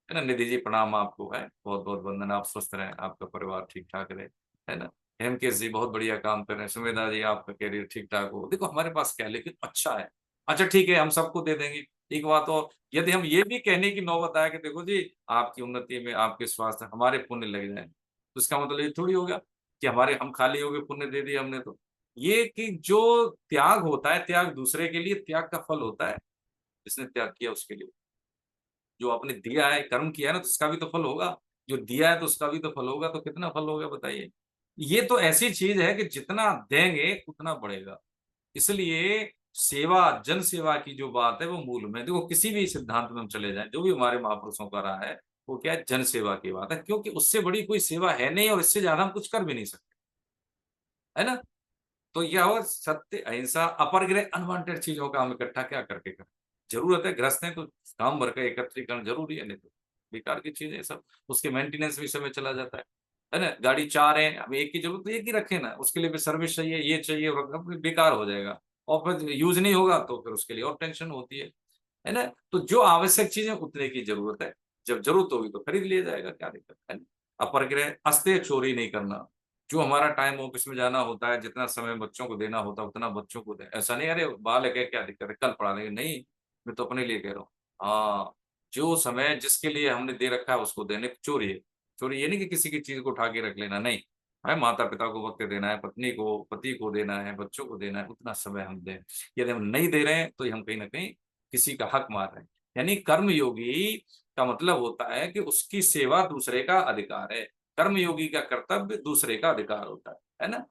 है ना। निधि जी प्रणाम आपको, है बहुत बहुत वंदन, आप स्वस्थ रहें, आपका परिवार ठीक ठाक रहे, है ना। हेमकेश जी बहुत बढ़िया काम कर रहे हैं, सुमेधा जी आपका कैरियर ठीक ठाक हो। देखो हमारे पास क्या है, लेकिन अच्छा है। अच्छा ठीक है, हम सबको दे देंगे। एक बात और, यदि हम ये भी कहने की नौबत आए कि देखो जी आपकी उन्नति में, आपके स्वास्थ्य हमारे पुण्य लग जाए, तो इसका मतलब ये थोड़ी होगा कि हमारे हम खाली हो गए, पुण्य दे दिया हमने तो। ये कि जो त्याग होता है, त्याग दूसरे के लिए त्याग का फल होता है, जिसने त्याग किया उसके लिए। जो आपने दिया है, कर्म किया है ना, तो उसका भी तो फल होगा। जो दिया है तो उसका भी तो फल होगा। तो कितना फल होगा बताइए। ये तो ऐसी चीज है कि जितना देंगे उतना बढ़ेगा। इसलिए सेवा, जन सेवा की जो बात है वो मूल में, देखो किसी भी सिद्धांत में हम चले जाएं, जो भी हमारे महापुरुषों का रहा है, वो क्या है, जन सेवा की बात है। क्योंकि उससे बड़ी कोई सेवा है नहीं और इससे ज्यादा हम कुछ कर भी नहीं सकते, है ना। तो यह हो सत्य, अहिंसा, अपरग्रह, अनवांटेड चीजों का हम इकट्ठा क्या करके करें। जरूरत है, ग्रस्त है तो काम भर का एकत्रीकरण जरूरी है, नहीं तो बेकार की चीजें सब, उसके मेंटेनेंस भी समय चला जाता है ना। गाड़ी चार है, अब एक की जरूरत तो एक ही रखे ना, उसके लिए भी सर्विस चाहिए, ये चाहिए, और बेकार हो जाएगा। और फिर यूज नहीं होगा तो फिर उसके लिए और टेंशन होती है ना। तो जो आवश्यक चीजें उतने की जरूरत है, जब जरूरत होगी तो खरीद लिया जाएगा, क्या दिक्कत है ना। अपरग्रह, अस्तेय चोरी नहीं करना। जो हमारा टाइम ऑफिस में जाना होता है, जितना समय बच्चों को देना होता है उतना बच्चों को दे। ऐसा नहीं अरे बाल है क्या दिक्कत है, कल पढ़ा लेंगे, नहीं, मैं तो अपने लिए कह रहा हूँ। हाँ, जो समय जिसके लिए हमने दे रखा है उसको देने। चोरी है, चोरी ये नहीं कि किसी की चीज को उठा के रख लेना, नहीं है। माता पिता को वक्त देना है, पत्नी को, पति को देना है, बच्चों को देना है, उतना समय हम दें। यदि हम नहीं दे रहे हैं तो हम कहीं ना कहीं किसी का हक मार रहे हैं। यानी कर्मयोगी का मतलब होता है कि उसकी सेवा दूसरे का अधिकार है। कर्मयोगी का कर्तव्य दूसरे का अधिकार होता है ना।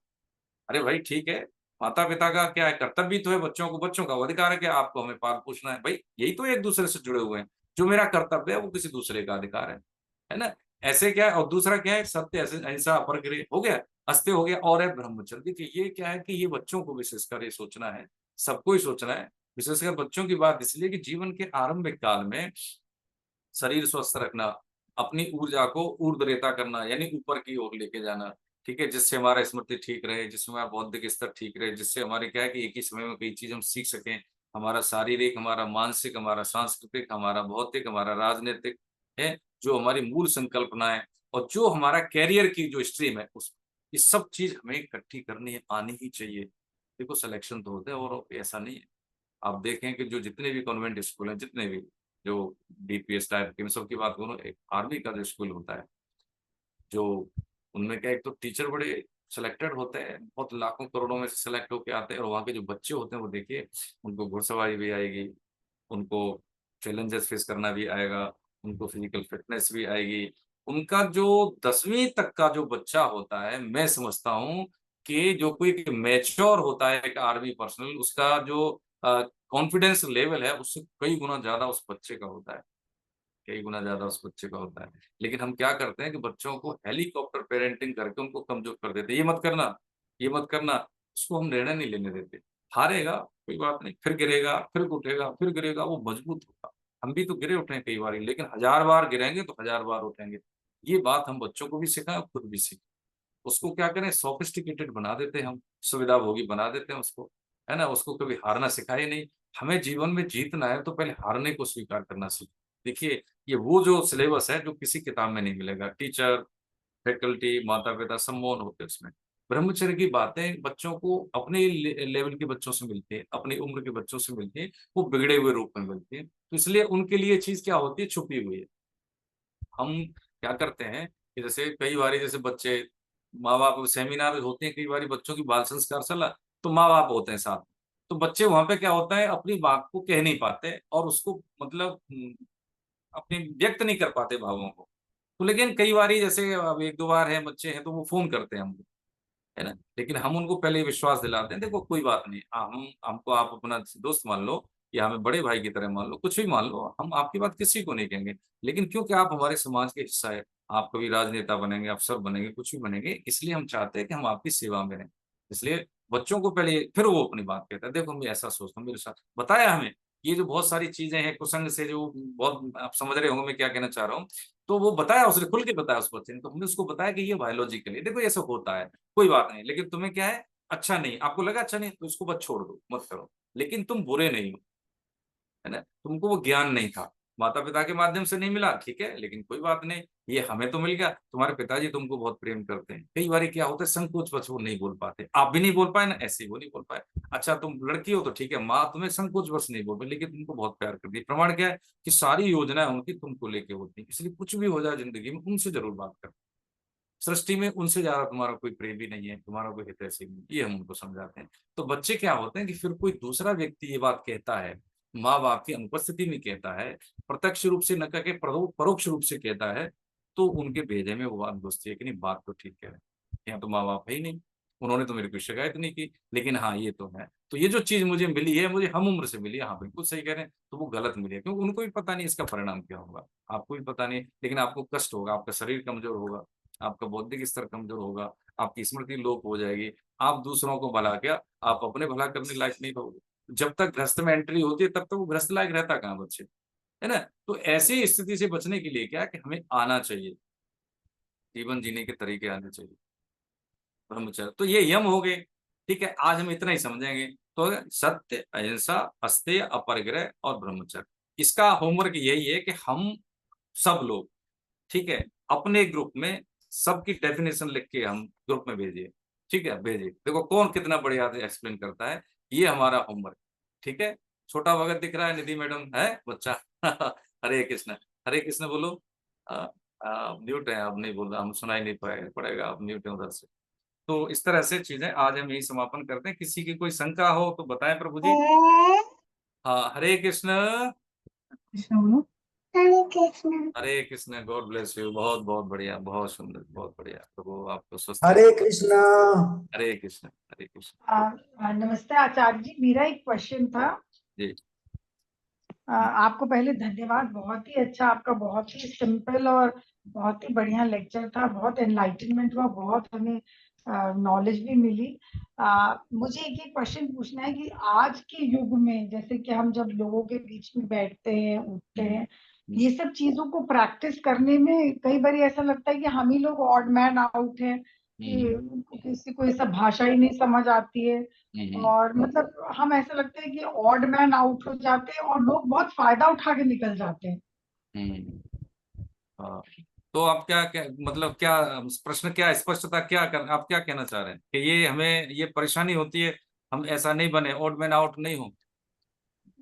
अरे भाई ठीक है, माता पिता का क्या है, कर्तव्य तो है बच्चों को, बच्चों का वो अधिकार है कि आपको हमें पाल पोसना है। भाई यही तो एक दूसरे से जुड़े हुए हैं। जो मेरा कर्तव्य है वो किसी दूसरे का अधिकार है ना। ऐसे क्या है, और दूसरा क्या है, सत्य, अहिंसा, अपरग्रह हो गया, अस्त्य हो गया, और है ब्रह्मचर्य। देखिए ये क्या है कि ये बच्चों को विशेषकर ये सोचना है, सबको ही सोचना है। विशेषकर बच्चों की बात इसलिए कि जीवन के आरंभिक काल में शरीर स्वस्थ रखना, अपनी ऊर्जा को ऊर्ध्वरेता करना, यानी ऊपर की ओर लेके जाना, ठीक है, जिससे हमारा स्मृति ठीक रहे, जिससे हमारा बौद्धिक स्तर ठीक रहे, जिससे हमारे क्या है कि एक ही समय में कई चीज हम सीख सकें। हमारा शारीरिक, हमारा मानसिक, हमारा सांस्कृतिक, हमारा भौतिक, हमारा राजनीतिक है, जो हमारी मूल संकल्पना है, और जो हमारा कैरियर की जो स्ट्रीम है, उस ये सब चीज हमें इकट्ठी करनी है, आनी ही चाहिए। देखो सिलेक्शन तो होता है और ऐसा नहीं है। आप देखें कि जो जितने भी कॉन्वेंट स्कूल हैं, जितने भी जो डीपीएस टाइप के, इन सब की बात करूँ, एक आर्मी का जो स्कूल होता है, जो उनमें क्या, एक तो टीचर बड़े सिलेक्टेड होते हैं, बहुत लाखों करोड़ों में से सिलेक्ट होके आते हैं, और वहाँ के जो बच्चे होते हैं वो देखिए, उनको घुड़सवारी भी आएगी, उनको चैलेंजेस फेस करना भी आएगा, उनको फिजिकल फिटनेस भी आएगी। उनका जो 10वीं तक का जो बच्चा होता है, मैं समझता हूँ कि जो कोई मैच्योर होता है एक आर्मी पर्सनल, उसका जो कॉन्फिडेंस लेवल है उससे कई गुना ज्यादा उस बच्चे का होता है, कई गुना ज्यादा उस बच्चे का होता है। लेकिन हम क्या करते हैं कि बच्चों को हेलीकॉप्टर पेरेंटिंग करके उनको कमजोर कर देते हैं। ये मत करना, ये मत करना, उसको हम निर्णय नहीं लेने देते। हारेगा कोई बात नहीं, फिर गिरेगा, फिर उठेगा, फिर गिरेगा, वो मजबूत होगा। हम भी तो गिरे उठे हैं कई बार, लेकिन 1000 बार गिरेंगे तो 1000 बार उठेंगे। ये बात हम बच्चों को भी सिखाएं और खुद भी सीखें। उसको क्या करें, सोफिस्टिकेटेड बना देते हैं हम, सुविधा भोगी बना देते हैं उसको, है ना। उसको कभी हारना सिखाए नहीं। हमें जीवन में जीतना है तो पहले हारने को स्वीकार करना सीखें। देखिए ये वो जो सिलेबस है जो किसी किताब में नहीं मिलेगा। टीचर, फैकल्टी, माता पिता सब मौन होते हैं उसमें। ब्रह्मचर्य की बातें बच्चों को अपने लेवल के बच्चों से मिलती है, अपनी उम्र के बच्चों से मिलती है, वो बिगड़े हुए रूप में मिलती है, तो इसलिए उनके लिए चीज क्या होती है, छुपी हुई है। हम क्या करते हैं कि जैसे कई बार जैसे बच्चे, माँ बाप सेमिनार होते हैं कई बार बच्चों की बाल संस्कार सलाह, तो माँ बाप होते हैं साथ में। तो बच्चे वहां पे क्या होता है, अपनी बात को कह नहीं पाते और उसको मतलब अपने व्यक्त नहीं कर पाते भावों को। तो लेकिन कई बार जैसे अब एक दो बार है बच्चे हैं तो वो फोन करते हैं हमको, है ना। लेकिन हम उनको पहले ही विश्वास दिलाते हैं, देखो कोई बात नहीं, हम हमको आप अपना दोस्त मान लो या हमें बड़े भाई की तरह मान लो, कुछ भी मान लो, हम आपकी बात किसी को नहीं कहेंगे। लेकिन क्योंकि आप हमारे समाज के हिस्सा है, आप कभी राजनेता बनेंगे, अफसर बनेंगे, कुछ भी बनेंगे, इसलिए हम चाहते हैं कि हम आपकी सेवा में रहें। इसलिए बच्चों को पहले, फिर वो अपनी बात कहता है, देखो मैं ऐसा सोचता हूँ, मेरे साथ बताया हमें। ये जो बहुत सारी चीजें हैं कुसंग से, जो बहुत आप समझ रहे होंगे मैं क्या कहना चाह रहा हूँ। तो वो बताया, उसने खुल के बताया उस बच्चे ने, तो हमने उसको बताया कि ये बायोलॉजिकली देखो ये सब होता है, कोई बात नहीं, लेकिन तुम्हें क्या है, अच्छा नहीं, आपको लगा अच्छा नहीं तो उसको बस छोड़ दो, मत करो। लेकिन तुम बुरे नहीं हो, है ना। तुमको वो ज्ञान नहीं था, माता पिता के माध्यम से नहीं मिला, ठीक है, लेकिन कोई बात नहीं, ये हमें तो मिल गया। तुम्हारे पिताजी तुमको बहुत प्रेम करते हैं। कई बार क्या होता है, संकोच वश वो नहीं बोल पाते, आप भी नहीं बोल पाए ना, ऐसे ही वो नहीं बोल पाए। अच्छा तुम लड़की हो तो ठीक है, माँ तुम्हें संकोच वश नहीं बोल पाई, लेकिन तुमको बहुत प्यार करती है। प्रमाण क्या है कि सारी योजनाएं उनकी तुमको लेके होती है। इसलिए कुछ भी हो जाए जिंदगी में, उनसे जरूर बात कर। सृष्टि में उनसे ज्यादा तुम्हारा कोई प्रेमी नहीं है, तुम्हारा कोई हितैषी नहीं, ये हम उनको समझाते हैं। तो बच्चे क्या होते हैं कि फिर कोई दूसरा व्यक्ति ये बात कहता है, माँ बाप की अनुपस्थिति में कहता है, प्रत्यक्ष रूप से न कह के परोक्ष रूप से कहता है, तो उनके भेजे में वो बात घुसती है कि नहीं बात तो ठीक कह रहे हैं, यहाँ तो माँ बाप है ही नहीं, उन्होंने तो मेरी कोई शिकायत नहीं की, लेकिन हाँ ये तो है। तो ये जो चीज मुझे मिली है, मुझे हम उम्र से मिली है, हाँ बिल्कुल सही कह रहे हैं, तो वो गलत मिली है, क्योंकि उनको भी पता नहीं इसका परिणाम क्या होगा, आपको भी पता नहीं, लेकिन आपको कष्ट होगा, आपका शरीर कमजोर होगा, आपका बौद्धिक स्तर कमजोर होगा, आपकी स्मृति लोप हो जाएगी, आप दूसरों को भला क्या, आप अपने भला करने लायक नहीं रहोगे। जब तक गृहस्थ में एंट्री होती है तब तक वो गृहस्थ लायक रहता कहाँ बच्चे, है ना। तो ऐसी स्थिति से बचने के लिए क्या कि हमें आना चाहिए, जीवन जीने के तरीके आने चाहिए, ब्रह्मचर्य। तो ये यम हो गए, ठीक है, आज हम इतना ही समझेंगे। तो सत्य, अहिंसा, अस्तेय, अपरिग्रह और ब्रह्मचर्य, इसका होमवर्क यही है कि हम सब लोग, ठीक है, अपने ग्रुप में सबकी डेफिनेशन लिख के हम ग्रुप में भेजिए, ठीक है, भेजिए, देखो कौन कितना बढ़िया से एक्सप्लेन करता है, ये हमारा होमवर्क, ठीक है। छोटा भगत दिख रहा है, निधि मैडम है बच्चा हरे कृष्ण, हरे कृष्ण बोलो। म्यूट है, अब नहीं बोल रहा, हम सुनाई नहीं पड़ेगा, अब म्यूट है उधर से। तो इस तरह से चीजें आज हम यही समापन करते हैं। किसी की कोई शंका हो तो बताएं प्रभु जी। हाँ, हरे कृष्ण। कृष्ण बोलो। हरे कृष्ण। हरे कृष्ण, गॉड ब्लेस यू, बहुत बहुत बढ़िया, बहुत सुंदर, बहुत बढ़िया, प्रभु आपको स्वस्थ हरे कृष्णा। हरे कृष्ण, हरे कृष्ण। नमस्ते आचार्य जी, मेरा एक क्वेश्चन था जी। आपको पहले धन्यवाद, बहुत ही अच्छा, आपका बहुत ही सिंपल और बहुत ही बढ़िया लेक्चर था, बहुत एनलाइटनमेंट हुआ, बहुत हमें नॉलेज भी मिली। मुझे एक क्वेश्चन पूछना है कि आज के युग में जैसे कि हम जब लोगों के बीच में बैठते हैं, उठते हैं, ये सब चीजों को प्रैक्टिस करने में कई बार ऐसा लगता है कि हम ही लोग ऑड मैन आउट हैं, कि किसी को ये सब भाषा ही नहीं समझ आती है, और मतलब हम ऐसा लगता है कि ऑड मैन आउट हो जाते हैं और लोग बहुत फायदा उठा के निकल जाते हैं। हाँ। तो आप क्या, क्या मतलब, क्या प्रश्न, क्या स्पष्टता, क्या आप क्या कहना चाह रहे हैं कि ये हमें ये परेशानी होती है, हम ऐसा नहीं बने, ऑड मैन आउट नहीं हो?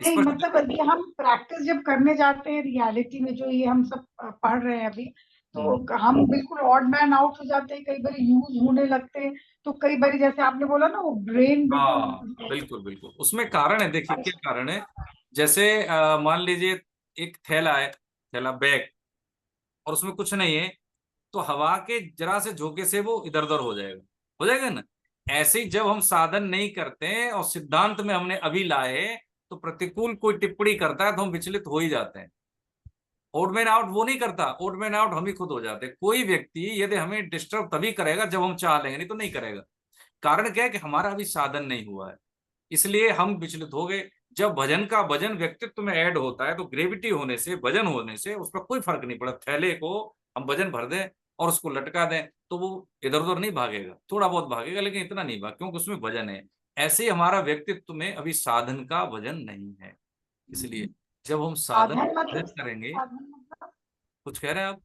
नहीं स्पष्ट। मतलब ये हम प्रैक्टिस जब करने जाते हैं रियलिटी में, जो ये हम सब पढ़ रहे हैं अभी, तो हम बिल्कुल ऑड मैन आउट हो जाते हैं, कई बार यूज होने लगते हैं, तो कई बार जैसे आपने बोला ना, वो ब्रेन हाँ बिल्कुल। बिल्कुल बिल्कुल, उसमें कारण है, देखिए क्या कारण है। जैसे मान लीजिए एक थैला है, थैला बैग, और उसमें कुछ नहीं है, तो हवा के जरा से झोंके से वो इधर उधर हो जाएगा ना। ऐसे ही जब हम साधन नहीं करते हैं और सिद्धांत में हमने अभी लाए, तो प्रतिकूल कोई टिप्पणी करता है तो हम विचलित हो ही जाते हैं। ओड मैन आउट वो नहीं करता, ओड मैन आउट हम ही खुद हो जाते हैं। कोई व्यक्ति यदि हमें डिस्टर्ब तभी करेगा जब हम चाह लेंगे, नहीं तो नहीं करेगा। कारण क्या है कि हमारा अभी साधन नहीं हुआ है, इसलिए हम विचलित हो गए। जब भजन का वजन व्यक्तित्व में ऐड होता है, तो ग्रेविटी होने से, वजन होने से उस पर कोई फर्क नहीं पड़ा। थैले को हम वजन भर दें और उसको लटका दें तो वो इधर उधर नहीं भागेगा, थोड़ा बहुत भागेगा लेकिन इतना नहीं भाग, क्योंकि उसमें वजन है। ऐसे ही हमारा व्यक्तित्व में अभी साधन का वजन नहीं है, इसलिए जब हम साधन साधन मतलब, करेंगे। साधन मतलब, कुछ कह रहे हैं आप?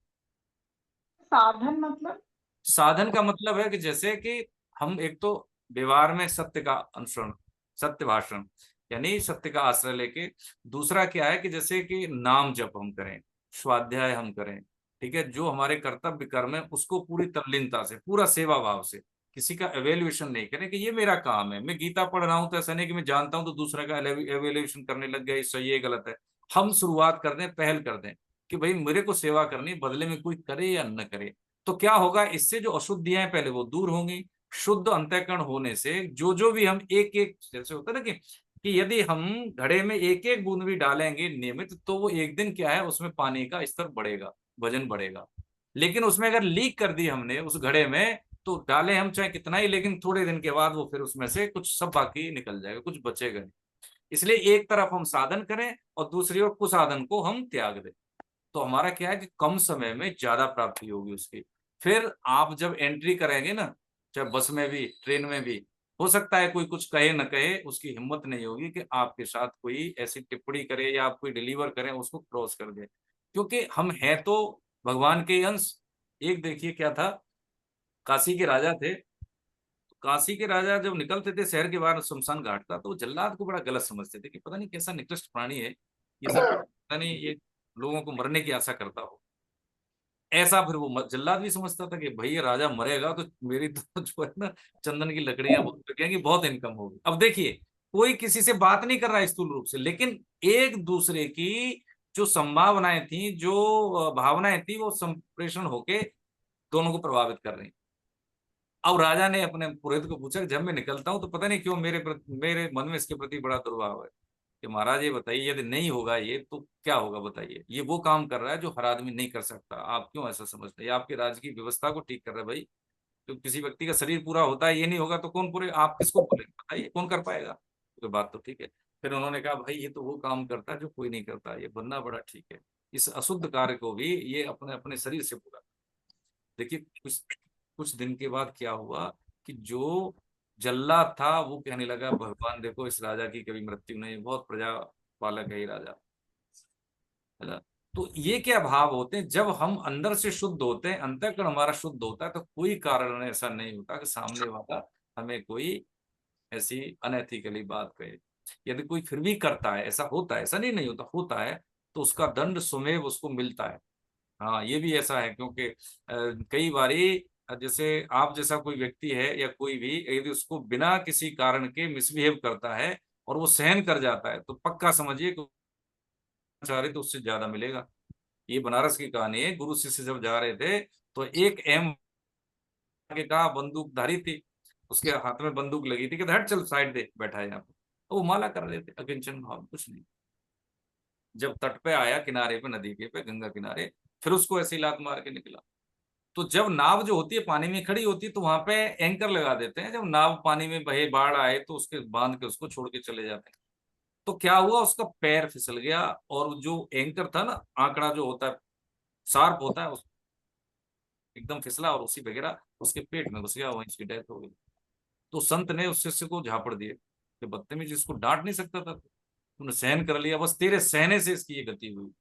साधन मतलब साधन का मतलब है कि जैसे कि हम एक तो व्यवहार में सत्य का अनुसरण, सत्य भाषण, यानी सत्य का आश्रय लेके। दूसरा क्या है कि जैसे कि नाम जप हम करें, स्वाध्याय हम करें, ठीक है, जो हमारे कर्तव्य कर्म है उसको पूरी तल्लीनता से, पूरा सेवा भाव से, किसी का एवेल्युएशन नहीं करें कि ये मेरा काम है। मैं गीता पढ़ रहा हूं तो ऐसा नहीं कि मैं जानता हूं तो दूसरे का एवेल्युएशन करने लग गया, ये सही है गलत है। हम शुरुआत कर दें, पहल कर दें कि भाई मेरे को सेवा करनी, बदले में कोई करे या न करे। तो क्या होगा, इससे जो अशुद्धियां हैं पहले वो दूर होंगी। शुद्ध अंतःकरण होने से जो जो भी हम एक एक, जैसे होता है ना कि यदि हम घड़े में एक एक बूंद भी डालेंगे नियमित, तो वो एक दिन क्या है, उसमें पानी का स्तर बढ़ेगा, वजन बढ़ेगा। लेकिन उसमें अगर लीक कर दी हमने उस घड़े में, तो डाले हम चाहे कितना ही, लेकिन थोड़े दिन के बाद वो फिर उसमें से कुछ सब बाकी निकल जाएगा, कुछ बचेगा नहीं। इसलिए एक तरफ हम साधन करें और दूसरी ओर कुसाधन को हम त्याग दें, तो हमारा क्या है कि कम समय में ज्यादा प्राप्ति होगी उसकी। फिर आप जब एंट्री करेंगे ना, चाहे बस में भी, ट्रेन में भी, हो सकता है कोई कुछ कहे न कहे, उसकी हिम्मत नहीं होगी कि आपके साथ कोई ऐसी टिप्पणी करे या आप कोई डिलीवर करें, उसको क्रॉस कर दे, क्योंकि हम हैं तो भगवान के अंश। एक देखिए क्या था, काशी के राजा थे, काशी के राजा जब निकलते थे शहर के बाहर, शमशान घाट था, तो जल्लाद को बड़ा गलत समझते थे कि पता नहीं कैसा निकृष्ट प्राणी है ये सब, पता नहीं ये लोगों को मरने की आशा करता हो। ऐसा फिर वो जल्लाद भी समझता था कि भाई ये राजा मरेगा तो मेरी तो जो है ना चंदन की लकड़ियां बहुत बिकेंगी, बहुत इनकम होगी। अब देखिए कोई किसी से बात नहीं कर रहा है स्थूल रूप से, लेकिन एक दूसरे की जो संभावनाएं थी, जो भावनाएं थी, वो संप्रेषण होके दोनों को प्रभावित कर रही। अब राजा ने अपने पुरोहित को पूछा कि जब मैं निकलता हूं तो पता नहीं क्यों मेरे मन में इसके प्रति बड़ा दुर्भाव है कि महाराज ये बताइए यदि नहीं होगा ये तो क्या होगा, बताइए। ये वो काम कर रहा है जो हर आदमी नहीं कर सकता, आप क्यों ऐसा समझते हैं? ये आपके राज्य की व्यवस्था को ठीक कर रहा है भाई। तो किसी व्यक्ति का शरीर पूरा होता है, ये नहीं होगा तो कौन पूरे, आप किसको बोलेंगे बताइए, कौन कर पाएगा? तो बात तो ठीक है। फिर उन्होंने कहा भाई ये तो वो काम करता है जो कोई नहीं करता, ये बनना बड़ा ठीक है, इस अशुद्ध कार्य को भी ये अपने अपने शरीर से पूरा। देखिए कुछ कुछ दिन के बाद क्या हुआ कि जो जल्लाद था वो कहने लगा भगवान देखो इस राजा की कभी मृत्यु नहीं, बहुत प्रजा पालक है ये राजा, है ना। तो ये क्या भाव होते हैं, जब हम अंदर से शुद्ध होते हैं, अंतःकरण हमारा शुद्ध होता है, तो कोई कारण ऐसा नहीं होता कि सामने वाला हमें कोई ऐसी अनएथिकली बात कहे। यदि कोई फिर भी करता है, ऐसा होता है, ऐसा नहीं होता, होता है, तो उसका दंड स्वमेव उसको मिलता है। हाँ ये भी ऐसा है, क्योंकि कई बारी जैसे आप जैसा कोई व्यक्ति है या कोई भी यदि उसको बिना किसी कारण के मिसबिहेव करता है और वो सहन कर जाता है, तो पक्का समझिए कि चाह रहे तो उससे ज्यादा मिलेगा। ये बनारस की कहानी है। गुरु शिष्य जब जा रहे थे तो एक एम के कहा बंदूकधारी थी, उसके हाथ में बंदूक लगी थी कि हट चल साइड दे, बैठा है यहाँ पे, तो वो माला कर रहे थे अकिंचन भाव, कुछ नहीं। जब तट पे आया किनारे पे, नदी के पे, गंगा किनारे, फिर उसको ऐसे ही लात मार के निकला। तो जब नाव जो होती है पानी में खड़ी होती है तो वहां पे एंकर लगा देते हैं, जब नाव पानी में बहे बाढ़ आए तो उसके बांध के उसको छोड़ के चले जाते हैं। तो क्या हुआ, उसका पैर फिसल गया और जो एंकर था ना, आंकड़ा जो होता है शार्प होता है, उस एकदम फिसला और उसी वगैरह उसके पेट में घुस गया, वहीं उसकी डेथ हो गई। तो संत ने उस शिष्य को झापड़ दिए कि बदतमीज, इसको डांट नहीं सकता था, तूने सहन कर लिया, बस तेरे सहने से इसकी ये गति हुई।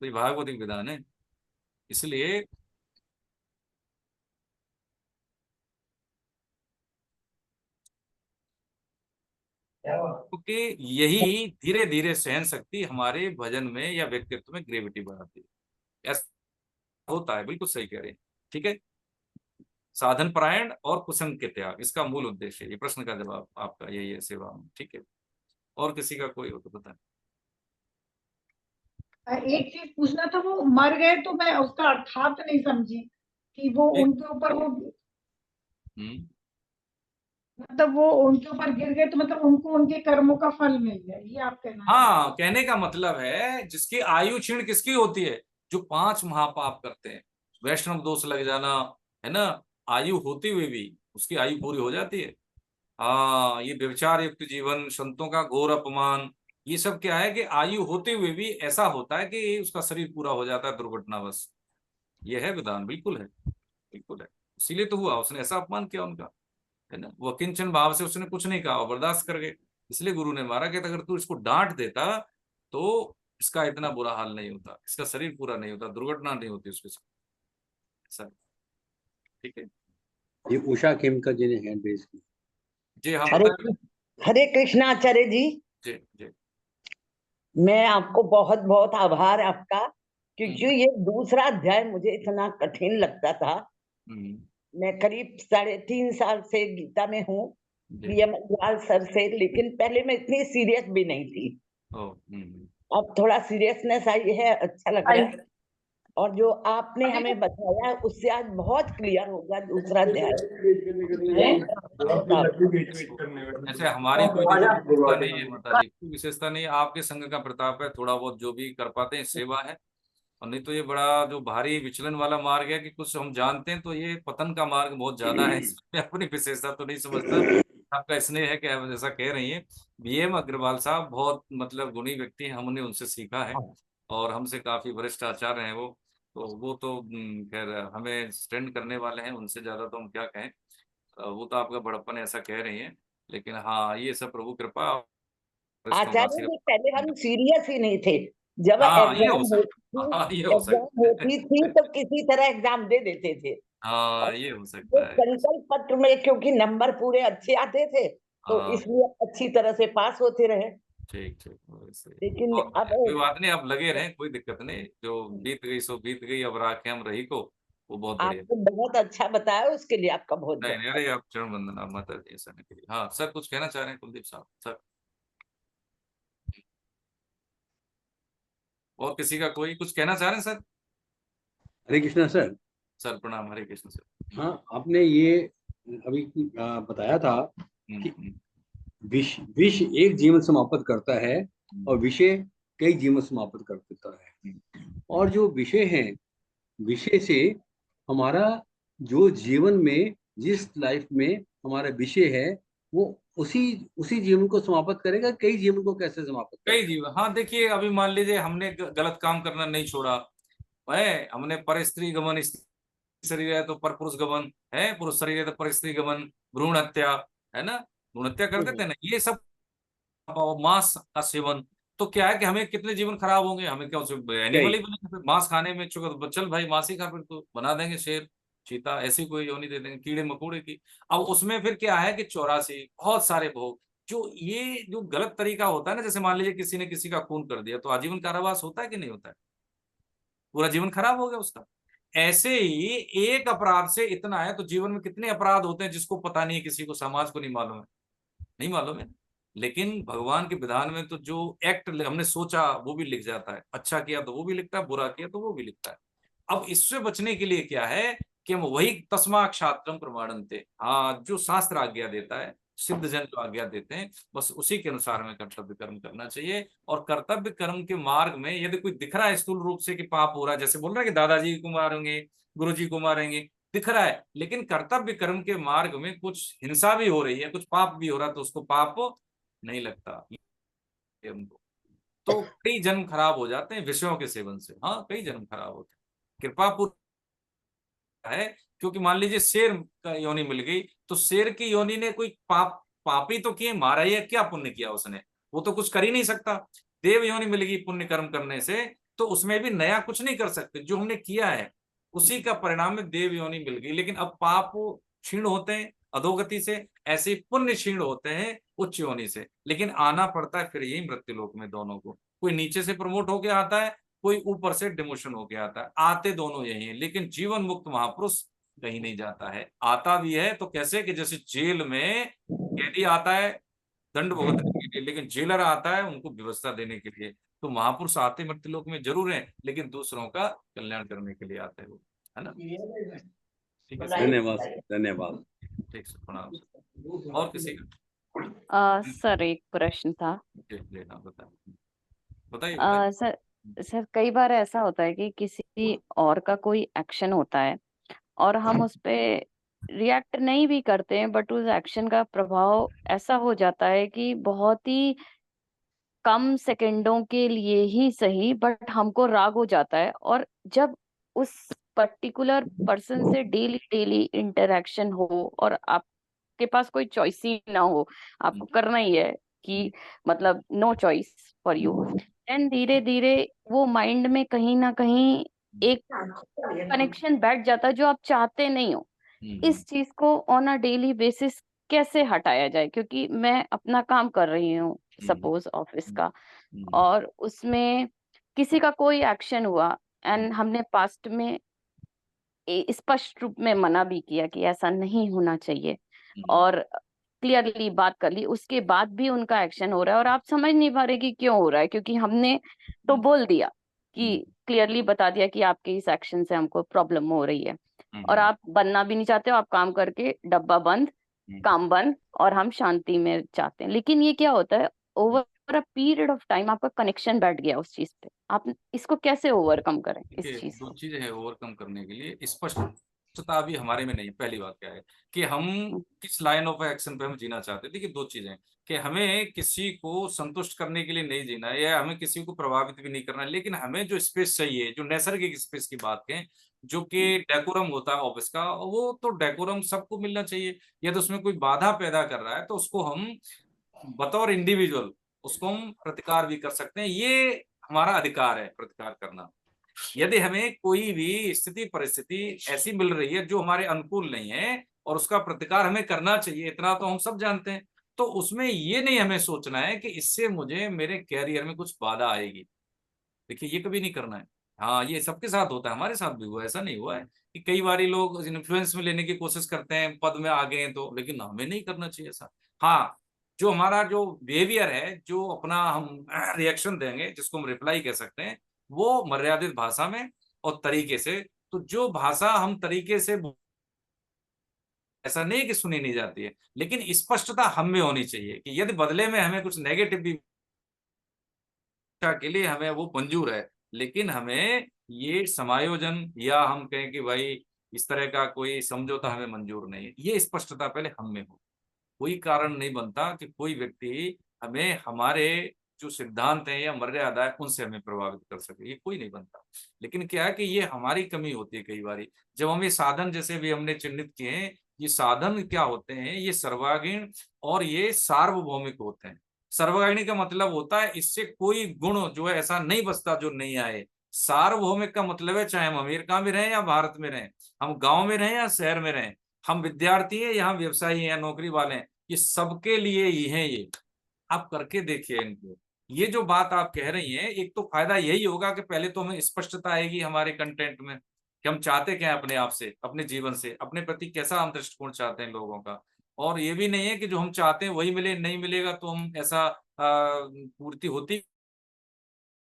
तो ये भागवतिक विधान है। इसलिए क्योंकि यही धीरे धीरे सहन शक्ति हमारे भजन में या व्यक्तित्व में ग्रेविटी बढ़ाती है। ऐसा होता है, बिल्कुल सही कह रहे हैं। ठीक है, साधन परायण और कुसंग के त्याग, इसका मूल उद्देश्य है। ये प्रश्न का जवाब आपका यही है सेवा में। ठीक है, और किसी का कोई हो तो बताएं। एक चीज पूछना था, वो मर गए तो मैं उसका अर्थात नहीं समझी कि वो उनके ऊपर वो मतलब वो उनके ऊपर गिर गए तो मतलब उनको उनके कर्मों का फल मिल गया, ये आप कहना? हाँ, कहने का मतलब है जिसकी आयु क्षीण किसकी होती है, जो 5 महापाप करते हैं, वैष्णव दोष लग जाना, है ना, आयु होते हुए भी उसकी आयु पूरी हो जाती है। हाँ, ये व्यभिचार युक्त जीवन, संतों का घोर अपमान, ये सब क्या है कि आयु होते हुए भी ऐसा होता है कि उसका शरीर पूरा हो जाता है दुर्घटनावश। ये है विधान, बिल्कुल है, बिल्कुल है। इसीलिए तो हुआ, उसने ऐसा अपमान किया उनका, है ना। वो किंचन भाव से उसने कुछ नहीं कहा और बर्दाश्त कर गए। इसलिए गुरु ने मारा कि अगर तू इसको डांट देता तो इसका इतना बुरा हाल नहीं होता, इसका शरीर पूरा नहीं होता, दुर्घटना नहीं होती उसके साथ। ठीक है, ये उषा खेमकर जी ने हैंड रेज की। जी हाँ हरे बताइए। हरे कृष्णा आचार्य जी, जी जी। मैं आपको बहुत बहुत आभार आपका, क्योंकि ये दूसरा अध्याय मुझे इतना कठिन लगता था। मैं करीब 3.5 साल से गीता में हूँ, बीएम अग्रवाल सर से, लेकिन पहले मैं इतनी सीरियस भी नहीं थी। अब थोड़ा सीरियसनेस आई है, अच्छा लग रहा है। और जो आपने हमें बताया उससे आज बहुत क्लियर होगा दूसरा अध्याय। ऐसे हमारी कोई विशेषता नहीं है माता जी, कोई विशेषता नहीं है, आपके संघ का प्रताप है, थोड़ा बहुत जो भी कर पाते हैं सेवा है। और नहीं तो ये बड़ा जो भारी विचलन वाला मार्ग है कि कुछ हम जानते हैं तो ये पतन का मार्ग बहुत ज्यादा है, इसमें अपनी विशेषता तो नहीं समझता। आपका स्नेह है कि आप जैसा कह रही हैं। बीएम अग्रवाल साहब बहुत मतलब गुणी व्यक्ति हैं, हमने उनसे सीखा है और हमसे काफी वरिष्ठ आचार्य हैं वो। तो वो तो खैर हमें स्टैंड करने वाले हैं, उनसे ज्यादा तो हम क्या कहें। वो तो आपका बड़प्पन ऐसा कह रही हैं, लेकिन हाँ ये सब प्रभु कृपा। आचार्य जी पहले हम सीरियस ही नहीं थे, जब हाँ ये एग्जाम हो सकता है, ये हो सकता होती थी तो किसी तरह एग्जाम दे देते थे। हाँ ये हो सकता है। संकल्प पत्र में क्योंकि नंबर पूरे अच्छे आते थे तो इसलिए अच्छी तरह से पास होते रहे। ठीक ठीक, वैसे लेकिन और अब कोई बात नहीं, आप लगे रहें, कोई दिक्कत नहीं, जो बीत गई सो बीत गई, अब राखें हम रही को, वो बहुत बढ़िया। आपने बहुत अच्छा बताया, उसके लिए आपका बहुत नहीं नहीं, बहुत अरे आप चरण वंदना, आप माता जी, ऐसा नहीं करिए। हाँ सर, कुछ कहना चाह रहे हैं कुलदीप साहब सर? और किसी का कोई कुछ कहना चाह रहे हैं सर? हरे कृष्णा सर। सर प्रणाम, हरे कृष्ण सर। हाँ, आपने ये अभी बताया था हम्म, कि हम्म, विष विष एक जीवन समाप्त करता है और विषय कई जीवन समाप्त कर देता है। और जो विषय है, विषय से हमारा जो जीवन में, जिस लाइफ में हमारा विषय है, वो उसी उसी जीवन को समाप्त करेगा, कई जीवन को कैसे समाप्त कई करेगा? जीवन। हाँ देखिए, अभी मान लीजिए हमने गलत काम करना नहीं छोड़ा है, हमने पर स्त्री गमन, स्त्री शरीर है तो पर पुरुष गमन है, पुरुष शरीर है तो पर स्त्री गमन, भ्रूण हत्या है ना, भ्रूण हत्या कर देते हैं ना, ये सब, मांस का सेवन, तो क्या है कि हमें कितने जीवन खराब होंगे, हमें क्या एनिमल कई। ही बने, मांस खाने में चुका तो चल भाई मांस ही खा, फिर तो बना देंगे शेर चीता, ऐसी कोई योनि दे देंगे, कीड़े मकोड़े की। अब उसमें फिर क्या है कि 84 बहुत सारे भोग, जो ये जो गलत तरीका होता है ना, जैसे मान लीजिए किसी ने किसी का खून कर दिया, तो आजीवन कारावास होता है कि नहीं होता है, पूरा जीवन खराब हो गया उसका। ऐसे ही एक अपराध से इतना है, तो जीवन में कितने अपराध होते हैं जिसको पता नहीं है, किसी को, समाज को नहीं मालूम है, नहीं मालूम है। लेकिन भगवान के विधान में तो जो एक्ट हमने सोचा वो भी लिख जाता है, अच्छा किया तो वो भी लिखता है, बुरा किया तो वो भी लिखता है। अब इससे बचने के लिए क्या है कि हम वही तस्मा क्षात्रम प्रमाणन्ते, हाँ जो शास्त्र आज्ञा देता है, सिद्ध जन जो आज्ञा देते हैं, बस उसी के अनुसार हमें कर्तव्य कर्म करना चाहिए। और कर्तव्य कर्म के मार्ग में यदि कोई दिख रहा है स्थूल रूप से कि पाप हो रहा है, जैसे बोल रहे हैं कि दादाजी को मारेंगे, गुरु जी को मारेंगे, दिख रहा है, लेकिन कर्तव्य कर्म के मार्ग में कुछ हिंसा भी हो रही है, कुछ पाप भी हो रहा है, तो उसको पाप नहीं लगता ये हमको। तो कई जन्म खराब हो जाते हैं विषयों के सेवन से, हाँ कई जन्म खराब होते हैं। कृपा है, क्योंकि मान लीजिए शेर का योनि मिल गई, तो शेर की योनि ने कोई पापी तो किए, मारा ही है, क्या पुण्य किया उसने, वो तो कुछ कर ही नहीं सकता। देव योनि मिल गई पुण्य कर्म करने से, तो उसमें भी नया कुछ नहीं कर सकते, जो हमने किया है उसी का परिणाम में देव योनि मिल गई। लेकिन अब पाप क्षीण होते हैं अधोगति से, ऐसे पुण्य क्षीण होते हैं उच्च योनि से, लेकिन आना पड़ता है फिर यही मृत्यु लोक में दोनों को, कोई नीचे से प्रमोट होके आता है, कोई ऊपर से डिमोशन होके आता है, आते दोनों यही है। लेकिन जीवन मुक्त महापुरुष कहीं नहीं जाता है, आता भी है तो कैसे कि जैसे जेल में कैदी आता है दंड भुगतने के लिए, लेकिन जेलर आता है उनको व्यवस्था देने के लिए। तो महापुरुष आते मृत्युलोक में जरूर हैं, लेकिन दूसरों का कल्याण करने के लिए आते हैं वो, है ना। ठीक है सर, धन्यवाद धन्यवाद। ठीक सर, प्रणाम सर। और किसी का सर एक प्रश्न था। लेना बताइए, बताइए बताइए। सर सर कई बार ऐसा होता है कि किसी और का कोई एक्शन होता है और हम उस पे रिएक्ट नहीं भी करते हैं, बट उस एक्शन का प्रभाव ऐसा हो जाता है कि बहुत ही कम सेकंडों के लिए ही सही, बट हमको राग हो जाता है। और जब उस पर्टिकुलर पर्सन से डेली डेली इंटरेक्शन हो और आपके पास कोई चॉइस ही ना हो, आपको करना ही है कि मतलब no choice for you, then धीरे धीरे वो माइंड में कहीं ना कहीं एक कनेक्शन बैठ जाता है जो आप चाहते नहीं हो। इस चीज को ऑन अ डेली बेसिस कैसे हटाया जाए? क्योंकि मैं अपना काम कर रही हूँ सपोज ऑफिस का, और उसमें किसी का कोई एक्शन हुआ एंड हमने पास्ट में स्पष्ट रूप में मना भी किया कि ऐसा नहीं होना चाहिए, और क्लियरली बात कर ली, उसके बाद भी उनका एक्शन हो रहा है और आप समझ नहीं पा रहे कि क्यों हो रहा है, क्योंकि हमने तो बोल दिया कि क्लियरली बता दिया कि आपके इस एक्शन से हमको प्रॉब्लम हो रही है, और आप बनना भी नहीं चाहते हो, आप काम करके डब्बा बंद, काम बंद, और हम शांति में चाहते हैं। लेकिन ये क्या होता है, over a period of time आपका कनेक्शन बैठ गया उस चीज पे। आप इसको कैसे ओवरकम करें इस देखिए चीज दो को? चीजें हैं ओवरकम करने के लिए, स्पष्टता अभी हमारे में नहीं है। पहली बात क्या है कि हम किस लाइन ऑफ एक्शन पे हम जीना चाहते हैं। देखिए दो चीजें कि हमें किसी को संतुष्ट करने के लिए नहीं जीना है, या हमें किसी को प्रभावित भी नहीं करना है, लेकिन हमें जो स्पेस चाहिए, जो नैसर्गिक स्पेस की बात करें, जो कि डेकोरम होता है ऑफिस का, वो तो डेकोरम सबको मिलना चाहिए। यदि उसमें कोई बाधा पैदा कर रहा है तो उसको हम बतौर इंडिविजुअल उसको हम प्रतिकार भी कर सकते हैं, ये हमारा अधिकार है प्रतिकार करना। यदि हमें कोई भी स्थिति परिस्थिति ऐसी मिल रही है जो हमारे अनुकूल नहीं है और उसका प्रतिकार हमें करना चाहिए, इतना तो हम सब जानते हैं, तो उसमें ये नहीं हमें सोचना है कि इससे मुझे मेरे कैरियर में कुछ बाधा आएगी। देखिए ये कभी नहीं करना है। हाँ ये सबके साथ होता है, हमारे साथ भी हुआ है, ऐसा नहीं हुआ है कि कई बार लोग इन्फ्लुएंस में लेने की कोशिश करते हैं, पद में आ गए हैं तो, लेकिन हमें नहीं करना चाहिए ऐसा। हाँ जो हमारा जो बिहेवियर है, जो अपना हम रिएक्शन देंगे, जिसको हम रिप्लाई कह सकते हैं, वो मर्यादित भाषा में और तरीके से। तो जो भाषा हम तरीके से, ऐसा नहीं कि सुनी नहीं जाती है, लेकिन स्पष्टता हम में होनी चाहिए कि यदि बदले में हमें कुछ नेगेटिव भी के लिए हमें वो मंजूर है, लेकिन हमें ये समायोजन या हम कहें कि भाई इस तरह का कोई समझौता हमें मंजूर नहीं है। ये स्पष्टता पहले हम में हो। कोई कारण नहीं बनता कि कोई व्यक्ति हमें हमारे जो सिद्धांत हैं या मर्यादा है उनसे हमें प्रभावित कर सके, ये कोई नहीं बनता। लेकिन क्या है कि ये हमारी कमी होती है कई बार। जब हम ये साधन जैसे भी हमने चिन्हित किए हैं, ये साधन क्या होते हैं, ये सर्वांगीण और ये सार्वभौमिक होते हैं। सर्वांगीण का मतलब होता है इससे कोई गुण जो है ऐसा नहीं बचता जो नहीं आए। सार्वभौमिक का मतलब है चाहे हम अमेरिका में रहें या भारत में रहें, हम गांव में रहें या शहर में रहें, हम विद्यार्थी हैं या हम व्यवसायी हैं या नौकरी वाले हैं, ये सबके लिए ही है। ये आप करके देखिए इनको। ये जो बात आप कह रही हैं, एक तो फायदा यही होगा कि पहले तो हमें स्पष्टता आएगी हमारे कंटेंट में कि हम चाहते क्या है अपने आप से, अपने जीवन से, अपने प्रति कैसा हम दृष्टिकोण चाहते हैं लोगों का। और ये भी नहीं है कि जो हम चाहते हैं वही मिले, नहीं मिलेगा तो हम ऐसा पूर्ति होती।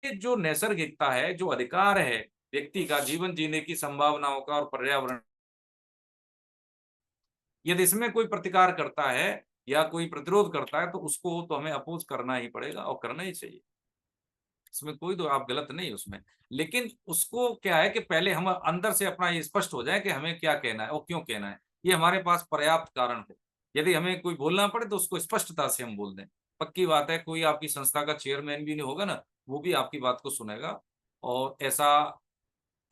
जो नैसर्गिकता है, जो अधिकार है व्यक्ति का जीवन जीने की संभावनाओं का और पर्यावरण, यदि इसमें कोई प्रतिकार करता है या कोई प्रतिरोध करता है तो उसको तो हमें अपोज करना ही पड़ेगा और करना ही चाहिए। इसमें कोई तो आप गलत नहीं उसमें। लेकिन उसको क्या है कि पहले हम अंदर से अपना ये स्पष्ट हो जाए कि हमें क्या कहना है और क्यों कहना है, ये हमारे पास पर्याप्त कारण है। यदि हमें कोई बोलना पड़े तो उसको स्पष्टता से हम बोल दें। पक्की बात है, कोई आपकी संस्था का चेयरमैन भी नहीं होगा ना, वो भी आपकी बात को सुनेगा और ऐसा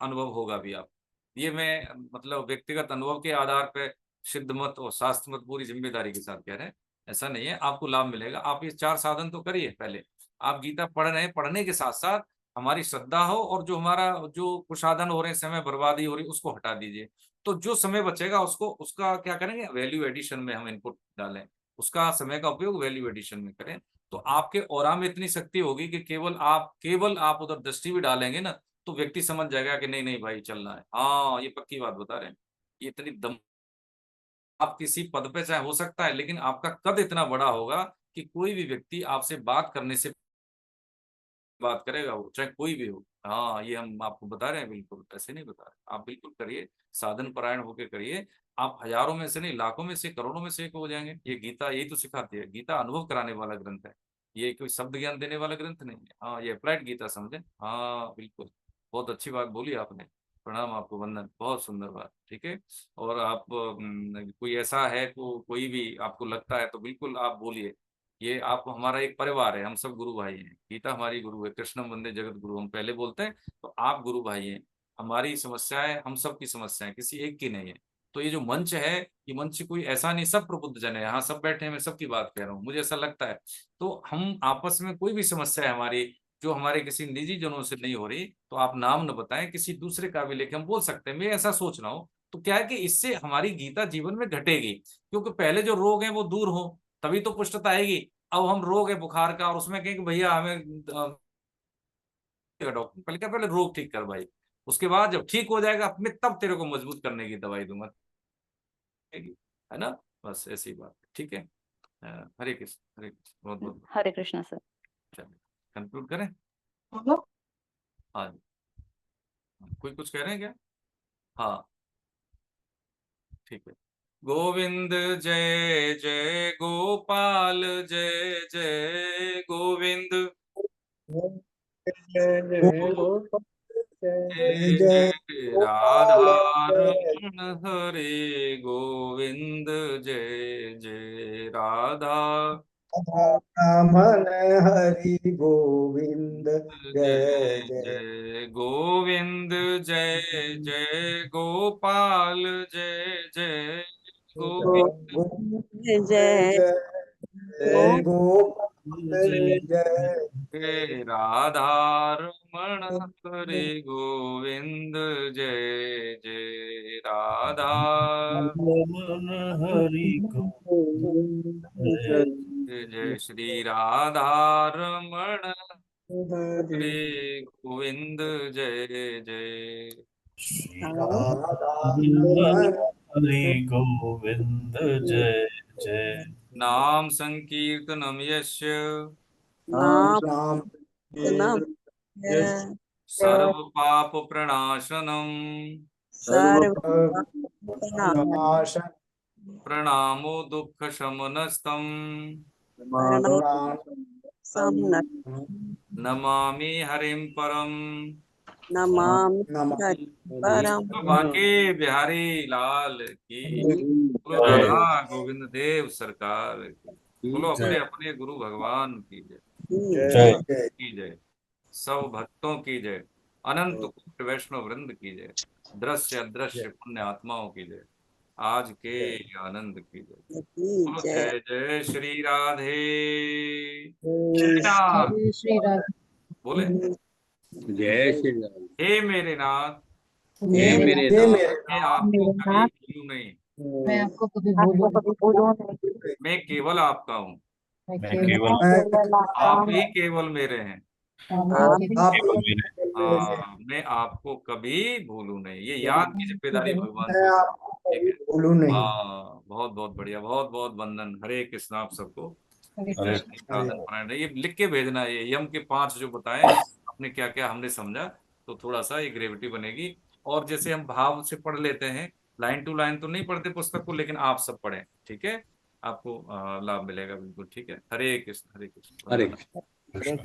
अनुभव होगा भी आप। ये मैं मतलब व्यक्तिगत अनुभव के आधार पर सिद्ध मत और शास्त्र मत पूरी जिम्मेदारी के साथ कह रहे हैं। ऐसा नहीं है, आपको लाभ मिलेगा। आप ये 4 साधन तो करिए पहले। आप गीता पढ़ रहे हैं, पढ़ने के साथ साथ हमारी श्रद्धा हो और जो हमारा जो कुशादन हो रहे हैं, समय बर्बादी हो रही है, उसको हटा दीजिए। तो जो समय बचेगा उसको, उसका क्या करेंगे, वैल्यू एडिशन में हम इनपुट डालें, उसका समय का उपयोग वैल्यू एडिशन में करें। तो आपके ऑरा में इतनी शक्ति होगी कि केवल आप उधर दृष्टि भी डालेंगे ना, तो व्यक्ति समझ जाएगा कि नहीं नहीं भाई चलना है। हाँ ये पक्की बात बता रहे हैं। ये इतनी दम, आप किसी पद पे चाहे हो सकता है, लेकिन आपका कद इतना बड़ा होगा कि कोई भी व्यक्ति आपसे बात करने से बात करेगा, वो चाहे कोई भी हो। हाँ ये हम आपको बता रहे हैं, बिल्कुल ऐसे नहीं बता रहे। आप बिल्कुल करिए, साधन परायण होकर करिए। आप हजारों में से नहीं, लाखों में से, करोड़ों में से एक हो जाएंगे। ये गीता यही तो सिखाती है। गीता अनुभव कराने वाला ग्रंथ है, ये कोई शब्द ज्ञान देने वाला ग्रंथ नहीं है। हाँ ये अप्लाइड गीता समझे। हाँ बिल्कुल, बहुत अच्छी बात बोली आपने। प्रणाम आपको, वंदन, बहुत सुंदर बात। ठीक है। और आप कोई ऐसा है तो कोई भी आपको लगता है तो बिल्कुल आप बोलिए। ये आप हमारा एक परिवार है, हम सब गुरु भाई हैं। गीता हमारी गुरु है, कृष्णम वंदे जगत गुरु हम पहले बोलते हैं। तो आप गुरु भाई हैं, हमारी समस्याएं हम सब की समस्याएं, किसी एक की नहीं है। तो ये जो मंच है, ये मंच कोई ऐसा नहीं, सब प्रबुद्ध जन है, यहाँ सब बैठे हैं, मैं सबकी बात कह रहा हूँ, मुझे ऐसा लगता है। तो हम आपस में कोई भी समस्या है हमारी जो हमारे किसी निजी जनों से नहीं हो रही, तो आप नाम न बताएं, किसी दूसरे का भी लेके हम बोल सकते हैं। मैं ऐसा सोच रहा हूँ तो क्या है कि इससे हमारी गीता जीवन में घटेगी, क्योंकि पहले जो रोग हैं वो दूर हो, तभी तो पुष्टता आएगी। अब हम रोग है बुखार का और उसमें कहें कि भैया हमें डॉक्टर, पहले क्या, पहले रोग ठीक कर भाई, उसके बाद जब ठीक हो जाएगा मैं तब तेरे को मजबूत करने की दवाई दूंगा, है ना। बस ऐसी बात है। ठीक है। हरे कृष्ण, हरे कृष्ण, बहुत बहुत हरे कृष्णा सर। चलिए कंक्लूड करें। हाँ जी, कोई कुछ कह रहे हैं क्या। हाँ ठीक है। गोविंद जय जय गोपाल, जय जय गोविंद, जय जय गोपाल, जय जय जय जय गोपाल, राधा जय रमण हरे गोविंद, जय जय राधा रमण हरि गोविंद, जय जय जय जय गोविंद, जय जय गोपाल, जय जय गोविंद, गोविंद, जय जय जय जय जय गोविंद गोपाल, जय जय जय राधा रमण हरे गोविंद, जय जय राधा। राधा रमण हरि जय जय श्री राधा रमण हरे गोविंद जय जय श्री राधा रमण हरि गोविंद जय जय। नाम संकीर्तनम यस्य नाम सर्व पाप प्रणाशनम सर्वनाशन प्रणामो दुख शमनस्तम नमामि हरिम परम बाके बिहारी लाल की। बोलो राधा गोविंद देव सरकार की। बोलो अपने अपने गुरु भगवान की जय जय। की जय। सब भक्तों की जय। अनंत कोटि वैष्णव वृंद की जय। दृश्य अदृश्य पुण्य आत्माओं की जय। आज के आनंद की जय। बोलो जय जय श्री राधे नाथ। जय श्री राधे। बोले जय श्री राम। हे मेरे नाथ हे मेरे हे नाथ, मेरे मैं आपको कभी भूलूं नहीं। मैं आपको कभी भूलूं नहीं। मैं केवल आपका हूँ। मैं मैं केवल केवल आप ही केवल मेरे हैं। आप ही आप केवल हाँ, मैं आपको कभी भूलूं नहीं। ये याद की जिम्मेदारी भगवान मैं को। आपको ठीक कभी है। भूलूं नहीं। हाँ, बहुत बहुत बढ़िया, बहुत बहुत वंदन। हरे कृष्ण आप सबको। हरे हरे कृष्ण। साधन पारायण ये लिख के भेजना है। ये यम के 5 जो बताए आपने, क्या क्या हमने समझा, तो थोड़ा सा ये ग्रेविटी बनेगी। और जैसे हम भाव से पढ़ लेते हैं, लाइन टू लाइन तो नहीं पढ़ते पुस्तक को, लेकिन आप सब पढ़ें, ठीक है। आपको लाभ मिलेगा बिल्कुल। ठीक है। हरे कृष्ण हरे कृष्ण। हरे वंदना। कृष्ण।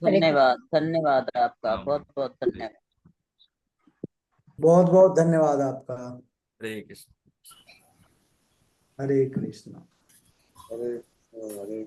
धन्यवाद धन्यवाद आपका, हाँ, बहुत बहुत धन्यवाद। बहुत बहुत धन्यवाद आपका। हरे कृष्ण। हरे कृष्ण। हरे हरे